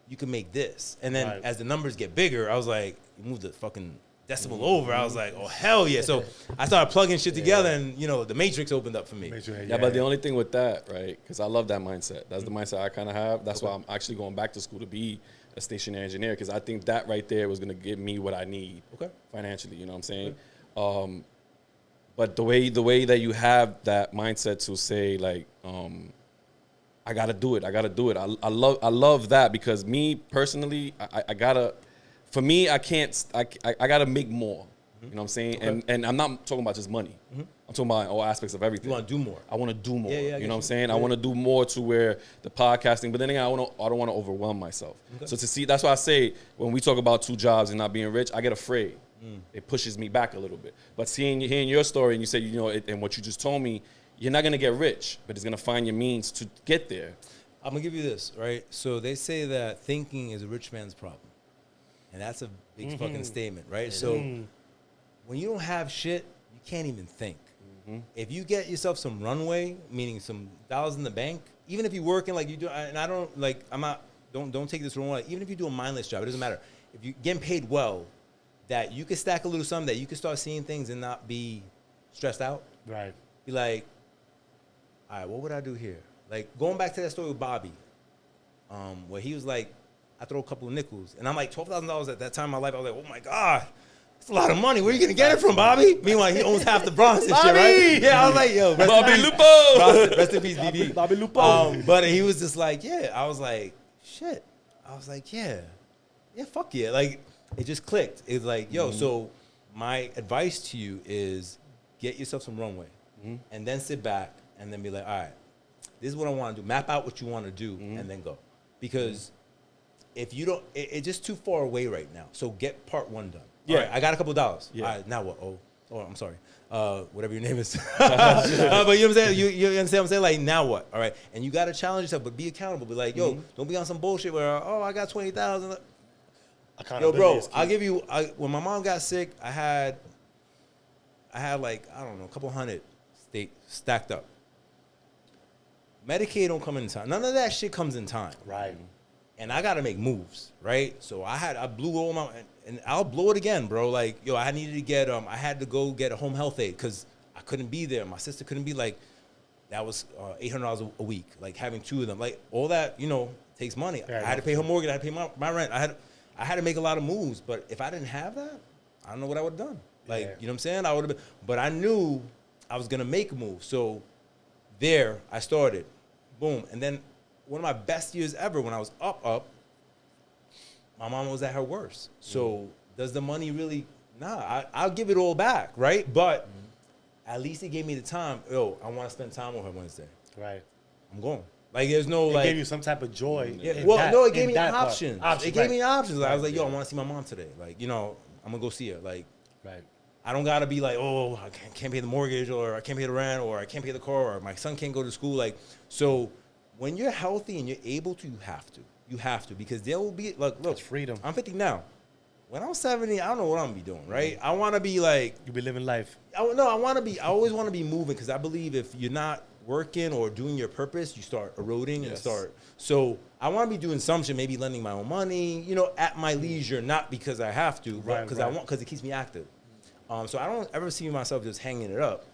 you can make this. And then Right. as the numbers get bigger, I was like, you move the fucking decimal over. I was like, oh, hell yeah. So I started plugging shit together and, the matrix opened up for me. Yeah, but the only thing with that, right, because I love that mindset. That's the mindset I kind of have. That's why I'm actually going back to school to be a stationary engineer, because I think that right there was going to give me what I need financially, you know what I'm saying? But the way that you have that mindset to say, like, I got to do it. I love that, because me personally, I got to, for me, I got to make more. You know what I'm saying? And I'm not talking about just money. I'm talking about all aspects of everything. You want to do more. I want to do more. Yeah, you know what I'm saying? I want to do more to where the podcasting, but then again, I don't want to overwhelm myself. So to see, that's why I say when we talk about 2 jobs and not being rich, I get afraid. It pushes me back a little bit. But hearing your story, and you say, and what you just told me, you're not going to get rich, but it's going to find your means to get there. I'm going to give you this, right? So they say that thinking is a rich man's problem. And that's a big fucking statement, right? So when you don't have shit, you can't even think. If you get yourself some runway, meaning some dollars in the bank, even if you're working like you do, and I don't, like, I'm not, don't take this wrong way. Even if you do a mindless job, it doesn't matter. If you're getting paid well, that you can stack a little something, that you can start seeing things and not be stressed out. Right. Be like, all right, what would I do here? Like, going back to that story with Bobby, where he was like, I throw a couple of nickels. And I'm like, $12,000 at that time in my life. I was like, oh, my God. That's a lot of money. Where are you going to get it from, Bobby? Meanwhile, he owns half the Bronx and shit, right? Yeah, I was like, yo, Bobby Lupo! Rest in peace, BB. Bobby Lupo. But he was just like, yeah. I was like, shit. I was like, yeah, fuck yeah. Like, it just clicked. It's like, yo, so my advice to you is get yourself some runway and then sit back and then be like, all right, this is what I want to do. Map out what you want to do and then go. Because if you don't, it's just too far away right now. So get part 1 done. Yeah. All right, I got a couple of dollars. Yeah. All right, now what? Oh, I'm sorry. Whatever your name is. But you know what I'm saying? You understand what I'm saying? Like, now what? All right. And you got to challenge yourself, but be accountable. Be like, yo, don't be on some bullshit where, I got 20,000. Yo, bro, I'll give you, when my mom got sick, I had like, I don't know, a couple hundred stacked up. Medicaid don't come in time. None of that shit comes in time. Right. And I got to make moves, right? So I blew all my, and I'll blow it again, bro. Like, yo, I needed to get, I had to go get a home health aid because I couldn't be there. My sister couldn't be, like, that was $800 a week, like having 2 of them. Like, all that, takes money. Yeah, I had to pay her mortgage. I had to pay my rent. I had to make a lot of moves. But if I didn't have that, I don't know what I would have done. Like, Yeah. you know what I'm saying? I would have been, but I knew I was going to make a move. So there I started. Boom. And then one of my best years ever when I was up, my mom was at her worst. So does the money really? Nah, I'll give it all back, right? But at least it gave me the time. Yo, I want to spend time with her Wednesday. Right. I'm going. Like, there's no, It like. gave you some type of joy. Yeah, in well, that- no, it in gave me that part. options. Options, It gave right. me options. I was like, yo, I Right. want to see my mom today. Like, I'm going to go see her. Like, Right. I don't got to be like, oh, I can't pay the mortgage, or I can't pay the rent, or I can't pay the car, or my son can't go to school. Like, so when you're healthy and you're able to, you have to. You have to, because there will be, look, It's freedom. I'm 50 now. When I'm 70, I don't know what I'm going to be doing, right? I want to be like, You be living life. I always want to be moving, because I believe if you're not working or doing your purpose, you start eroding and Yes. start. So I want to be doing some shit, maybe lending my own money, at my leisure, not because I have to, but Right, because right. because it keeps me active. So I don't ever see myself just hanging it up.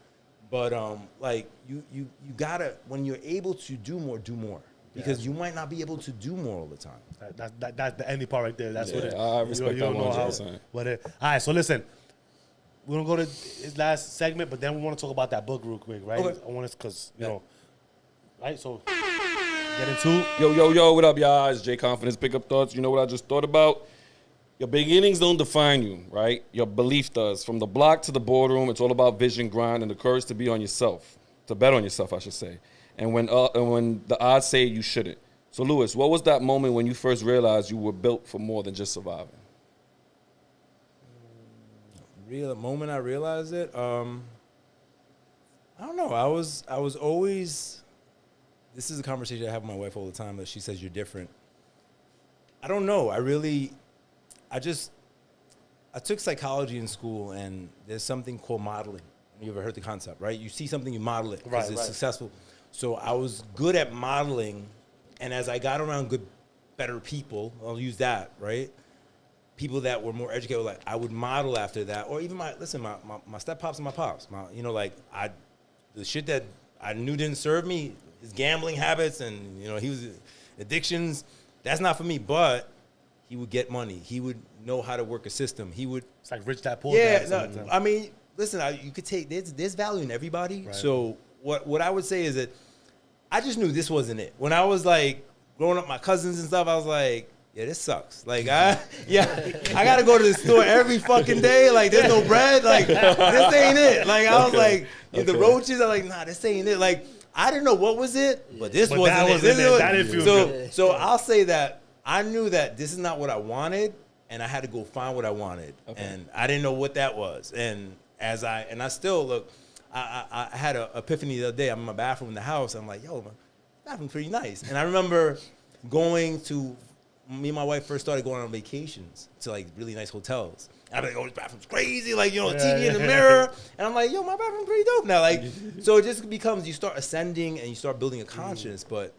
But like you gotta, when you're able to do more, because you might not be able to do more all the time. That's the ending part right there. That's Yeah, what it. I respect you that don't know how- 100%. All right, so listen. we're gonna go to his last segment, but then we want to talk about that book real quick, right? Okay. I want to, cause you know, right? So get into. Yo, what up, y'all? It's Jay Confidence Pickup Thoughts. You know what I just thought about? Your beginnings don't define you, right? Your belief does. From the block to the boardroom, it's all about vision, grind, and the courage to be on yourself. To bet on yourself, I should say. And when the odds say you shouldn't. So, Lewis, what was that moment when you first realized you were built for more than just surviving? Real moment I realized it. I don't know. I was always. This is a conversation I have with my wife all the time. That she says you're different. I don't know. I took psychology in school, and there's something called modeling. You ever heard the concept, right? You see something, you model it because it's successful. So I was good at modeling, and as I got around better people, I'll use that, right? People that were more educated, like I would model after that, or even my step pops and my pops, the shit that I knew didn't serve me, his gambling habits and he was addictions. That's not for me, but he would get money. He would know how to work a system. It's like rich dad poor dad. dad. I mean, listen, you could take there's value in everybody. Right. So what I would say is that I just knew this wasn't it. When I was like growing up, my cousins and stuff, I was like, yeah, this sucks. Like, I got to go to the store every fucking day. Like, there's no bread. Like, this ain't it. Like, I was like, the roaches are like, nah, this ain't it. Like, I didn't know what was it, but this wasn't it. That didn't feel good. So I'll say that I knew that this is not what I wanted, and I had to go find what I wanted. Okay. And I didn't know what that was. And I still look, I had an epiphany the other day. I'm in my bathroom in the house. I'm like, yo, my bathroom's pretty nice. And I remember me and my wife first started going on vacations to like really nice hotels. And I'd be like, oh, this bathroom's crazy. Like, TV in the mirror. And I'm like, yo, my bathroom's pretty dope now. Like, so it just becomes, you start ascending and you start building a conscience. But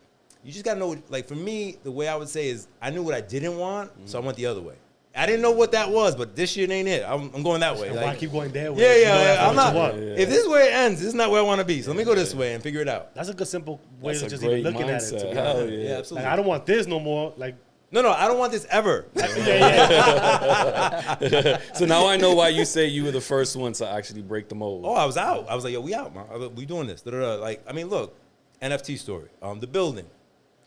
you just got to know, like, for me, the way I would say is I knew what I didn't want, so I went the other way. I didn't know what that was, but this shit ain't it. I'm going that way. Like, why keep going there? Yeah. I'm not. If this is where it ends, this is not where I want to be. So let me go this way and figure it out. That's a good, simple way That's of just great even looking mindset. at it. Hell yeah, absolutely. Like, I don't want this no more. Like, no, I don't want this ever. So now I know why you say you were the first one to actually break the mold. Oh, I was out. I was like, yo, we out, man. We doing this. Like, I mean, look, NFT story. The building.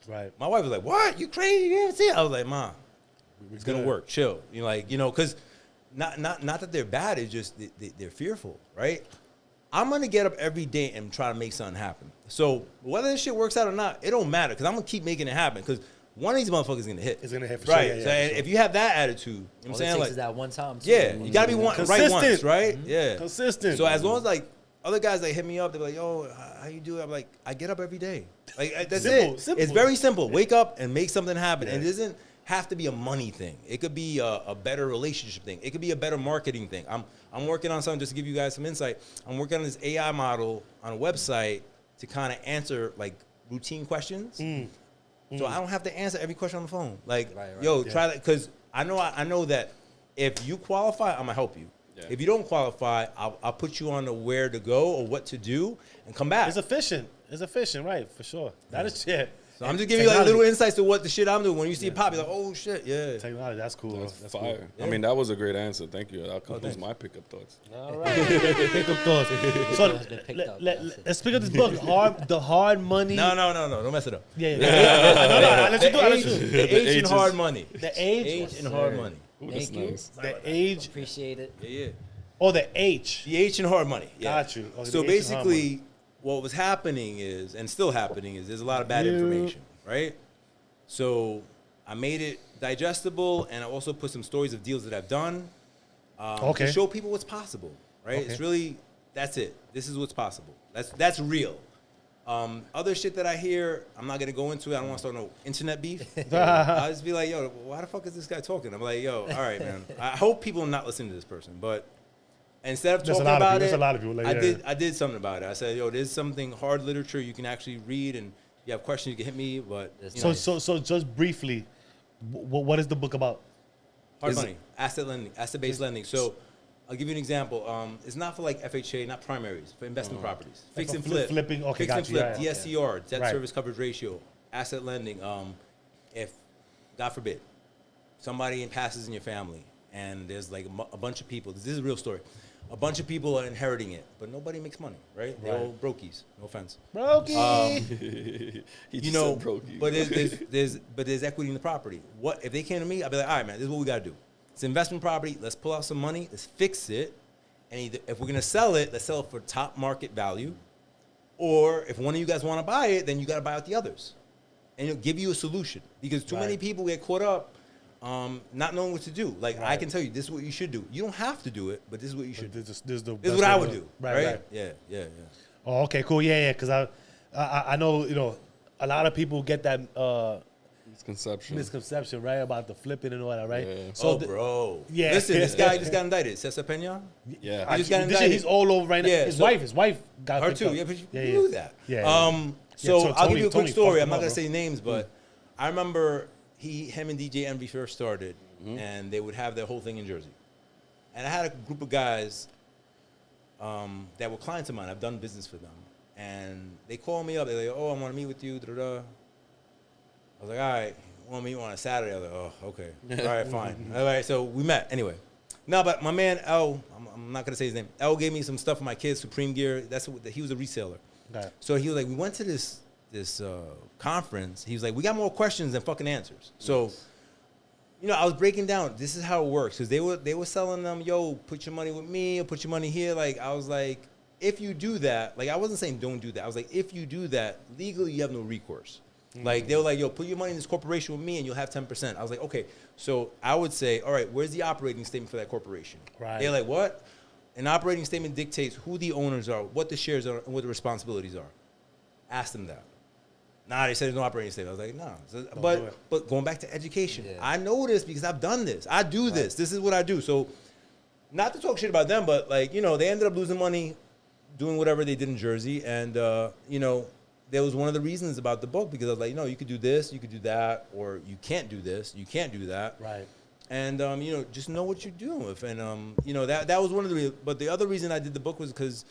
right. My wife was like, what? You crazy? You didn't see it? I was like, Mom, it's gonna work. Chill. Because not that they're bad. It's just they're fearful, right? I'm gonna get up every day and try to make something happen. So whether this shit works out or not, it don't matter because I'm gonna keep making it happen because one of these motherfuckers is gonna hit. It's gonna hit for right. sure. Yeah, So for sure. if you have that attitude, you know what I'm saying? Takes Like is that one time. Too. yeah, you gotta be right once, right? Mm-hmm. Yeah, Consistent. So as long as like other guys like hit me up, they're like, yo, how you do it? I'm like, I get up every day. Like that's it. Simple. It's very simple. Wake up and make something happen. And it doesn't have to be a money thing. It could be a better relationship thing. It could be a better marketing thing. I'm working on something just to give you guys some insight. I'm working on this AI model on a website to kind of answer like routine questions. So I don't have to answer every question on the phone. Like, yo, try that because I know that if you qualify, I'm gonna help you. Yeah. If you don't qualify, I'll put you on to where to go or what to do and come back. It's efficient, right? For sure. That is shit. So I'm just giving you like little insights to what the shit I'm doing. When you see it pop, you're like, oh shit, yeah. Technology, that's cool. That's fire. Cool. Yeah. I mean, that was a great answer. Thank you. That concludes my pickup thoughts. All right. Pickup thoughts. So let's pick up this book, The Hard Money. No. Don't mess it up. Yeah. I'll let you do it. The Age and Hard Money. The Age? Age and Hard Money. Ooh, Thank you. nice. The Age. Appreciate it. Yeah. Oh, the H. The H and Hard Money. Yeah. Got you. Okay, So the H and Hard basically, what was happening is, and still happening is, there's a lot of bad information, right? So I made it digestible, and I also put some stories of deals that I've done to show people what's possible, right? It's really, that's it. This is what's possible. That's real. Other shit that I hear, I'm not gonna go into it. I don't want to start no internet beef. I'll just be like, yo, why the fuck is this guy talking? I'm like, yo, all right, man. I hope people are not listening to this person, but instead of talking about it, there's a lot of people. Like, I did something about it. I said, yo, there's something hard literature you can actually read, and if you have questions, you can hit me. But so just briefly, what is the book about? Hard money, asset lending, asset-based lending. So I'll give you an example. It's not for like FHA, not primaries, for investment properties. Fix and flip. Flipping, okay, Fix and flip, yeah, DSCR, debt service coverage ratio, asset lending. If, God forbid, somebody passes in your family and there's like a bunch of people, this is a real story. a bunch of people are inheriting it, but nobody makes money, right? They're all brokies. No offense. Brokey. He You just know, said brokey. but there's equity in the property. What if they came to me? I'd be like, all right, man, this is what we got to do. It's investment property. Let's pull out some money. Let's fix it. And either, if we're gonna sell it, let's sell it for top market value. Or if one of you guys want to buy it, then you got to buy out the others, and it'll give you a solution. Because too many people get caught up not knowing what to do. Like I can tell you, this is what you should do. You don't have to do it, but this is what you should do. This is what I would do. Right. Yeah. Oh, okay, cool. Yeah. Because I know, a lot of people get that misconception, right, about the flipping and all that, right? Yeah. So, bro. Yeah. Listen, this guy just got indicted. Cesar Pena. Yeah. He just got indicted. He's all over right now. Yeah, His so- wife got Her picked too. up. Yeah, but you Yeah, knew yeah. that. Yeah. So Yeah, I'll give you a Tony quick story. fucked I'm not him gonna up, say names, but I remember him and DJ Envy first started, and they would have their whole thing in Jersey. And I had a group of guys that were clients of mine. I've done business for them, and they called me up. They're like, "Oh, I want to meet with you." Da-da-da. I was like, "All right, you want to meet on a Saturday?" I was like, "Oh, okay, all right, fine." All right, so we met anyway. No, but my man L, I'm not gonna say his name. L gave me some stuff for my kids, Supreme Gear. He was a reseller. Okay. So he was like, we went to this conference. He was like, we got more questions than fucking answers. So, I was breaking down. This is how it works because they were selling them, yo, put your money with me or put your money here. Like I was like, if you do that, like I wasn't saying don't do that. I was like, if you do that legally, you have no recourse. Like they were like, yo, put your money in this corporation with me and you'll have 10%. I was like, okay. So I would say, all right, where's the operating statement for that corporation? Right. They're like, what? An operating statement dictates who the owners are, what the shares are, and what the responsibilities are. Ask them that. Nah, they said there's no operating statement. I was like, nah. So, but going back to education, I know this because I've done this. I do this. This is what I do. So not to talk shit about them, but like, they ended up losing money doing whatever they did in Jersey. And, there was one of the reasons about the book because I was like, you could do this, you could do that, or you can't do this, you can't do that. Right. And, just know what you're doing with. And, that was one of the reasons. But the other reason I did the book was because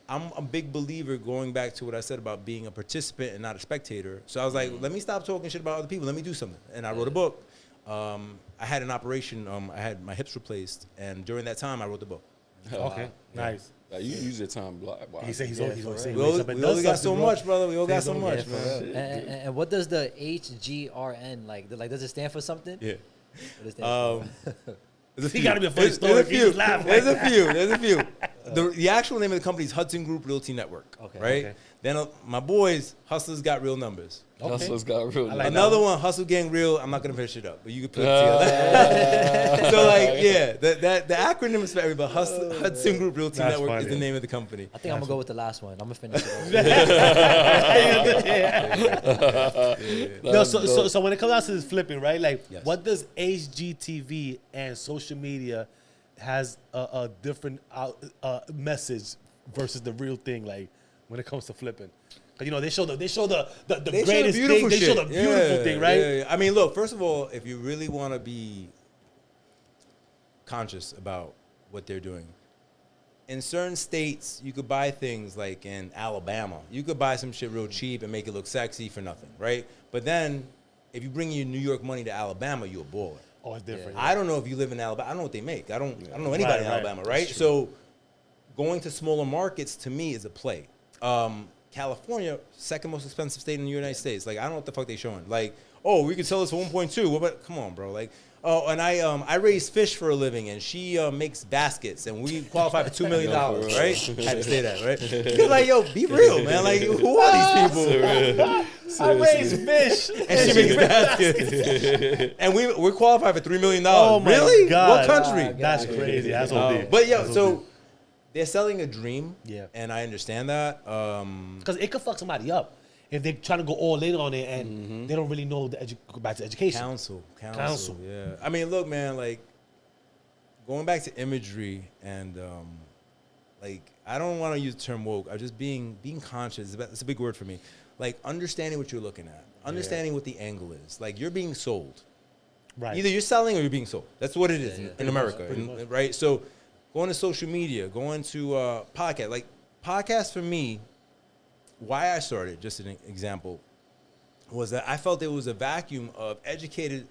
I'm a big believer going back to what I said about being a participant and not a spectator. So I was like, let me stop talking shit about other people. Let me do something. And I wrote a book. I had an operation. I had my hips replaced. And during that time, I wrote the book. Okay. Nice. You use your time. Wow. He said he's always saying We only got so much, brother. We all got so much, man. And what does the HGRN like? Does it stand for something? Yeah. What does it stand for? He got to be a funny story. There's a few. There's a few. The actual name of the company is Hudson Group Realty Network. Okay. Right? Okay. Then my boys, Hustlers Got Real Numbers. Hustlers got real. like Another one, Hustle Gang Real. I'm not gonna finish it up, but you can put it together. So the acronym is for everybody. Hudson Group Realty That's Network funny. is the name of the company. I think I'm gonna go with the last one. I'm gonna finish it. No, so when it comes out to this flipping, right? Like, Yes. what does HGTV and social media has a different message versus the real thing? Like, when it comes to flipping, 'cause, they show the They show the greatest beautiful thing. They show shit. the beautiful thing, right? Yeah. I mean, look. First of all, if you really want to be conscious about what they're doing, in certain states, you could buy things like in Alabama. You could buy some shit real cheap and make it look sexy for nothing, right? But then, if you bring your New York money to Alabama, you're a baller. Oh, it's different. I don't know if you live in Alabama. I don't know what they make. I don't know anybody in Right. Alabama, right? So going to smaller markets to me is a play. California, second most expensive state in the United States. Like, I don't know what the fuck they showing. Like, oh, we could sell this for 1.2. What about, come on, bro. Like, oh, and I raise fish for a living, and she makes baskets, and we qualify for $2 million, right? Had to say that, right? You're like, yo, be real, man. Like, who are these people? I raise fish. And she makes baskets. And we're qualified for $3 million. Oh my really? God. What country? That's crazy. That's OD. But yeah, so they're selling a dream. Yeah. And I understand that. Because it could fuck somebody up if they're trying to go all in on it and they don't really know go back to education. Counsel. Counsel. Yeah. I mean, look, man, like, going back to imagery and, like, I don't want to use the term woke. I'm just being conscious. It's a big word for me. Like, understanding what you're looking at. Understanding what the angle is. Like, you're being sold. Right. Either you're selling or you're being sold. That's what it is in America, Pretty much. right? So going to social media, going to podcast. Like, podcasts for me, why I started, just an example, was that I felt there was a vacuum of educated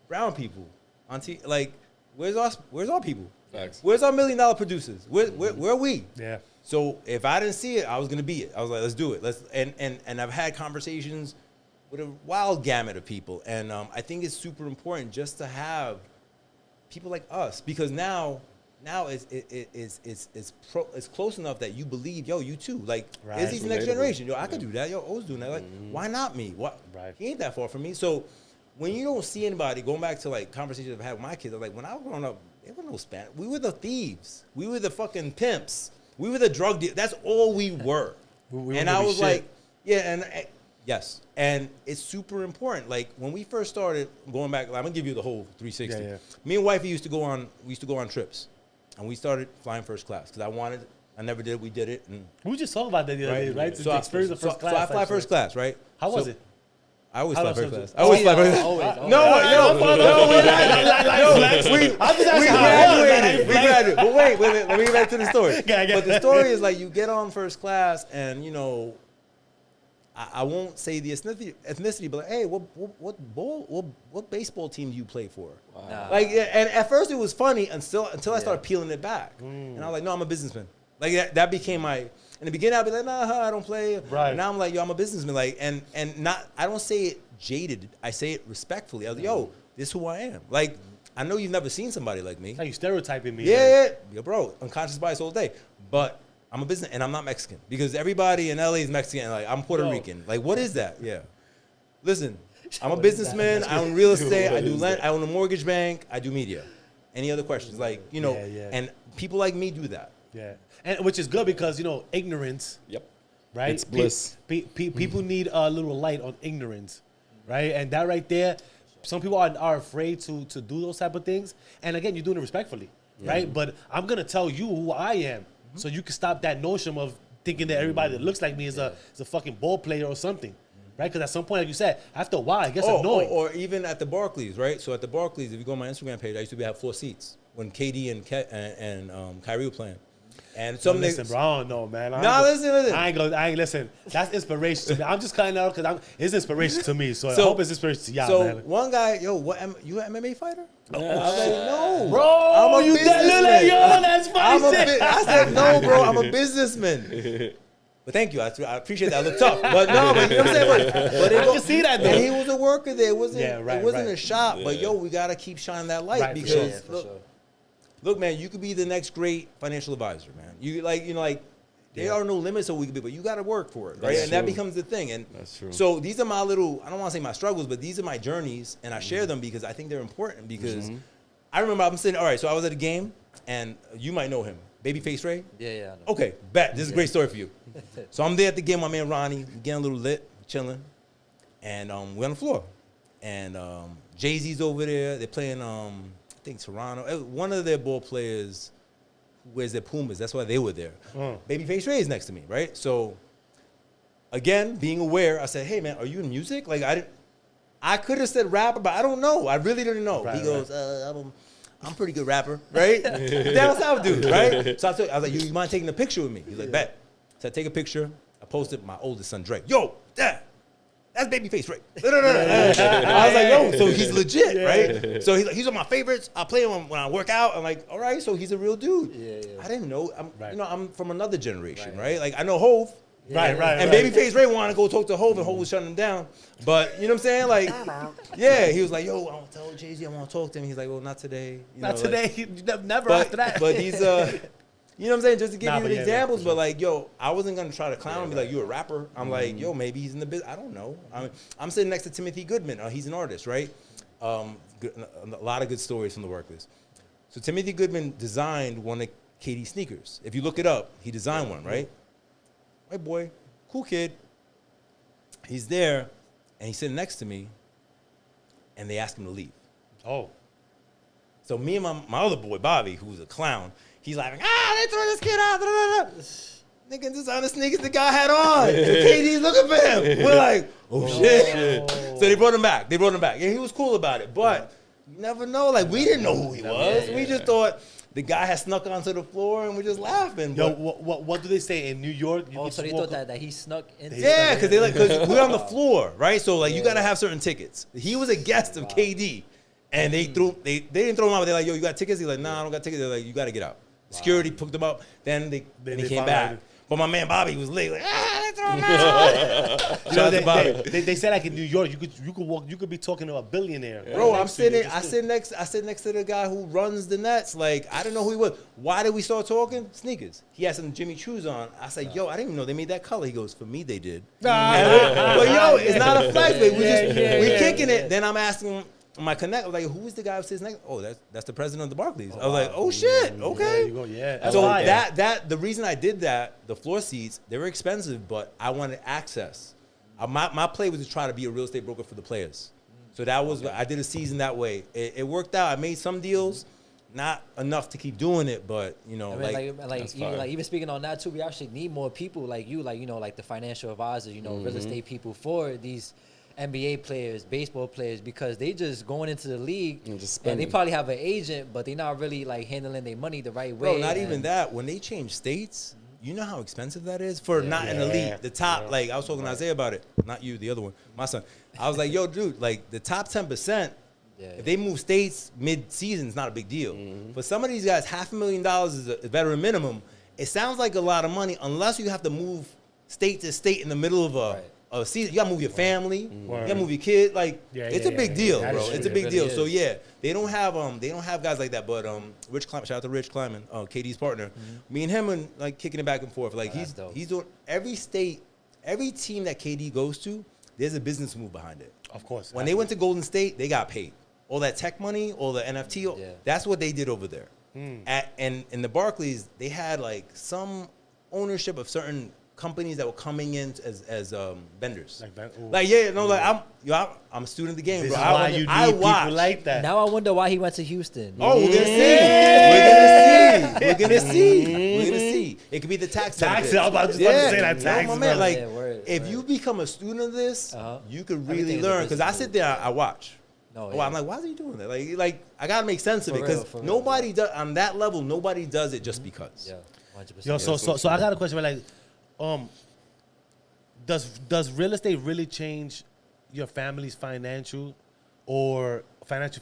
brown people on like, where's our people? Facts. Where's our $1 million producers? Where are we? Yeah. So if I didn't see it, I was gonna be it. I was like, let's do it. And I've had conversations with a wild gamut of people, and I think it's super important just to have people like us, because now it's close enough that you believe, yo, you too. Like, Right. Izzy's the next Relatable. generation. Yo, I could do that. Yo, O's doing that. Like, why not me? What? Right. He ain't that far from me. So when you don't see anybody, going back to like conversations I've had with my kids, I'm like, when I was growing up, there was no Spanish. We were the thieves. We were the fucking pimps. We were the drug dealers. That's all we were. We And were I really was shit. like, yeah, and yes. And it's super important. Like when we first started going back, I'm gonna give you the whole 360. Yeah, yeah. Me and wifey used to go on trips, and we started flying first class because I never did. We did it. And, We just talked about that the other day, right? So The I- experience of first class. So I fly like, first class, right? How was So it? I always How fly was first it? class. I always fly first class. Always. We graduated. But wait, let me get back to the story. But the story is like you get on first class, and you know, I won't say the ethnicity, but like, hey, what baseball team do you play for? Nah. Like, and at first it was funny until I started peeling it back, and I was like, no, I'm a businessman. Like that became my. In the beginning, I'd be like, nah, I don't play. Right. And now I'm like, yo, I'm a businessman. Like, and not, I don't say it jaded. I say it respectfully. I was like, yo, this is who I am. Like, I know you've never seen somebody like me. How you stereotyping me? Yeah, bro, unconscious bias all day. But I'm a business, and I'm not Mexican because everybody in LA is Mexican. Like, I'm Puerto Rican. Like, what is that? Yeah. Listen, I'm a businessman. I own real estate. I do land. I own a mortgage bank. I do media. Any other questions? Like, you know, Yeah. and people like me do that. Yeah. And which is good because, you know, ignorance, Yep. right? It's bliss. People need a little light on ignorance, right? And that right there, some people are afraid to do those type of things. And again, you're doing it respectfully, right? But I'm going to tell you who I am so you can stop that notion of thinking that everybody that looks like me is a fucking ball player or something, right? Because at some point, like you said, after a while, it gets annoying. Or even at the Barclays, right? So at the Barclays, if you go on my Instagram page, I used to have 4 seats when KD and Kyrie were playing. And some Listen, niggas, bro, I don't know, man. listen. I ain't listen. That's inspiration to me. I'm just kind of because it's inspiration to me. So I So- hope it's inspiration to y'all, So man. one guy, yo, you an MMA fighter? I was like, no, Bro, I'm a you that little yo, that's funny shit. I said, no, bro, I'm a businessman. But thank you, I appreciate that. I look tough, but no, but you know what I'm saying. But I can see that, though. And he was a worker there. It wasn't right. a shop, but yo, we gotta keep shining that light Right, for because sure. Yeah, for look, sure. look, man, you could be the next great financial advisor, man. You like there are no limits of what we could be, but you got to work for it, right? That's and that true. becomes the thing. And That's true. so these are my little, I don't want to say my struggles, but these are my journeys, and I share them because I think they're important. Because I remember I'm sitting, all right, so I was at a game, and you might know him, Babyface Ray. Yeah. I know. Okay, bet this is a great story for you. So I'm there at the game, my man Ronnie, getting a little lit, chilling, and we're on the floor, and Jay-Z's over there. They're playing, I think Toronto. One of their ball players who wears their Pumas. That's why they were there. Babyface Ray is next to me, right? So again, being aware, I said, "Hey man, are you in music?" Like I could have said rapper, but I don't know. I really didn't know. Right, He goes, I'm a pretty good rapper, right? Down south dude, right? So I was like, you mind taking a picture with me? He's like, bet. So I take a picture. I posted my oldest son, Drake. Yo, Dad, that's Babyface Ray. I was like, yo, so he's legit, right? So he's one of my favorites. I play him when I work out. I'm like, all right, so he's a real dude. Yeah. I didn't know. Right. I'm from another generation, right? Like I know Hov. Right. And Babyface Ray wanted to go talk to Hov, and Hov was shutting him down. But you know what I'm saying? Like, yeah, he was like, yo, I want to tell Jay-Z I want to talk to him. He's like, well, not today. You Not know, today. Never But, after that. but he's, you know what I'm saying? Just to give Nah, you but the yeah, examples, for but sure. like, yo, I wasn't going to try to clown him and be like, you a rapper. I'm like, yo, maybe he's in the business. I don't know. I'm sitting next to Timothy Goodman. He's an artist, right? A lot of good stories from the workers. So Timothy Goodman designed one of KD's sneakers. If you look it up, he designed one, right? White boy, cool kid. He's there, and he's sitting next to me, and they ask him to leave. Oh. So me and my other boy, Bobby, who's a clown, he's like, they throw this kid out. Da, da, da. Nigga, this other sneakers the guy had on. So KD's looking for him. We're like, oh, shit. So they brought him back. And he was cool about it. But you never know. Like, we didn't know who he was. We just thought the guy had snuck onto the floor, and we're just laughing. Yo, But, what do they say in New York? You Oh, just so they walk thought up- that he snuck into. yeah, because we're on the floor, right? So, like, you got to have certain tickets. He was a guest of KD. And they didn't throw him out. They're like, yo, you got tickets? He's like, nah, I don't got tickets. They're like, you got to get out. Security picked him up. Then they came back. But my man Bobby was late. Like, let's throw him out. Shout out to Bobby. They said like in New York, you could be talking to a billionaire. Yeah. Bro, I sit next to the guy who runs the Nets. Like, I didn't know who he was. Why did we start talking? Sneakers. He had some Jimmy Choos on. I said, yo, I didn't even know they made that color. He goes, for me, they did. But yo, it's not a flex. We're kicking it. Then I'm asking him. My connect, I was like, who is the guy who sits next? Oh, that's the president of the Barclays. I was like, oh shit, okay. There you go, yeah. So that the reason I did that, the floor seats, they were expensive, but I wanted access. My play was to try to be a real estate broker for the players. So that was I did a season that way. It worked out. I made some deals, not enough to keep doing it, but you know, even speaking on that too, we actually need more people like you, like the financial advisors, real estate people for these NBA players, baseball players, because they just going into the league and they probably have an agent, but they're not really like handling their money the right way. Bro, not even that. When they change states, you know how expensive that is for not an elite. The top, like I was talking to Isaiah about it. Not you, the other one, my son. I was like, yo, dude, like the top 10%, if they move states mid-season, it's not a big deal. For some of these guys, $500,000 is a veteran minimum. It sounds like a lot of money unless you have to move state to state in the middle of a season. You gotta move your family. You gotta move your kid. Like it's a big deal, bro. It's a big deal. So yeah, they don't have guys like that. But Rich Kleiman, shout out to Rich Kleiman, KD's partner. Me and him are like kicking it back and forth. Like he's doing every state, every team that KD goes to, there's a business move behind it. Of course. When they went to Golden State, they got paid. All that tech money, all the NFT, that's what they did over there. And in the Barclays, they had like some ownership of certain companies that were coming in as vendors. I'm a student of the game, This bro. is why you need people like that. Now I wonder why he went to Houston. Oh, we're gonna see. It could be the tax. I was about to say that tax. My man, like, if you become a student of this, you could really learn. Because I sit there, I watch. I'm like, why is he doing that? Like I gotta make sense of it because nobody does on that level. Nobody does it just because. Yeah, 100%. Yo, so I got a question. Like, does real estate really change your family's financial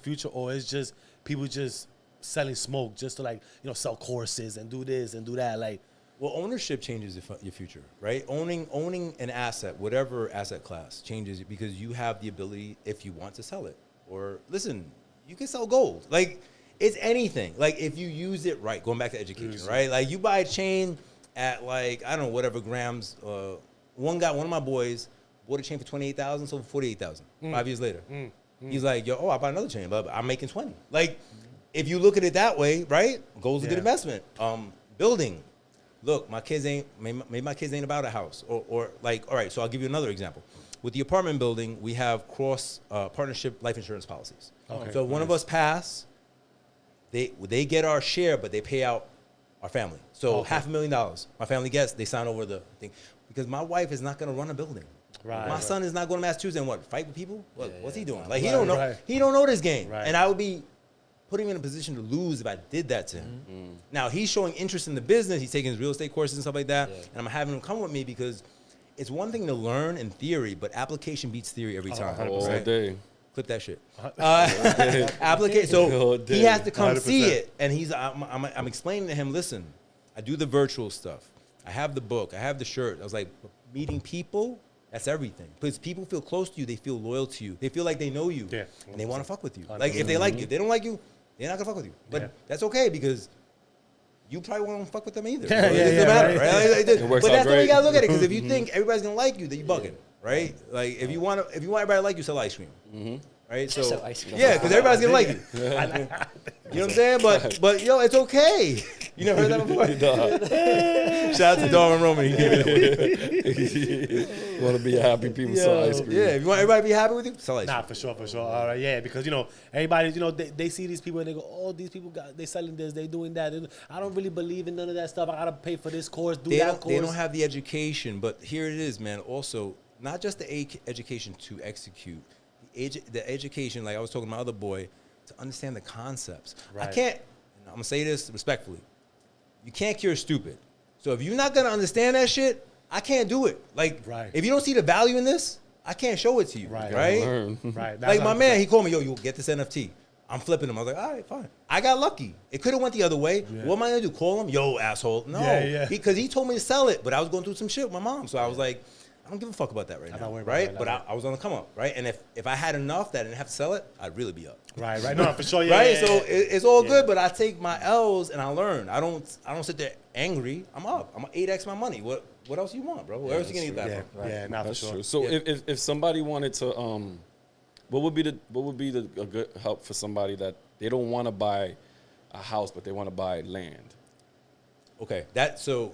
future, or is just people just selling smoke just to sell courses and do this and do that? Like, well, ownership changes your future, right? Owning an asset, whatever asset class, changes because you have the ability if you want to sell it. Or listen, you can sell gold. Like it's anything. Like if you use it right, going back to education, right? Like you buy a chain at like, I don't know, whatever grams. One of my boys bought a chain for $28,000, sold for $48,000. 5 years later. He's like, yo, I bought another chain, but I'm making 20. Like, if you look at it that way, right? Gold's a good investment. Building. Look, my kids ain't about a house. Or like, all right, so I'll give you another example. With the apartment building, we have cross partnership life insurance policies. Okay, so if one of us pass, they get our share, but they pay out our family. So $500,000 my family gets, they sign over the thing. Because my wife is not going to run a building. My son is not going to Massachusetts and fight with people? What's he doing? Like, he don't know. He don't know this game. And I would be putting him in a position to lose if I did that to him. Now, he's showing interest in the business. He's taking his real estate courses and stuff like that. And I'm having him come with me because it's one thing to learn in theory, but application beats theory every time. All day. Clip that shit. Application. So he has to come 100%. See it. And I'm explaining to him, listen, I do the virtual stuff. I have the book. I have the shirt. I was like, meeting people, that's everything. Because people feel close to you. They feel loyal to you. They feel like they know you. Yeah, and they want to fuck with you. Like, if they like you. If they don't like you, they're not going to fuck with you. But that's okay because you probably won't fuck with them either. So it doesn't matter, right? It works but out that's the way great. you got to look at it. Because if you think everybody's going to like you, then you're bugging, right? Like, if you want everybody to like you, sell ice cream. Right? So, yeah, because everybody's going to like you. You know what I'm saying? But yo, it's okay. You never heard that before? Shout out to Darwin Roman. He gave it away. Want to be happy people sell ice cream. Yeah, if you want everybody to be happy with you, sell ice cream. Nah, for sure. All right, yeah, because, everybody, they see these people and they go, oh, these people, they selling this, they doing that. I don't really believe in none of that stuff. I got to pay for this course, that course. They don't have the education, but here it is, man. Also, not just the education to execute, the education, like I was talking to my other boy, to understand the concepts. Right. I'm going to say this respectfully. You can't cure stupid. So if you're not going to understand that shit, I can't do it. Like, if you don't see the value in this, I can't show it to you. Right? Right. Like my man, he called me, yo, you get this NFT. I'm flipping them. I was like, all right, fine. I got lucky. It could have went the other way. Yeah. What am I gonna do? Call him? Yo, asshole. No, Yeah. because he told me to sell it, but I was going through some shit with my mom. So I was like, I don't give a fuck about that right I'm now, not worried about right? that, But not I was on the come up, right? And if I had enough that I didn't have to sell it, I'd really be up. Right. No, for sure. Yeah. Right, yeah, so yeah. it's all good, but I take my L's and I learn. I don't sit there angry. I'm up. I'm 8x my money. What else you want, bro? Where else you gonna get that Yeah, from? yeah, not for That's sure. true. So if somebody wanted to, what would be a good help for somebody that they don't want to buy a house but they want to buy land Okay, so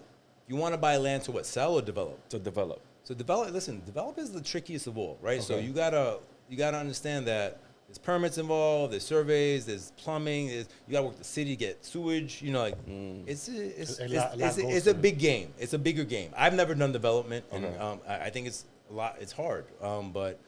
you want to buy land to what? Sell or develop? to develop? So develop is the trickiest of all, right? So Okay. you gotta understand that there's permits involved, there's surveys, there's plumbing, you gotta work with the city, get sewage, it's A lot goes a to it. big game. It's a bigger game. I've never done development, and Okay. I think it's a lot. It's hard, but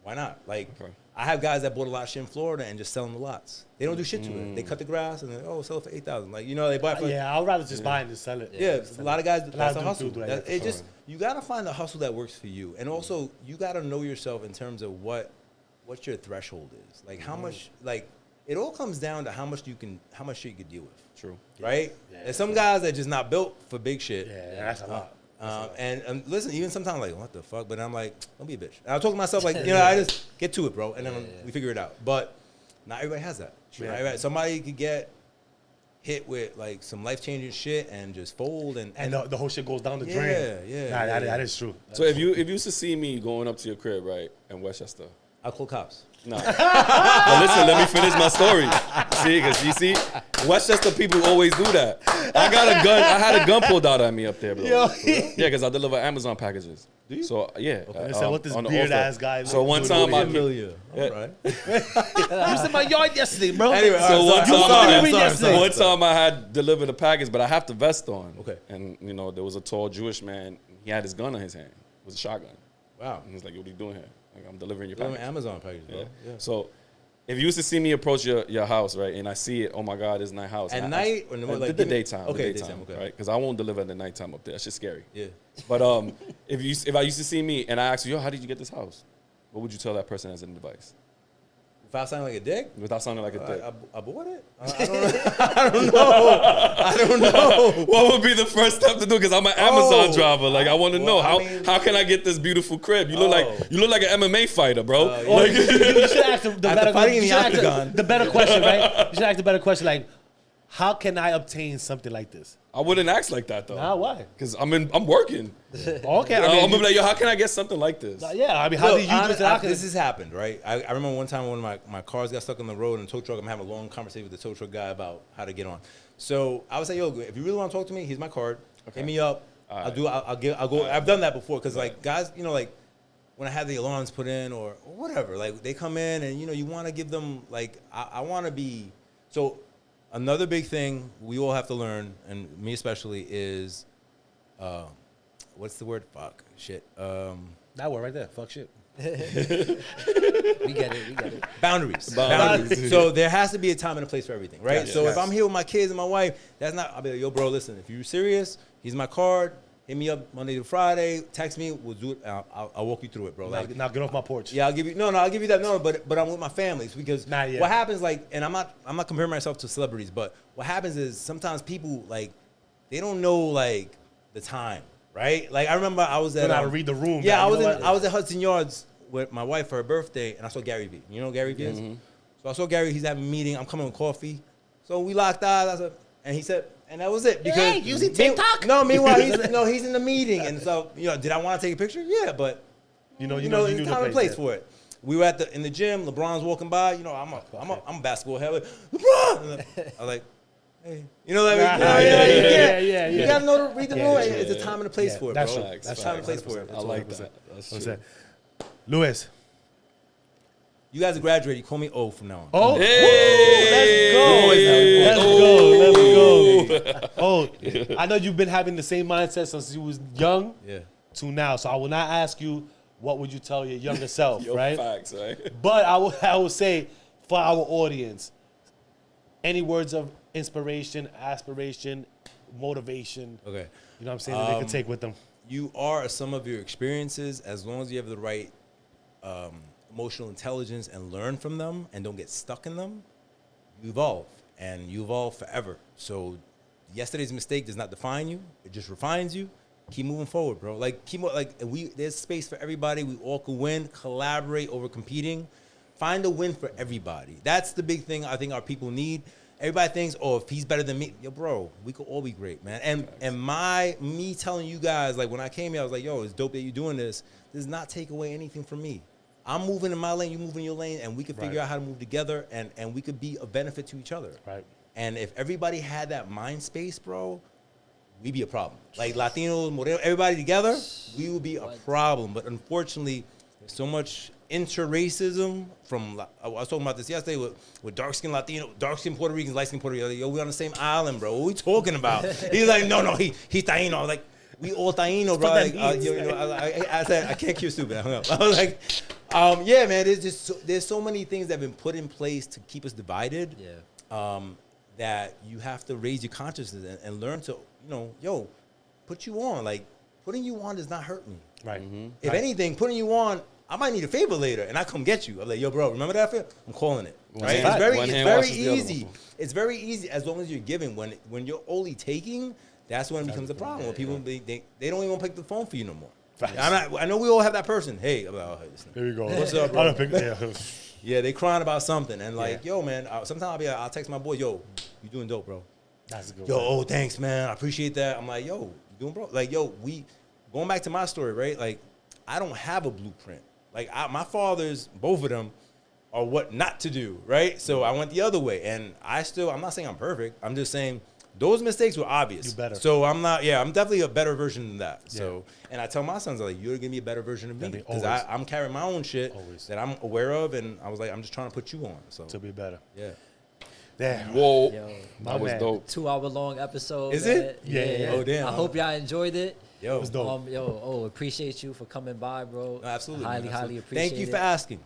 why not? Like Okay. I have guys that bought a lot of shit in Florida and just selling the lots. They don't do shit to it. They cut the grass and then sell it for $8,000. Like they buy it for Yeah, I'd rather just buy and just sell it. yeah, a lot of guys. lot That's of a dudes hustle. do that, That- for it sure. just you gotta find the hustle that works for you, and also you gotta know yourself in terms of what your threshold is. Like how much. Like it all comes down to how much shit you could deal with. True. Right. There's some guys that just not built for big shit. Yeah, that's a lot. And listen, even sometimes like what the fuck, but I'm like, don't be a bitch. And I talk to myself like, I just get to it, bro, and then we figure it out. But not everybody has that. Yeah. Not everybody- somebody could get hit with like some life changing shit and just fold and And the whole shit goes down the Yeah, drain. yeah, Nah, yeah. that is true. So if you used to see me going up to your crib, right, in Westchester. I'll call cops. No. But listen, let me finish my story. See, because you see, Westchester people always do that. I got a gun. I had a gun pulled out at me up there, bro. Yeah, because I deliver Amazon packages. Do you? So yeah. Listen, what this on the beard off day. ass guy So one doing time over I here. familiar. Yeah. All right. You was in my yard yesterday, bro. Anyway, So all one right, time, sorry, I, I'm sorry. one time I had delivered a package, but I have the vest on. Okay. And there was a tall Jewish man. He had his gun in his hand. It was a shotgun. Wow. And he was like, "What are you doing here?" Like, I'm delivering your Doing package. Amazon package, bro. Yeah. Yeah. So if you used to see me approach your house, right, and I see it, oh my God, it's a nice house. At And night or in the morning, like, the give me- daytime. okay, the daytime, daytime, okay. right? Because I won't deliver at the nighttime up there. That's just scary. Yeah. But if I used to see me and I asked you, yo, how did you get this house? What would you tell that person as an advice? Without sounding like a dick, Without sounding like a dick. I bought it. I don't know. What would be the first step to do? Because I'm an Amazon driver. Like I want to know well, how can I get this beautiful crib? You look like an MMA fighter, bro. Or you should ask the better fighting in you the should ask octagon. the better question, right? You should ask the better question, like, how can I obtain something like this? I wouldn't act like that though. Nah, why? Because I'm working. Okay, I'm gonna be like, yo, how can I get something like this? yeah, I mean, how Look, did you do this? this has happened, right? I remember one time when my cars got stuck on the road in a tow truck. I'm having a long conversation with the tow truck guy about how to get on. So I would say, yo, if you really want to talk to me, here's my card. Hit me up. All I'll go. I've done that before because like guys, like when I have the alarms put in or whatever, like they come in and you want to give them like I want to be so. Another big thing we all have to learn, and me especially, is what's the word? Fuck. Shit. That word right there. Fuck shit. We get it. Boundaries. Boundaries. So there has to be a time and a place for everything, right? Yes, So yes. if I'm here with my kids and my wife, that's not. I'll be like, yo, bro, listen. If you're serious, here's my card. Hit me up Monday to Friday. Text me. We'll do it. I'll walk you through it, bro. Like, Now get off my porch. yeah, I'll give you. No, I'll give you that. No, but I'm with my families because Not yet. what happens, like, and I'm not comparing myself to celebrities, but what happens is sometimes people like they don't know like the time, right? Like I remember I was at Know how to read the room, Yeah, man. I was You know in, what? I was at Hudson Yards with my wife for her birthday, and I saw Gary Vee. You know who Gary Vee is? So I saw Gary. He's having a meeting. I'm coming with coffee. So we locked eyes. And he said, and that was it. Because Hey, using TikTok? No, meanwhile he's in the meeting, and so did I want to take a picture? Yeah, but you there's knew time the and place yeah. for it. We were in the gym. LeBron's walking by. I'm a basketball head. Like, LeBron. I'm like, hey, you know what I mean? Yeah. You gotta know to read the room. Yeah. It's a time and a place Yeah, for it, that's bro. true. That's time and place for it. I like that. That's What's true. that? Louis. You guys are graduated. You call me O from now on. Oh, Hey! let's go. Oh, I know you've been having the same mindset since you was young Yeah. to now. So I will not ask you what would you tell your younger self, Yo, right? facts, right? But I will say for our audience, any words of inspiration, aspiration, motivation, Okay. you know what I'm saying, that they can take with them. You are a sum of your experiences as long as you have the right emotional intelligence and learn from them and don't get stuck in them. you evolve, and you evolve forever. So yesterday's mistake does not define you. It just refines you. Keep moving forward, bro. Like, there's space for everybody. We all can win, collaborate over competing. Find a win for everybody. That's the big thing I think our people need. Everybody thinks, oh, if he's better than me, yo, bro, we could all be great, man. And me telling you guys, like, when I came here, I was like, yo, it's dope that you're doing this. Does not take away anything from me. I'm moving in my lane, you moving in your lane, and we could figure out how to move together, and we could be a benefit to each other. Right. And if everybody had that mind space, bro, we'd be a problem. Like Latinos, Moreno, everybody together, we would be a problem. But unfortunately, there's so much inter-racism from, I was talking about this yesterday with dark-skinned Latino, dark-skinned Puerto Ricans, light-skinned Puerto Ricans. Yo, we on the same island, bro. What we talking about? He's like, no, he's Taino. I was like, we all Taino, bro. Like, I said, I can't cure stupid. I hung up. I was like, yeah, man, there's so many things that have been put in place to keep us divided. Yeah. That you have to raise your consciousness and learn to, put you on. Like, putting you on does not hurt me. Right. Mm-hmm. If anything, putting you on, I might need a favor later, and I come get you. I'm like, yo, bro, remember that favor? I'm calling it. Right? It's very easy. It's very easy as long as you're giving. When you're only taking, that's when it becomes a problem. When people they don't even pick the phone for you no more. I know we all have that person. Hey, I'm like, oh, here you go. What's up, bro? I don't pick, yeah, they crying about something, and like, yo, man. Sometimes I'll text my boy, yo, you doing dope, bro. That's good. Yo, oh, thanks, man. I appreciate that. I'm like, yo, you doing, bro? Like, yo, going back to my story, right? Like, I don't have a blueprint. Like, my fathers, both of them, are what not to do, right? So I went the other way, and I'm not saying I'm perfect. I'm just saying those mistakes were obvious. You better. So I'm definitely a better version than that. Yeah. So, and I tell my sons, like, you're gonna be a better version of me, because I'm carrying my own shit that I'm aware of, and I was like, I'm just trying to put you on. So to be better. Yeah. Damn. Whoa. Yo, that was dope. 2-hour-long episode. Is it? Yeah. Oh, damn. I hope y'all enjoyed it. Yo, it was dope. Appreciate you for coming by, bro. No, absolutely. Highly appreciate it. Thank you for asking.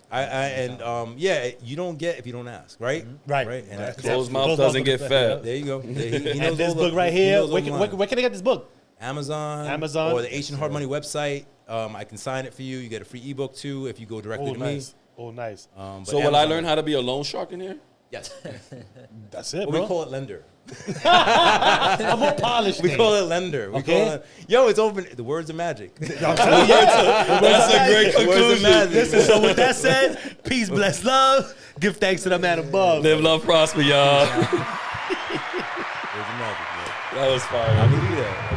You don't get if you don't ask, right? Mm-hmm. Right. And Closed mouth doesn't get fed. there you go. He knows and this all book right here, where can I get this book? Amazon, or the Ancient Hard Money website. I can sign it for you. You get a free ebook too if you go directly to me. Oh, nice. So will I learn how to be a loan shark in here? Yes. That's it, Well, bro. we call it lender. I'm a polished We call it lender. We call it, it's open. The words are magic. That's a great conclusion. Listen, so with that said, peace, bless, love. Give thanks to the man above. Live, love, prosper, y'all. Words are magic, man. That was fire. I believe that.